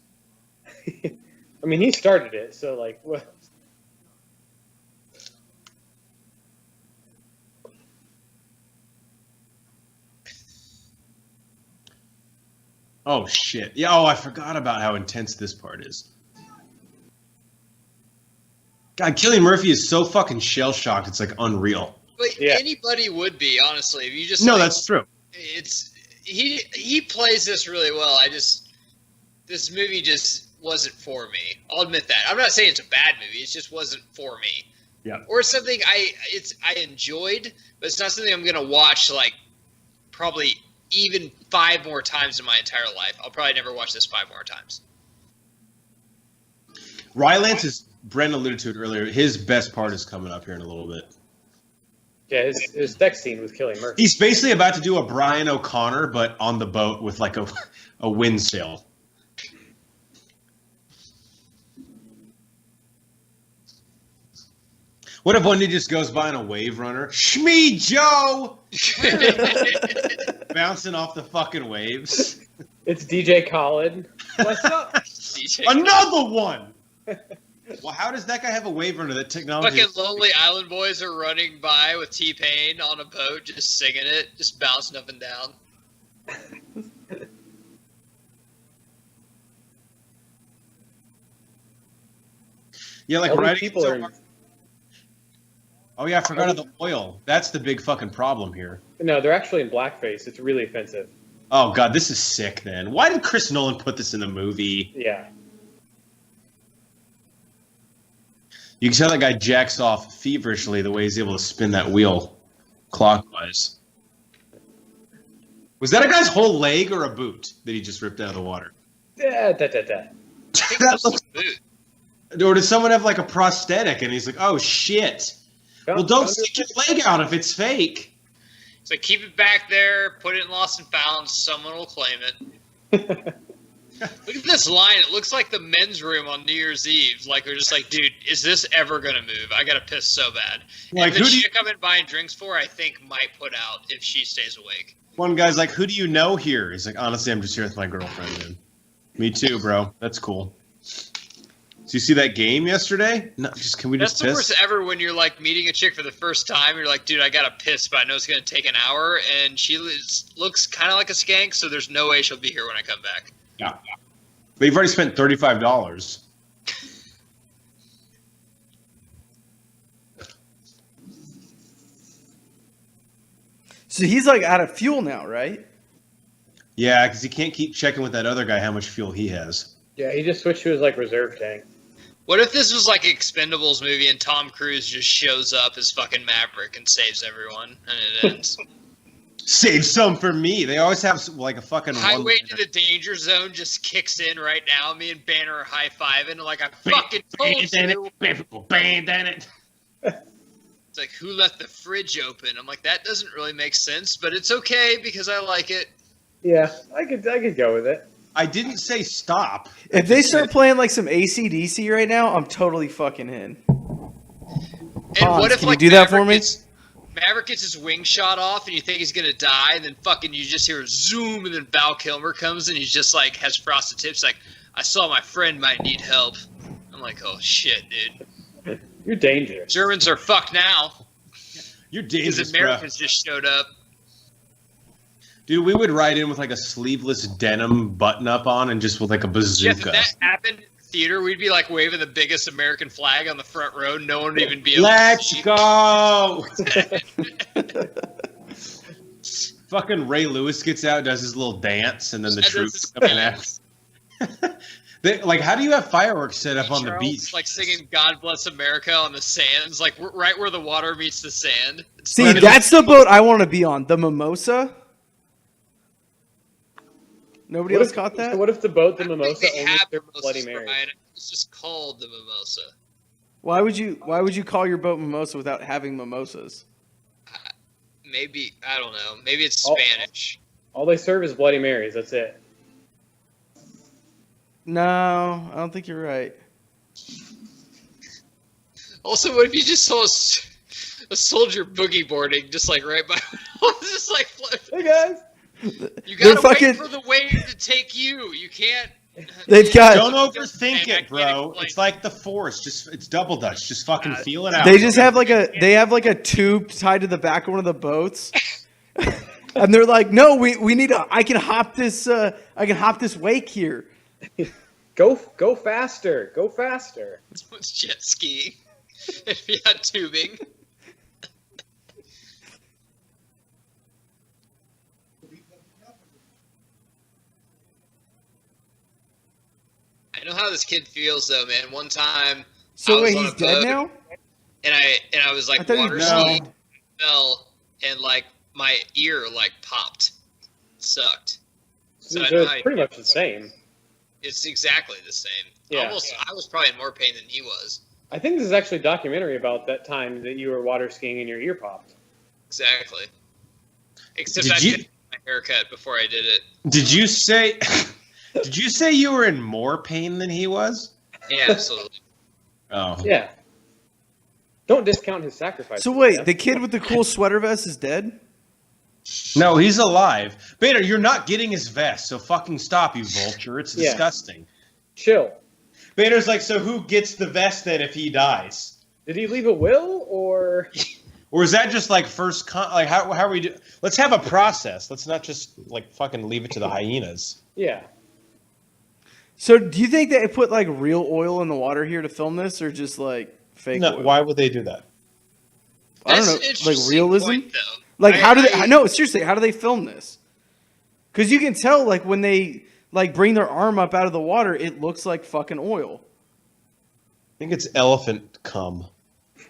[SPEAKER 4] I mean, he started it, so like, what?
[SPEAKER 3] Oh shit. Yeah. Oh, I forgot about how intense this part is. God, Cillian Murphy is so fucking shell shocked. It's like unreal.
[SPEAKER 2] But
[SPEAKER 4] Yeah.
[SPEAKER 2] anybody would be, honestly. If you just
[SPEAKER 3] No,
[SPEAKER 2] like,
[SPEAKER 3] that's true.
[SPEAKER 2] it's he plays this really well. This movie just wasn't for me. I'll admit that. I'm not saying it's a bad movie. It just wasn't for me.
[SPEAKER 3] Yeah.
[SPEAKER 2] Or something I enjoyed, but it's not something I'm gonna watch like probably even 5 more times in my entire life. I'll probably never watch this 5 more times.
[SPEAKER 3] Rylance is, Brent alluded to it earlier, his best part is coming up here in a little bit.
[SPEAKER 4] Yeah, his sex scene with Cillian Murphy.
[SPEAKER 3] He's basically about to do a Brian O'Connor, but on the boat with like a wind sail. What if one dude just goes by on a wave runner? Shmee Joe! Bouncing off the fucking waves.
[SPEAKER 4] It's DJ Khaled. What's up?
[SPEAKER 2] DJ.
[SPEAKER 3] Another one! Well, how does that guy have a wave runner? That technology.
[SPEAKER 2] Fucking Lonely Island Boys are running by with T-Pain on a boat, just singing it, just bouncing up and down.
[SPEAKER 3] Yeah, like
[SPEAKER 4] All these
[SPEAKER 3] riding
[SPEAKER 4] people
[SPEAKER 3] so
[SPEAKER 4] are-
[SPEAKER 3] hard. Oh yeah, I forgot of the oil. That's the big fucking problem here.
[SPEAKER 4] No, they're actually in blackface. It's really offensive.
[SPEAKER 3] Oh god, this is sick. Then why did Chris Nolan put this in the movie?
[SPEAKER 4] Yeah.
[SPEAKER 3] You can tell that guy jacks off feverishly the way he's able to spin that wheel clockwise. Was that a guy's whole leg or a boot that he just ripped out of the water?
[SPEAKER 4] Da.
[SPEAKER 2] I think
[SPEAKER 3] That
[SPEAKER 2] that's
[SPEAKER 3] looks-
[SPEAKER 2] the boot.
[SPEAKER 3] Or did someone have like a prosthetic and he's like, oh shit. Well, don't stick your leg out if it's fake.
[SPEAKER 2] So keep it back there, put it in Lost and Found, someone will claim it. Look at this line. It looks like the men's room on New Year's Eve. Like, we're just like, dude, is this ever going to move? I got to piss so bad.
[SPEAKER 3] Like,
[SPEAKER 2] and the
[SPEAKER 3] who do you-
[SPEAKER 2] chick I've been buying drinks for, I think, might put out if she stays awake.
[SPEAKER 3] One guy's like, who do you know here? He's like, honestly, I'm just here with my girlfriend, dude. Me too, bro. That's cool. So you see that game yesterday? No, can we just
[SPEAKER 2] That's the
[SPEAKER 3] piss?
[SPEAKER 2] worst ever when you're like meeting a chick for the first time. You're like, dude, I gotta piss, but I know it's gonna take an hour, and she looks kind of like a skank, so there's no way she'll be here when I come back.
[SPEAKER 3] Yeah. But you've already spent $35.
[SPEAKER 1] So he's like out of fuel now, right?
[SPEAKER 3] Yeah, because he can't keep checking with that other guy how much fuel he has.
[SPEAKER 4] Yeah, he just switched to his like reserve tank.
[SPEAKER 2] What if this was like an Expendables movie and Tom Cruise just shows up as fucking Maverick and saves everyone, and it ends?
[SPEAKER 3] Save some for me. They always have like a fucking
[SPEAKER 2] Highway to the Danger Zone just kicks in right now. Me and Banner are high-fiving like I fucking told you. It's like, who left the fridge open? I'm like, that doesn't really make sense, but it's okay because I like it.
[SPEAKER 4] Yeah, I could go with it.
[SPEAKER 3] I didn't say stop.
[SPEAKER 1] If they start playing like some AC/DC right now, I'm totally fucking in.
[SPEAKER 2] And
[SPEAKER 1] Hans,
[SPEAKER 2] what if
[SPEAKER 1] can
[SPEAKER 2] like
[SPEAKER 1] you do that for me?
[SPEAKER 2] Maverick gets his wing shot off and you think he's gonna die, and then fucking you just hear a zoom, and then Val Kilmer comes and he's just like has frosted tips, like, I saw my friend might need help. I'm like, oh shit, dude.
[SPEAKER 4] You're dangerous.
[SPEAKER 2] Germans are fucked now
[SPEAKER 3] You're
[SPEAKER 2] because
[SPEAKER 3] dangerous, bro.
[SPEAKER 2] Americans just showed up.
[SPEAKER 3] Dude, we would ride in with like a sleeveless denim button-up on and just with like a bazooka.
[SPEAKER 2] Jeff, if that happened in theater, we'd be like waving the biggest American flag on the front row. No one would even be able
[SPEAKER 3] Let's
[SPEAKER 2] to see.
[SPEAKER 3] go! Fucking Ray Lewis gets out, does his little dance, and then the
[SPEAKER 2] That does
[SPEAKER 3] troops
[SPEAKER 2] his
[SPEAKER 3] come in
[SPEAKER 2] dance.
[SPEAKER 3] after. Like, how do you have fireworks set up on the
[SPEAKER 2] Charles,
[SPEAKER 3] beach?
[SPEAKER 2] like singing "God Bless America" on the sands, like right where the water meets the sand. It's
[SPEAKER 1] See,
[SPEAKER 2] fucking-
[SPEAKER 1] that's the boat I want to be on. The Mimosa. Nobody else caught that?
[SPEAKER 4] So what if the boat, the
[SPEAKER 2] I don't
[SPEAKER 4] Mimosa,
[SPEAKER 2] think they
[SPEAKER 4] only
[SPEAKER 2] have
[SPEAKER 4] serves
[SPEAKER 2] mimosas,
[SPEAKER 4] Bloody Mary?
[SPEAKER 2] Brian. It's just called the Mimosa.
[SPEAKER 1] Why would you call your boat Mimosa without having mimosas?
[SPEAKER 2] Maybe, I don't know. Maybe it's
[SPEAKER 4] Oh.
[SPEAKER 2] Spanish.
[SPEAKER 4] All they serve is Bloody Marys. That's it.
[SPEAKER 1] No, I don't think you're right.
[SPEAKER 2] Also, what if you just saw a soldier boogie boarding just like right by? Just like
[SPEAKER 4] Hey guys.
[SPEAKER 2] you
[SPEAKER 1] They're
[SPEAKER 2] gotta
[SPEAKER 1] fucking-
[SPEAKER 2] wait for the wave to take you. You can't.
[SPEAKER 1] They've got-
[SPEAKER 3] Don't overthink
[SPEAKER 2] I
[SPEAKER 3] it,
[SPEAKER 2] can't
[SPEAKER 3] bro.
[SPEAKER 2] explain.
[SPEAKER 3] It's like the Force. It's double dutch. Just fucking feel it out.
[SPEAKER 1] They just have like a tube tied to the back of one of the boats. And they're like, "No, we need I can hop this wake here."
[SPEAKER 4] Go faster. Go faster.
[SPEAKER 2] It's jet skiing. If you had tubing. I know how this kid feels though, man. One time, I
[SPEAKER 1] So
[SPEAKER 2] was
[SPEAKER 1] wait,
[SPEAKER 2] on
[SPEAKER 1] he's
[SPEAKER 2] a
[SPEAKER 1] dead
[SPEAKER 2] boat,
[SPEAKER 1] now?
[SPEAKER 2] and I was like
[SPEAKER 1] I thought he
[SPEAKER 2] water
[SPEAKER 1] was
[SPEAKER 2] skiing,
[SPEAKER 1] dead.
[SPEAKER 2] fell, and like my ear like popped. It sucked.
[SPEAKER 4] So
[SPEAKER 2] I know
[SPEAKER 4] it's
[SPEAKER 2] how you
[SPEAKER 4] pretty
[SPEAKER 2] feel.
[SPEAKER 4] much the same.
[SPEAKER 2] It's exactly the same.
[SPEAKER 4] Yeah.
[SPEAKER 2] Almost, I was probably in more pain than he was.
[SPEAKER 4] I think this is actually a documentary about that time that you were water skiing and your ear popped.
[SPEAKER 2] Exactly. Except
[SPEAKER 3] Did
[SPEAKER 2] I
[SPEAKER 3] you-
[SPEAKER 2] did my haircut before I did it.
[SPEAKER 3] Did you say? Did you say you were in more pain than he was?
[SPEAKER 2] Yeah, absolutely.
[SPEAKER 3] Oh.
[SPEAKER 4] Yeah. Don't discount his sacrifice.
[SPEAKER 1] So wait, the kid with the cool sweater vest is dead?
[SPEAKER 3] No, he's alive. Bader, you're not getting his vest, so fucking stop, you vulture. It's
[SPEAKER 4] Yeah.
[SPEAKER 3] disgusting.
[SPEAKER 4] Chill.
[SPEAKER 3] Bader's like, so who gets the vest then if he dies?
[SPEAKER 4] Did he leave a will or?
[SPEAKER 3] Or is that just like like how are we do? Let's have a process. Let's not just like fucking leave it to the hyenas.
[SPEAKER 4] Yeah.
[SPEAKER 1] So do you think they put like real oil in the water here to film this, or just like fake
[SPEAKER 3] No,
[SPEAKER 1] oil?
[SPEAKER 3] why would they do that?
[SPEAKER 1] I don't
[SPEAKER 2] That's
[SPEAKER 1] know,
[SPEAKER 2] an
[SPEAKER 1] like
[SPEAKER 2] interesting
[SPEAKER 1] realism.
[SPEAKER 2] point, though.
[SPEAKER 1] Like, how do they?
[SPEAKER 2] I-
[SPEAKER 1] No, seriously, how do they film this? Because you can tell, like, when they like bring their arm up out of the water, it looks like fucking oil.
[SPEAKER 3] I think it's elephant cum.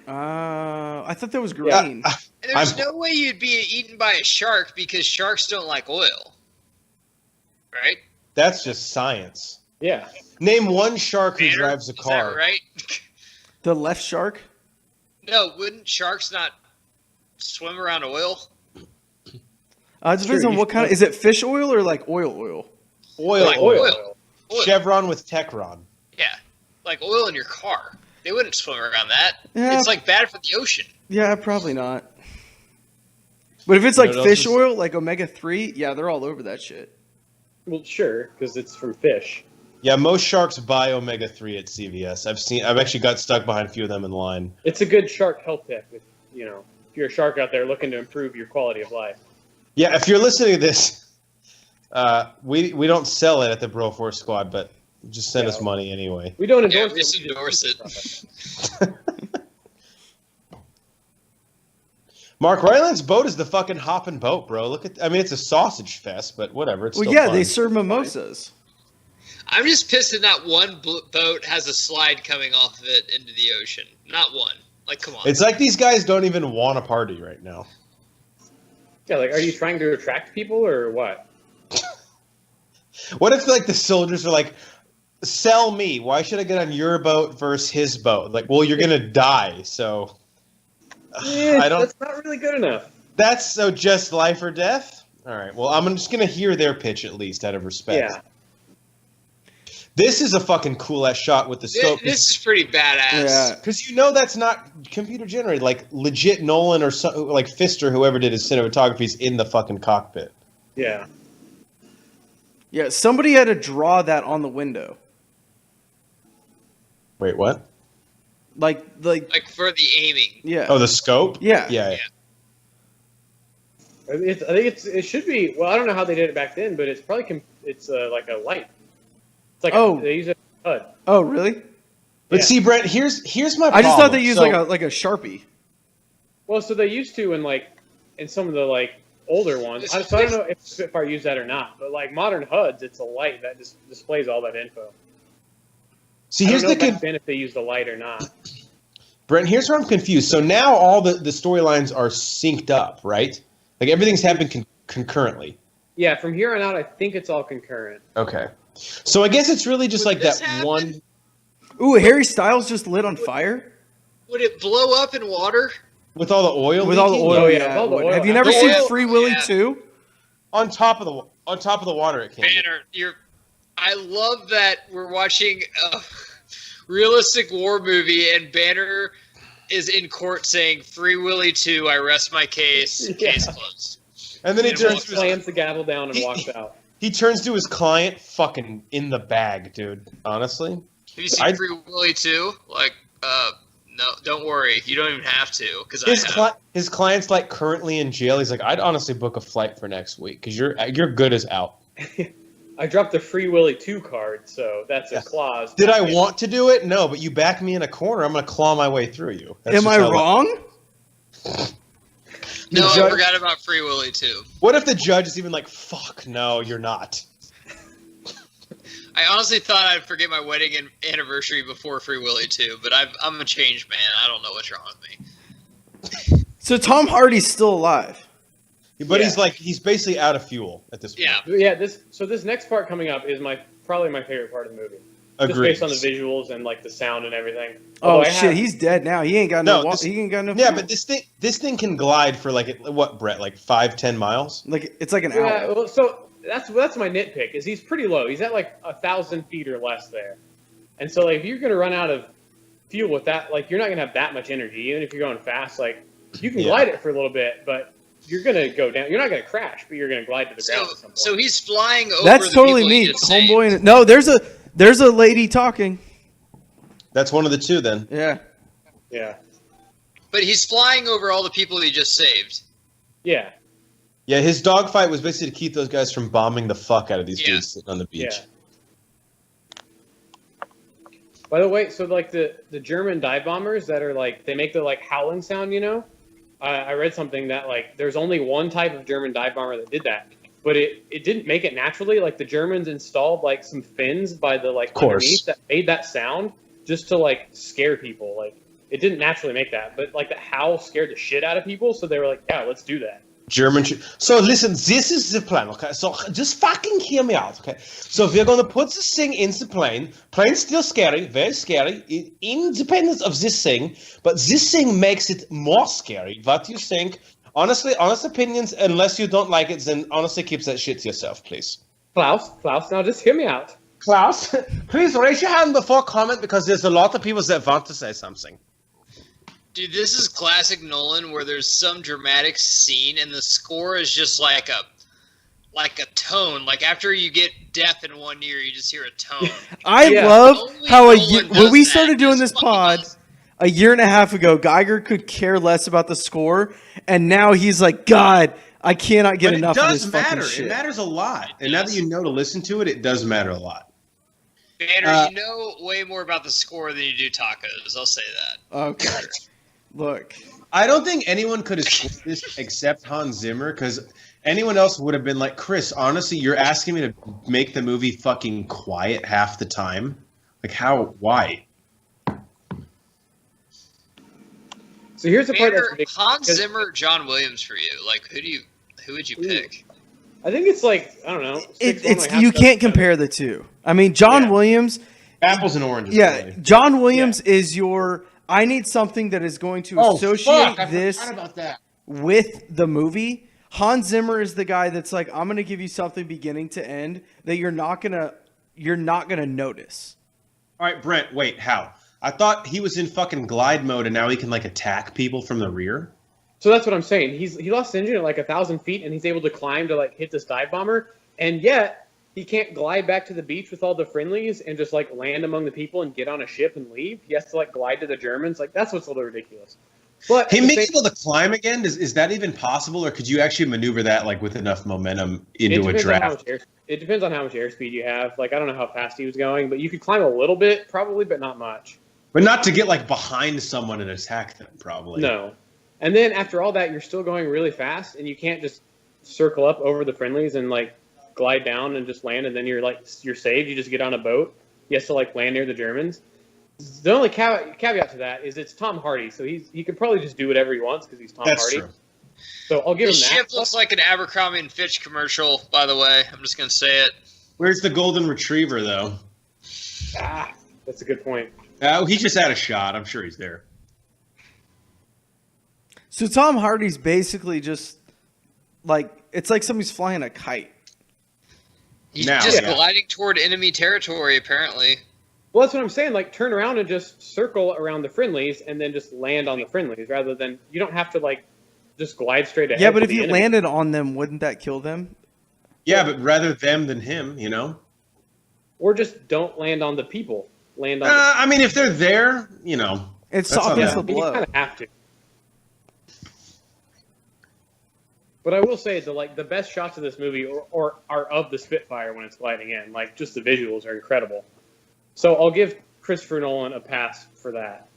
[SPEAKER 1] I thought that was green.
[SPEAKER 2] And there's
[SPEAKER 3] I'm-
[SPEAKER 2] no way you'd be eaten by a shark because sharks don't like oil. Right?
[SPEAKER 3] That's just science.
[SPEAKER 4] Yeah.
[SPEAKER 3] Name one shark who
[SPEAKER 2] Banner?
[SPEAKER 3] drives a
[SPEAKER 2] Is
[SPEAKER 3] car.
[SPEAKER 2] that right?
[SPEAKER 1] The left shark.
[SPEAKER 2] No, wouldn't sharks not swim around oil?
[SPEAKER 1] It depends
[SPEAKER 4] Sure,
[SPEAKER 1] on
[SPEAKER 4] you
[SPEAKER 1] what kind of.
[SPEAKER 4] should-
[SPEAKER 1] Is it fish oil or like oil?
[SPEAKER 3] Oil.
[SPEAKER 2] Like
[SPEAKER 4] Oil.
[SPEAKER 2] oil.
[SPEAKER 3] Chevron with Techron.
[SPEAKER 2] Yeah, like oil in your car. They wouldn't swim around that.
[SPEAKER 1] Yeah.
[SPEAKER 2] It's like bad for the ocean.
[SPEAKER 1] Yeah, probably not. But if it's
[SPEAKER 3] You
[SPEAKER 1] like
[SPEAKER 3] know what else
[SPEAKER 1] fish
[SPEAKER 3] is-
[SPEAKER 1] oil, like omega-3, yeah, they're all over that shit.
[SPEAKER 4] Well, sure, because it's from fish.
[SPEAKER 3] Yeah, most sharks buy omega-3 at CVS. I've actually got stuck behind a few of them in line.
[SPEAKER 4] It's a good shark health tip. If you're a shark out there looking to improve your quality of life.
[SPEAKER 3] Yeah, if you're listening to this, we don't sell it at the Bro Force Squad, but just send us money anyway.
[SPEAKER 4] We don't
[SPEAKER 2] Yeah,
[SPEAKER 4] endorse
[SPEAKER 2] we just endorse it.
[SPEAKER 3] Mark Ryland's boat is the fucking hopping boat, bro. It's a sausage fest, but whatever. It's
[SPEAKER 1] Well,
[SPEAKER 3] still
[SPEAKER 1] yeah,
[SPEAKER 3] fun.
[SPEAKER 1] they serve mimosas.
[SPEAKER 2] I'm just pissed that not one boat has a slide coming off of it into the ocean. Not one. Like, come on.
[SPEAKER 3] It's like these guys don't even want a party right now.
[SPEAKER 4] Yeah, like, are you trying to attract people or what?
[SPEAKER 3] What if like the soldiers are like, sell me? Why should I get on your boat versus his boat? Like, well, you're gonna die, so I don't.
[SPEAKER 4] That's not really good enough.
[SPEAKER 3] That's so just life or death. All right. Well, I'm just gonna hear their pitch at least out of respect.
[SPEAKER 4] Yeah.
[SPEAKER 3] This is a fucking cool ass shot with the scope.
[SPEAKER 2] This is pretty badass.
[SPEAKER 1] Yeah.
[SPEAKER 3] Because you know that's not computer generated. Like legit Nolan or like Pfister, whoever did his cinematography, is in the fucking cockpit.
[SPEAKER 4] Yeah.
[SPEAKER 1] Yeah, somebody had to draw that on the window.
[SPEAKER 3] Wait, what?
[SPEAKER 1] Like
[SPEAKER 2] Like for the aiming.
[SPEAKER 1] yeah.
[SPEAKER 3] Oh, the scope?
[SPEAKER 1] Yeah.
[SPEAKER 3] Yeah.
[SPEAKER 4] I think it should be. Well, I don't know how they did it back then, but it's probably like a light. It's like they use a HUD.
[SPEAKER 1] Oh, really?
[SPEAKER 3] But
[SPEAKER 4] Yeah.
[SPEAKER 3] see, Brent, here's my problem.
[SPEAKER 1] I just thought they used like a Sharpie.
[SPEAKER 4] Well, so they used to in some of the like older ones. So I don't know if Spitfire used that or not, but like modern HUDs, it's a light that just displays all that info.
[SPEAKER 3] See,
[SPEAKER 4] I
[SPEAKER 3] here's
[SPEAKER 4] don't know
[SPEAKER 3] the
[SPEAKER 4] back then if they used a light or not.
[SPEAKER 3] Brent, here's where I'm confused. So now all the storylines are synced up, right? Like everything's happening concurrently.
[SPEAKER 4] Yeah, from here on out, I think it's all concurrent.
[SPEAKER 3] Okay. So I guess it's really just
[SPEAKER 2] Would
[SPEAKER 3] like
[SPEAKER 2] this
[SPEAKER 3] that
[SPEAKER 2] happen?
[SPEAKER 3] one.
[SPEAKER 1] Ooh, Harry Styles just lit on fire
[SPEAKER 2] Would it blow up in water?
[SPEAKER 3] With all the oil.
[SPEAKER 1] with all the
[SPEAKER 3] leaking?
[SPEAKER 1] oil.
[SPEAKER 4] Oh, yeah,
[SPEAKER 1] Yeah.
[SPEAKER 4] with all the oil.
[SPEAKER 1] Have you never
[SPEAKER 2] The
[SPEAKER 1] seen
[SPEAKER 2] oil-
[SPEAKER 1] Free Willy
[SPEAKER 2] yeah.
[SPEAKER 1] 2?
[SPEAKER 3] On top of the water, it came.
[SPEAKER 2] Banner, I love that we're watching a realistic war movie and Banner is in court saying, "Free Willy 2, I rest my case, case closed."
[SPEAKER 3] And then he
[SPEAKER 2] It
[SPEAKER 3] turns
[SPEAKER 2] walks
[SPEAKER 3] to his,
[SPEAKER 4] Slams the gavel down and
[SPEAKER 3] He-
[SPEAKER 4] walks out.
[SPEAKER 3] he turns to his client, fucking in the bag, dude. Honestly.
[SPEAKER 2] Have you seen Free Willy 2? Like, no, don't worry. You don't even have to, because I have.
[SPEAKER 3] His client's like currently in jail. He's like, I'd honestly book a flight for next week because you're good as out.
[SPEAKER 4] I dropped the Free Willy 2 card, so that's a clause.
[SPEAKER 3] Did I want to do it? No, but you back me in a corner, I'm gonna claw my way through you. That's
[SPEAKER 1] Am
[SPEAKER 3] just
[SPEAKER 1] I
[SPEAKER 3] how-
[SPEAKER 1] wrong?
[SPEAKER 2] No,
[SPEAKER 3] The
[SPEAKER 2] I
[SPEAKER 3] judge-
[SPEAKER 2] forgot about Free Willy 2.
[SPEAKER 3] What if the judge is even like, fuck, no, you're not.
[SPEAKER 2] I honestly thought I'd forget my wedding anniversary before Free Willy 2, but I'm a changed man. I don't know what's wrong with me.
[SPEAKER 1] So Tom Hardy's still alive.
[SPEAKER 3] But
[SPEAKER 4] Yeah.
[SPEAKER 3] he's basically out of fuel at this point.
[SPEAKER 2] Yeah.
[SPEAKER 4] Yeah, this next part coming up is probably my favorite part of the movie. Just
[SPEAKER 3] Agreed.
[SPEAKER 4] based on the visuals and like the sound and everything.
[SPEAKER 1] Oh
[SPEAKER 4] Although I
[SPEAKER 1] shit,
[SPEAKER 4] have-
[SPEAKER 1] he's dead now. He ain't got
[SPEAKER 3] No,
[SPEAKER 1] no. He ain't got no.
[SPEAKER 3] Yeah,
[SPEAKER 1] fuel.
[SPEAKER 3] but this thing can glide for like what, Brett? Like 5-10 miles?
[SPEAKER 1] like it's like an
[SPEAKER 4] Yeah,
[SPEAKER 1] owl.
[SPEAKER 4] well, so that's my nitpick. Is he's pretty low. He's at like 1,000 feet or less there, and so like if you're gonna run out of fuel with that, like you're not gonna have that much energy. Even if you're going fast, like you can
[SPEAKER 3] Yeah.
[SPEAKER 4] glide it for a little bit, but you're gonna go down. You're not gonna crash, but you're gonna glide to the ground at some point.
[SPEAKER 2] So he's flying over
[SPEAKER 1] That's
[SPEAKER 2] the
[SPEAKER 1] totally
[SPEAKER 2] people he
[SPEAKER 1] me,
[SPEAKER 2] just saved.
[SPEAKER 1] homeboy. No, there's a lady talking.
[SPEAKER 3] That's one of the two then.
[SPEAKER 1] Yeah.
[SPEAKER 4] yeah,
[SPEAKER 2] But he's flying over all the people he just saved.
[SPEAKER 4] yeah,
[SPEAKER 3] Yeah, his dogfight was basically to keep those guys from bombing the fuck out of these
[SPEAKER 2] Yeah.
[SPEAKER 3] dudes sitting on the beach.
[SPEAKER 4] yeah. By the way, so like the German dive bombers that are like they make the like howling sound, you know. I read something that like there's only one type of German dive bomber that did that, but it didn't make it naturally. Like the Germans installed like some fins by the like
[SPEAKER 3] course.
[SPEAKER 4] underneath that made that sound just to like scare people. Like it didn't naturally make that, but like the howl scared the shit out of people, so they were like, yeah, let's do that.
[SPEAKER 3] So listen, this is the plan, okay? So just fucking hear me out, okay? So we're gonna put this thing in the plane. Plane's still scary, very scary, independent of this thing, but this thing makes it more scary. What do you think? Honestly, honest opinions, unless you don't like it, then honestly keep that shit to yourself, please.
[SPEAKER 4] Klaus, now just hear me out.
[SPEAKER 3] Klaus, please raise your hand before comment because there's a lot of people that want to say something.
[SPEAKER 2] Dude, this is classic Nolan where there's some dramatic scene and the score is just like a tone. Like after you get deaf in one ear, you just hear a tone.
[SPEAKER 1] I
[SPEAKER 4] Yeah.
[SPEAKER 1] love
[SPEAKER 2] Only
[SPEAKER 1] how
[SPEAKER 2] Nolan
[SPEAKER 1] when
[SPEAKER 2] does
[SPEAKER 1] we
[SPEAKER 2] that.
[SPEAKER 1] started doing
[SPEAKER 2] It's
[SPEAKER 1] this
[SPEAKER 2] fucking
[SPEAKER 1] pod
[SPEAKER 2] awesome.
[SPEAKER 1] a year and a half ago, Geiger could care less about the score, and now he's like, God, I cannot get
[SPEAKER 3] But
[SPEAKER 1] enough
[SPEAKER 3] it
[SPEAKER 1] of
[SPEAKER 3] does
[SPEAKER 1] this
[SPEAKER 3] matter.
[SPEAKER 1] fucking
[SPEAKER 3] It
[SPEAKER 1] shit.
[SPEAKER 3] matters a lot. And now that you know to listen to it, it does matter a lot.
[SPEAKER 2] Banner, you know way more about the score than you do tacos. I'll say that.
[SPEAKER 1] Okay, look,
[SPEAKER 3] I don't think anyone could have scored this except Hans Zimmer, because anyone else would have been like, Chris, honestly, you're asking me to make the movie fucking quiet half the time? Like, how? Why?
[SPEAKER 4] So here's the part that's
[SPEAKER 2] Banner,
[SPEAKER 4] ridiculous.
[SPEAKER 2] Hans
[SPEAKER 4] 'cause
[SPEAKER 2] Zimmer, John Williams for you. Like, who would you pick?
[SPEAKER 4] I think it's like, I don't know. 6-1,
[SPEAKER 1] it's
[SPEAKER 4] like half
[SPEAKER 1] you
[SPEAKER 4] dozen
[SPEAKER 1] can't
[SPEAKER 4] seven.
[SPEAKER 1] compare the two. I mean, John
[SPEAKER 4] Yeah.
[SPEAKER 1] Williams.
[SPEAKER 3] Apples and oranges.
[SPEAKER 1] Yeah,
[SPEAKER 3] really.
[SPEAKER 1] John Williams is your. I need something that is going to associate this
[SPEAKER 3] about that.
[SPEAKER 1] with the movie. Hans Zimmer is the guy that's like, I'm going to give you something beginning to end that you're not gonna notice.
[SPEAKER 3] All right, Brent, wait, how? I thought he was in fucking glide mode and now he can like attack people from the rear.
[SPEAKER 4] So that's what I'm saying. He lost his engine at like 1,000 feet, and he's able to climb to like hit this dive bomber, and yet he can't glide back to the beach with all the friendlies and just like land among the people and get on a ship and leave. He has to like glide to the Germans. Like that's what's a little ridiculous. But
[SPEAKER 3] Him
[SPEAKER 4] at the
[SPEAKER 3] being
[SPEAKER 4] same-
[SPEAKER 3] able to climb again, is that even possible, or could you actually maneuver that like with enough momentum into a
[SPEAKER 4] depends on how
[SPEAKER 3] draft?
[SPEAKER 4] much it depends on how much airspeed you have. Like I don't know how fast he was going, but you could climb a little bit probably, but not much.
[SPEAKER 3] But not to get like behind someone and attack them, probably.
[SPEAKER 4] No. And then after all that, you're still going really fast, and you can't just circle up over the friendlies and like glide down and just land, and then you're saved. You just get on a boat. You have to like land near the Germans. The only caveat to that is it's Tom Hardy, so he can probably just do whatever he wants because he's Tom
[SPEAKER 3] That's
[SPEAKER 4] Hardy.
[SPEAKER 3] true.
[SPEAKER 4] So I'll give
[SPEAKER 2] The
[SPEAKER 4] him that.
[SPEAKER 2] ship looks like an Abercrombie and Fitch commercial, by the way. I'm just gonna say it.
[SPEAKER 3] Where's the golden retriever, though?
[SPEAKER 4] That's a good point.
[SPEAKER 3] He just had a shot. I'm sure he's there.
[SPEAKER 1] So Tom Hardy's basically just like, it's like somebody's flying a kite.
[SPEAKER 2] He's
[SPEAKER 3] Now,
[SPEAKER 2] just
[SPEAKER 3] yeah.
[SPEAKER 2] gliding toward enemy territory, apparently.
[SPEAKER 4] Well, that's what I'm saying. Like, turn around and just circle around the friendlies, and then just land on the friendlies, rather than you don't have to like just glide straight ahead.
[SPEAKER 1] Yeah, but
[SPEAKER 4] to
[SPEAKER 1] if
[SPEAKER 4] the
[SPEAKER 1] you
[SPEAKER 4] enemy.
[SPEAKER 1] landed on them, wouldn't that kill them?
[SPEAKER 3] Yeah, but rather them than him, you know?
[SPEAKER 4] Or just don't land on the people. Land on.
[SPEAKER 3] I mean, if they're there, you know.
[SPEAKER 1] It
[SPEAKER 3] That's not
[SPEAKER 1] softens
[SPEAKER 3] bad.
[SPEAKER 1] the
[SPEAKER 4] You
[SPEAKER 1] blow.
[SPEAKER 4] kind of have to. But I will say the best shots of this movie or are of the Spitfire when it's gliding in. Like just the visuals are incredible. So I'll give Christopher Nolan a pass for that.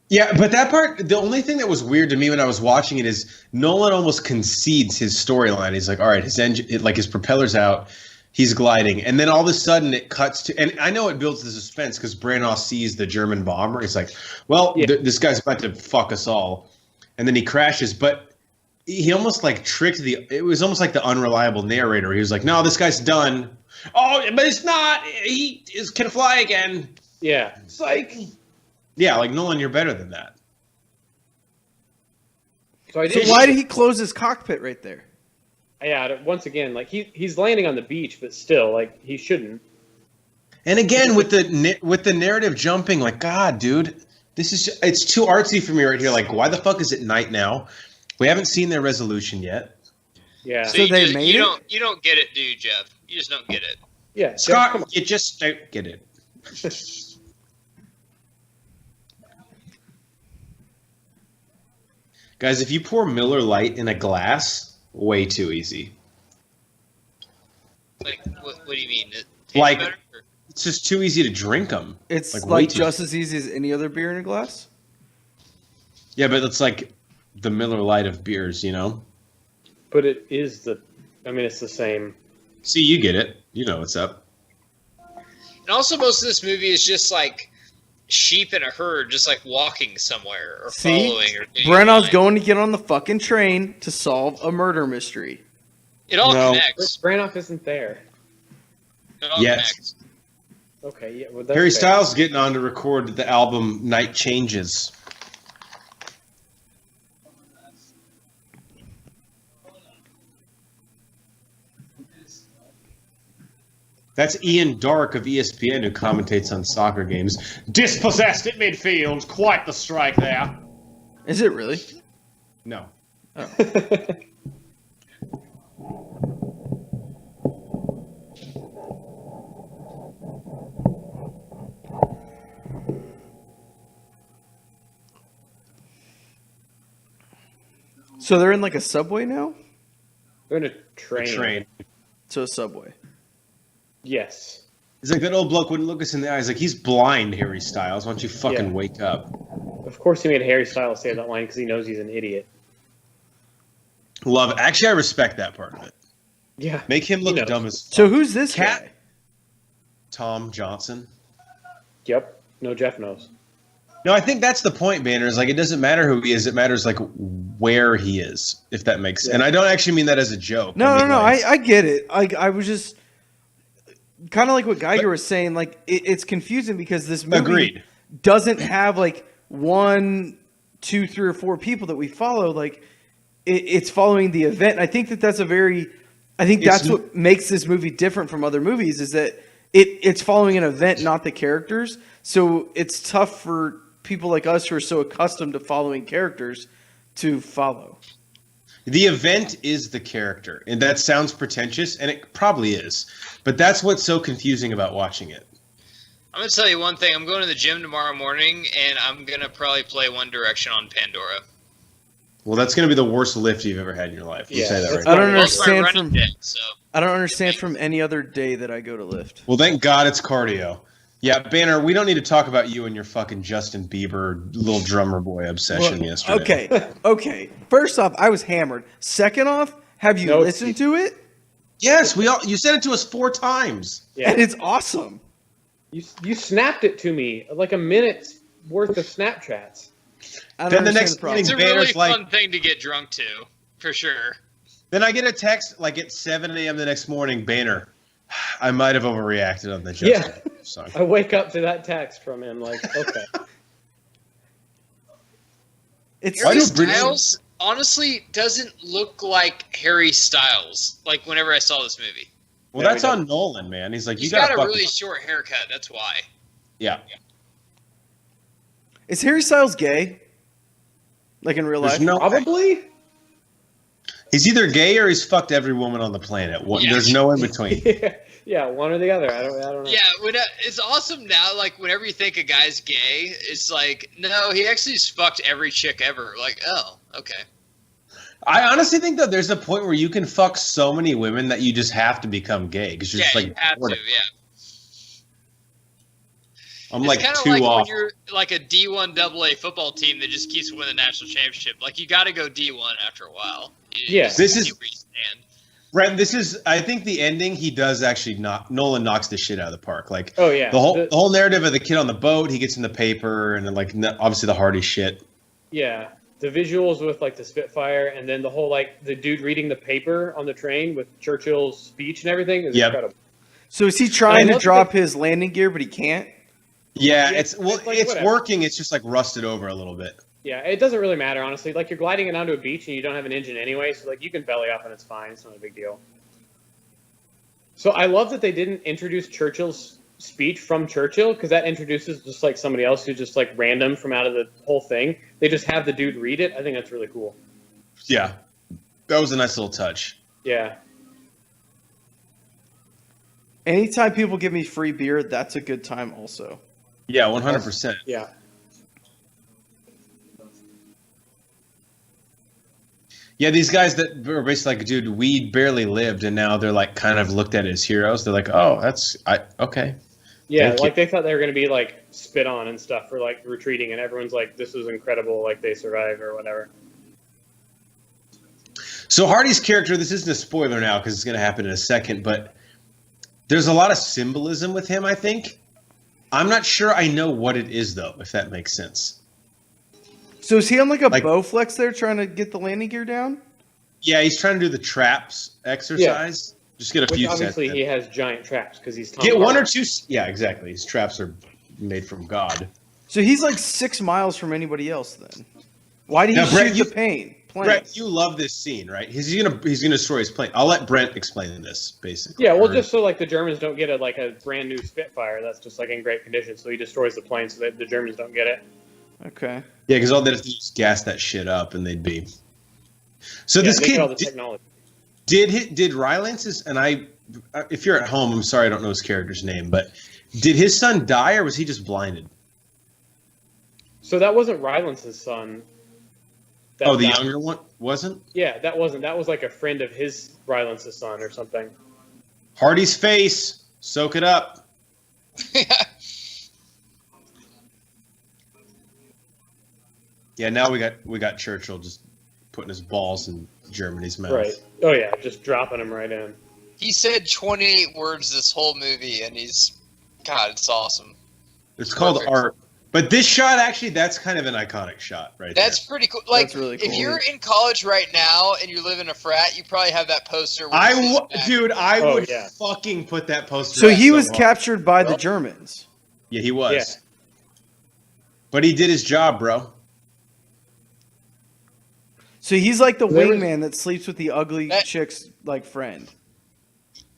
[SPEAKER 3] Yeah, but that part, the only thing that was weird to me when I was watching it is Nolan almost concedes his storyline. He's like, all right, his engine, like his propeller's out, he's gliding. And then all of a sudden it cuts to, and I know it builds the suspense because Branagh sees the German bomber. He's like, well,
[SPEAKER 4] Yeah.
[SPEAKER 3] this guy's about to fuck us all. And then he crashes, but he almost like tricked it was almost like the unreliable narrator. He was like, no, this guy's done. Oh, but it's not. He can fly again.
[SPEAKER 4] Yeah.
[SPEAKER 3] It's like, yeah, like Nolan, you're better than that.
[SPEAKER 4] So I
[SPEAKER 1] So
[SPEAKER 4] did.
[SPEAKER 1] why did he close his cockpit right there?
[SPEAKER 4] Yeah. Once again, like he's landing on the beach, but still, like he shouldn't.
[SPEAKER 3] And again, with the narrative jumping, like, God, dude, it's too artsy for me right here. Like, why the fuck is it night now? We haven't seen their resolution yet.
[SPEAKER 4] Yeah.
[SPEAKER 1] So they made it?
[SPEAKER 2] You don't get it, do you, Jeff? You just don't get it.
[SPEAKER 4] Yeah. Jeff,
[SPEAKER 3] Scott,
[SPEAKER 4] come on.
[SPEAKER 3] you just don't get it. Guys, if you pour Miller Lite in a glass, way too easy.
[SPEAKER 2] Like, what do you mean? It tastes
[SPEAKER 3] Like-
[SPEAKER 2] better? Or-
[SPEAKER 3] It's just too easy to drink them.
[SPEAKER 1] It's
[SPEAKER 3] way
[SPEAKER 1] like
[SPEAKER 3] too-
[SPEAKER 1] just as easy as any other beer in a glass.
[SPEAKER 3] Yeah, but it's like the Miller Lite of beers, you know?
[SPEAKER 4] But it is it's the same.
[SPEAKER 3] See, you get it. You know what's up.
[SPEAKER 2] And also, most of this movie is just like sheep in a herd, just like walking somewhere or
[SPEAKER 1] See?
[SPEAKER 2] following. Or doing
[SPEAKER 1] Brennan's
[SPEAKER 2] line.
[SPEAKER 1] going to get on the fucking train to solve a murder mystery.
[SPEAKER 2] It all
[SPEAKER 3] No.
[SPEAKER 2] connects.
[SPEAKER 4] Branagh isn't there.
[SPEAKER 2] It all
[SPEAKER 3] Yes.
[SPEAKER 2] connects.
[SPEAKER 4] Okay. Yeah. Well, that's
[SPEAKER 3] Harry
[SPEAKER 4] fair.
[SPEAKER 3] Styles getting on to record the album Night Changes. That's Ian Dark of ESPN who commentates on soccer games. Dispossessed at midfield. Quite the strike there.
[SPEAKER 1] Is it really?
[SPEAKER 3] No.
[SPEAKER 1] Oh. So they're in like a subway now?
[SPEAKER 4] They're in a train.
[SPEAKER 1] So a subway.
[SPEAKER 4] Yes.
[SPEAKER 3] He's like, that old bloke wouldn't look us in the eyes. Like, he's blind, Harry Styles. Why don't you fucking wake up?
[SPEAKER 4] Of course he made Harry Styles say that line because he knows he's an idiot.
[SPEAKER 3] Love it. Actually, I respect that part of it.
[SPEAKER 4] Yeah.
[SPEAKER 3] Make him look dumb as fuck.
[SPEAKER 1] So who's this guy?
[SPEAKER 3] Tom Johnson.
[SPEAKER 4] Yep. No, Jeff knows.
[SPEAKER 3] No, I think that's the point, Banner. Is like, it doesn't matter who he is. It matters like where he is, if that makes sense. And I don't actually mean that as a joke.
[SPEAKER 1] No,
[SPEAKER 3] like,
[SPEAKER 1] I get it. I was just kind of like what Geiger was saying. Like, it's confusing because this movie doesn't have like 1, 2, 3, or 4 people that we follow. Like, it's following the event. And I think that's that's what makes this movie different from other movies is that it's following an event, not the characters. So it's tough for people like us who are so accustomed to following characters to follow.
[SPEAKER 3] The event is the character, and that sounds pretentious, and it probably is. But that's what's so confusing about watching it.
[SPEAKER 2] I'm going to tell you one thing. I'm going to the gym tomorrow morning, and I'm going to probably play One Direction on Pandora.
[SPEAKER 3] Well, that's going to be the worst lift you've ever had in your life. You say that right.
[SPEAKER 1] I don't understand from
[SPEAKER 2] day,
[SPEAKER 1] I don't understand from any other day that I go to lift.
[SPEAKER 3] Well, thank God it's cardio. Yeah, Banner, we don't need to talk about you and your fucking Justin Bieber little drummer boy obsession yesterday.
[SPEAKER 1] Okay. First off, I was hammered. Second off, have you listened to it?
[SPEAKER 3] Yes, you sent it to us 4 times.
[SPEAKER 4] Yeah.
[SPEAKER 1] And it's awesome.
[SPEAKER 4] You snapped it to me like a minute's worth of Snapchats.
[SPEAKER 3] Then the next morning,
[SPEAKER 2] it's a really fun thing to get drunk to, for sure.
[SPEAKER 3] Then I get a text like at 7 a.m. the next morning, Banner, I might have overreacted on the Justin song.
[SPEAKER 4] I wake up to that text from him like, okay.
[SPEAKER 2] Harry Styles honestly doesn't look like Harry Styles, like whenever I saw this movie.
[SPEAKER 3] Well, that's on Nolan, man. He's like,
[SPEAKER 2] he's got a really short haircut, that's why.
[SPEAKER 3] Yeah.
[SPEAKER 1] Is Harry Styles gay? Like in real life?
[SPEAKER 4] Probably.
[SPEAKER 3] He's either gay or he's fucked every woman on the planet. There's no in between.
[SPEAKER 4] Yeah, one or the other. I don't know.
[SPEAKER 2] Yeah, it's awesome now. Like whenever you think a guy's gay, it's like, no, he actually just fucked every chick ever. Like, oh, okay.
[SPEAKER 3] I honestly think that there's a point where you can fuck so many women that you just have to become gay because you're just like,
[SPEAKER 2] you have to,
[SPEAKER 3] I'm
[SPEAKER 2] it's
[SPEAKER 3] like
[SPEAKER 2] kind of
[SPEAKER 3] too
[SPEAKER 2] like
[SPEAKER 3] off.
[SPEAKER 2] when you're like a D1 AA football team that just keeps winning the national championship. Like you got to go D1 after a while.
[SPEAKER 3] Brent, I think the ending, he does actually Nolan knocks the shit out of the park. Like,
[SPEAKER 4] oh yeah,
[SPEAKER 3] the whole narrative of the kid on the boat, he gets in the paper, and then like obviously the Hardy shit.
[SPEAKER 4] Yeah, the visuals with like the Spitfire, and then the whole like the dude reading the paper on the train with Churchill's speech and everything is incredible.
[SPEAKER 1] So is he trying to drop his landing gear, but he can't?
[SPEAKER 3] Yeah, it's working. It's just like rusted over a little bit.
[SPEAKER 4] Yeah, it doesn't really matter, honestly. Like, you're gliding it onto a beach and you don't have an engine anyway, so, like, you can belly up and it's fine. It's not a big deal. So I love that they didn't introduce Churchill's speech from Churchill, because that introduces just, like, somebody else who's just, like, random from out of the whole thing. They just have the dude read it. I think that's really cool.
[SPEAKER 3] Yeah. That was a nice little touch.
[SPEAKER 4] Yeah.
[SPEAKER 1] Anytime people give me free beer, that's a good time also.
[SPEAKER 3] Yeah, 100%.
[SPEAKER 4] Yeah.
[SPEAKER 3] Yeah, these guys that were basically like, dude, we barely lived, and now they're like kind of looked at as heroes. They're like, oh, okay.
[SPEAKER 4] Yeah, like they thought they were going to be like spit on and stuff for like retreating, and everyone's like, this was incredible, like they survived or whatever.
[SPEAKER 3] So Hardy's character, this isn't a spoiler now because it's going to happen in a second, but there's a lot of symbolism with him, I think. I'm not sure I know what it is, though, if that makes sense.
[SPEAKER 1] So is he on like a Bowflex there trying to get the landing gear down?
[SPEAKER 3] Yeah, he's trying to do the traps exercise. Yeah. Just get a few sets.
[SPEAKER 4] Obviously, he has giant traps because he's
[SPEAKER 3] Tom one or two. Yeah, exactly. His traps are made from God.
[SPEAKER 1] So he's like 6 miles from anybody else then. Why did he shoot the plane? plane.
[SPEAKER 3] Brent, you love this scene, right? He's gonna destroy his plane. I'll let Brent explain this, basically.
[SPEAKER 4] Yeah, well, just so like the Germans don't get a brand new Spitfire that's just like in great condition, so he destroys the plane so that the Germans don't get it.
[SPEAKER 1] Okay.
[SPEAKER 3] Yeah, because all they have to do is gas that shit up, and they'd be. So this
[SPEAKER 4] they get all
[SPEAKER 3] kid
[SPEAKER 4] the technology.
[SPEAKER 3] did Rylance's, and if you're at home, I'm sorry I don't know his character's name, but did his son die or was he just blinded?
[SPEAKER 4] So that wasn't Rylance's son.
[SPEAKER 3] The younger one wasn't?
[SPEAKER 4] Yeah, that wasn't. That was like a friend of his Rylance's son or something.
[SPEAKER 3] Hardy's face, soak it up. Yeah, now we got Churchill just putting his balls in Germany's mouth.
[SPEAKER 4] Right. Oh yeah, just dropping him right in.
[SPEAKER 2] He said 28 words this whole movie, and God, it's awesome.
[SPEAKER 3] It's called art. But this shot, actually, that's kind of an iconic shot, right?
[SPEAKER 2] That's pretty cool. Like,
[SPEAKER 1] That's really cool.
[SPEAKER 2] if you're in college right now and you live in a frat, you probably have that poster.
[SPEAKER 3] I would
[SPEAKER 4] yeah.
[SPEAKER 3] fucking put that poster.
[SPEAKER 1] So
[SPEAKER 3] up
[SPEAKER 1] he was
[SPEAKER 3] hard.
[SPEAKER 1] captured by the Germans.
[SPEAKER 3] Yeah, he was.
[SPEAKER 4] Yeah.
[SPEAKER 3] But he did his job, bro.
[SPEAKER 1] So he's like the
[SPEAKER 4] There was-
[SPEAKER 1] wingman that sleeps with the ugly chick's like friend.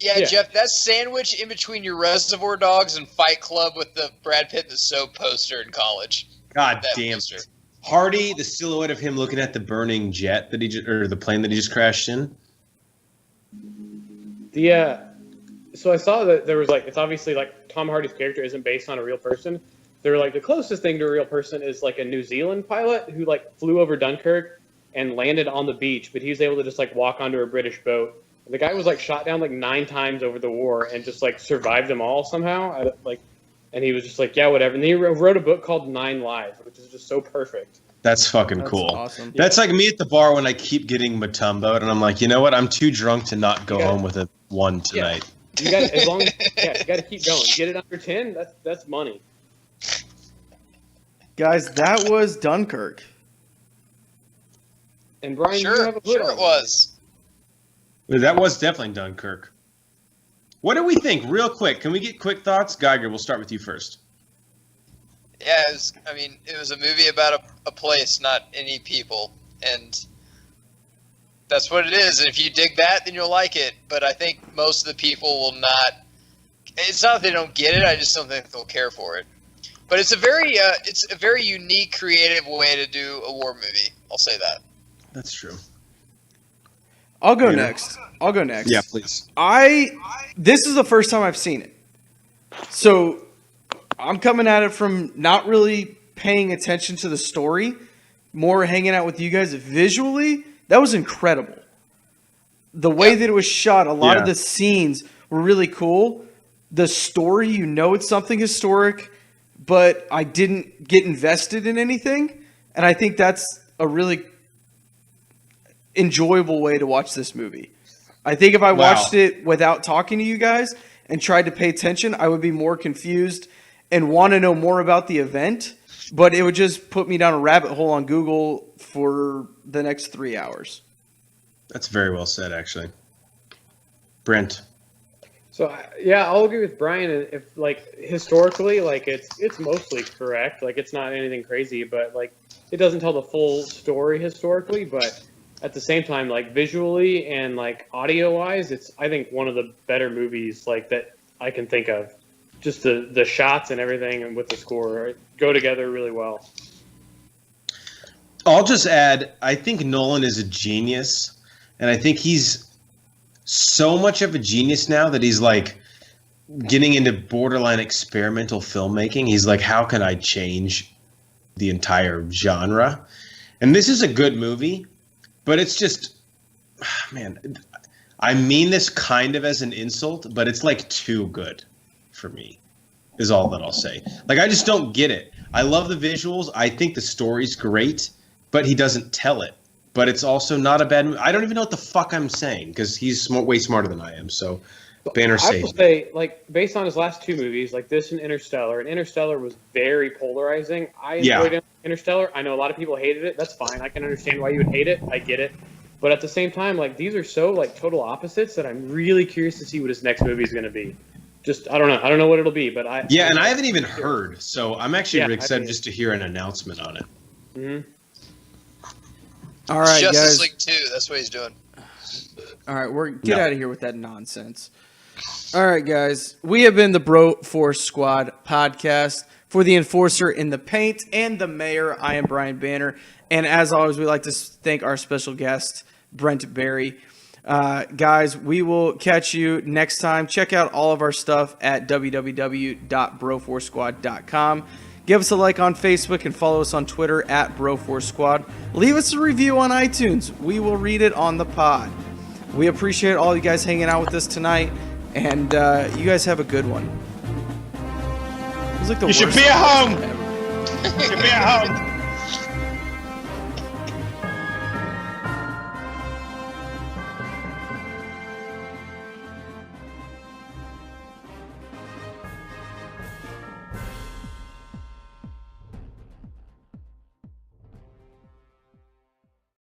[SPEAKER 2] Yeah,
[SPEAKER 4] Yeah.
[SPEAKER 2] Jeff, that sandwich in between your Reservoir Dogs and Fight Club with the Brad Pitt and the Soap poster in college.
[SPEAKER 3] God
[SPEAKER 2] That
[SPEAKER 3] damn.
[SPEAKER 2] poster.
[SPEAKER 3] Hardy, the silhouette of him looking at the burning jet that or the plane that he just crashed in.
[SPEAKER 4] So I saw that there was like, it's obviously like Tom Hardy's character isn't based on a real person. They were like, the closest thing to a real person is like a New Zealand pilot who like flew over Dunkirk and landed on the beach, but he was able to just like walk onto a British boat. The guy was like shot down like 9 times over the war and just like survived them all somehow. And he was just like, yeah, whatever. And he wrote a book called 9 Lives, which is just so perfect.
[SPEAKER 3] That's fucking
[SPEAKER 1] That's
[SPEAKER 3] cool.
[SPEAKER 1] awesome.
[SPEAKER 3] That's like me at the bar when I keep getting Matumboed, and I'm like, you know what? I'm too drunk to not go home with a 1 tonight.
[SPEAKER 4] You got as long as you got to keep going. Get it under 10. That's money.
[SPEAKER 1] Guys, that was Dunkirk.
[SPEAKER 4] And Brian, you
[SPEAKER 2] Sure,
[SPEAKER 4] have a hood
[SPEAKER 2] sure
[SPEAKER 4] on.
[SPEAKER 2] it was.
[SPEAKER 3] That was definitely Dunkirk. What do we think? Real quick, can we get quick thoughts? Geiger, we'll start with you first.
[SPEAKER 2] Yeah, it was a movie about a place, not any people. And that's what it is. And if you dig that, then you'll like it. But I think most of the people will not. It's not that they don't get it. I just don't think they'll care for it. But it's a very unique, creative way to do a war movie. I'll say that.
[SPEAKER 3] That's true.
[SPEAKER 1] I'll go
[SPEAKER 3] Peter?
[SPEAKER 1] next. I'll go next.
[SPEAKER 3] Yeah, please.
[SPEAKER 1] This is the first time I've seen it. So I'm coming at it from not really paying attention to the story, more hanging out with you guys. Visually, that was incredible. The way that it was shot, a lot of the scenes were really cool. The story, it's something historic, but I didn't get invested in anything. And I think that's a really enjoyable way to watch this movie. I think if I watched it without talking to you guys and tried to pay attention, I would be more confused and want to know more about the event, but it would just put me down a rabbit hole on Google for the next 3 hours.
[SPEAKER 3] That's very well said, actually. Brent.
[SPEAKER 4] So yeah, I'll agree with Brian. If like historically, like it's mostly correct. Like it's not anything crazy, but like it doesn't tell the full story historically. But at the same time, like visually and like audio wise, it's I think one of the better movies like that I can think of. Just the shots and everything, and with the score go together really well.
[SPEAKER 3] I'll just add, I think Nolan is a genius, and I think he's so much of a genius now that he's like getting into borderline experimental filmmaking. He's like, how can I change the entire genre? And this is a good movie, but it's just, man, I mean this kind of as an insult, but it's like too good for me, is all that I'll say. Like, I just don't get it. I love the visuals. I think the story's great, but he doesn't tell it. But it's also not a bad movie. I don't even know what the fuck I'm saying because he's way smarter than I am. So, Banner
[SPEAKER 4] I
[SPEAKER 3] saves
[SPEAKER 4] will
[SPEAKER 3] me.
[SPEAKER 4] say, like, based on his last 2 movies, like this and Interstellar was very polarizing. I enjoyed Interstellar. I know a lot of people hated it. That's fine. I can understand why you would hate it. I get it. But at the same time, like, these are so, like, total opposites that I'm really curious to see what his next movie is going to be. Just, I don't know. I don't know what it'll be, but I...
[SPEAKER 3] Yeah, and I haven't even heard. So, I'm actually
[SPEAKER 4] Yeah,
[SPEAKER 3] really excited
[SPEAKER 4] I mean-
[SPEAKER 3] just to hear an announcement on it.
[SPEAKER 4] Mm-hmm.
[SPEAKER 1] All right,
[SPEAKER 2] Justice
[SPEAKER 1] guys.
[SPEAKER 2] League 2. That's what he's doing.
[SPEAKER 1] All right, get out of here with that nonsense. All right, guys. We have been the Bro Force Squad podcast. For the Enforcer in the Paint and the Mayor, I am Brian Banner. And as always, we'd like to thank our special guest, Brent Berry. Guys, we will catch you next time. Check out all of our stuff at www.broforcesquad.com. Give us a like on Facebook and follow us on Twitter at Bro4Squad. Leave us a review on iTunes. We will read it on the pod. We appreciate all you guys hanging out with us tonight, and you guys have a good one. It was like the
[SPEAKER 3] You should
[SPEAKER 1] worst
[SPEAKER 3] be at
[SPEAKER 1] podcast
[SPEAKER 3] home.
[SPEAKER 1] ever.
[SPEAKER 3] You should be at home.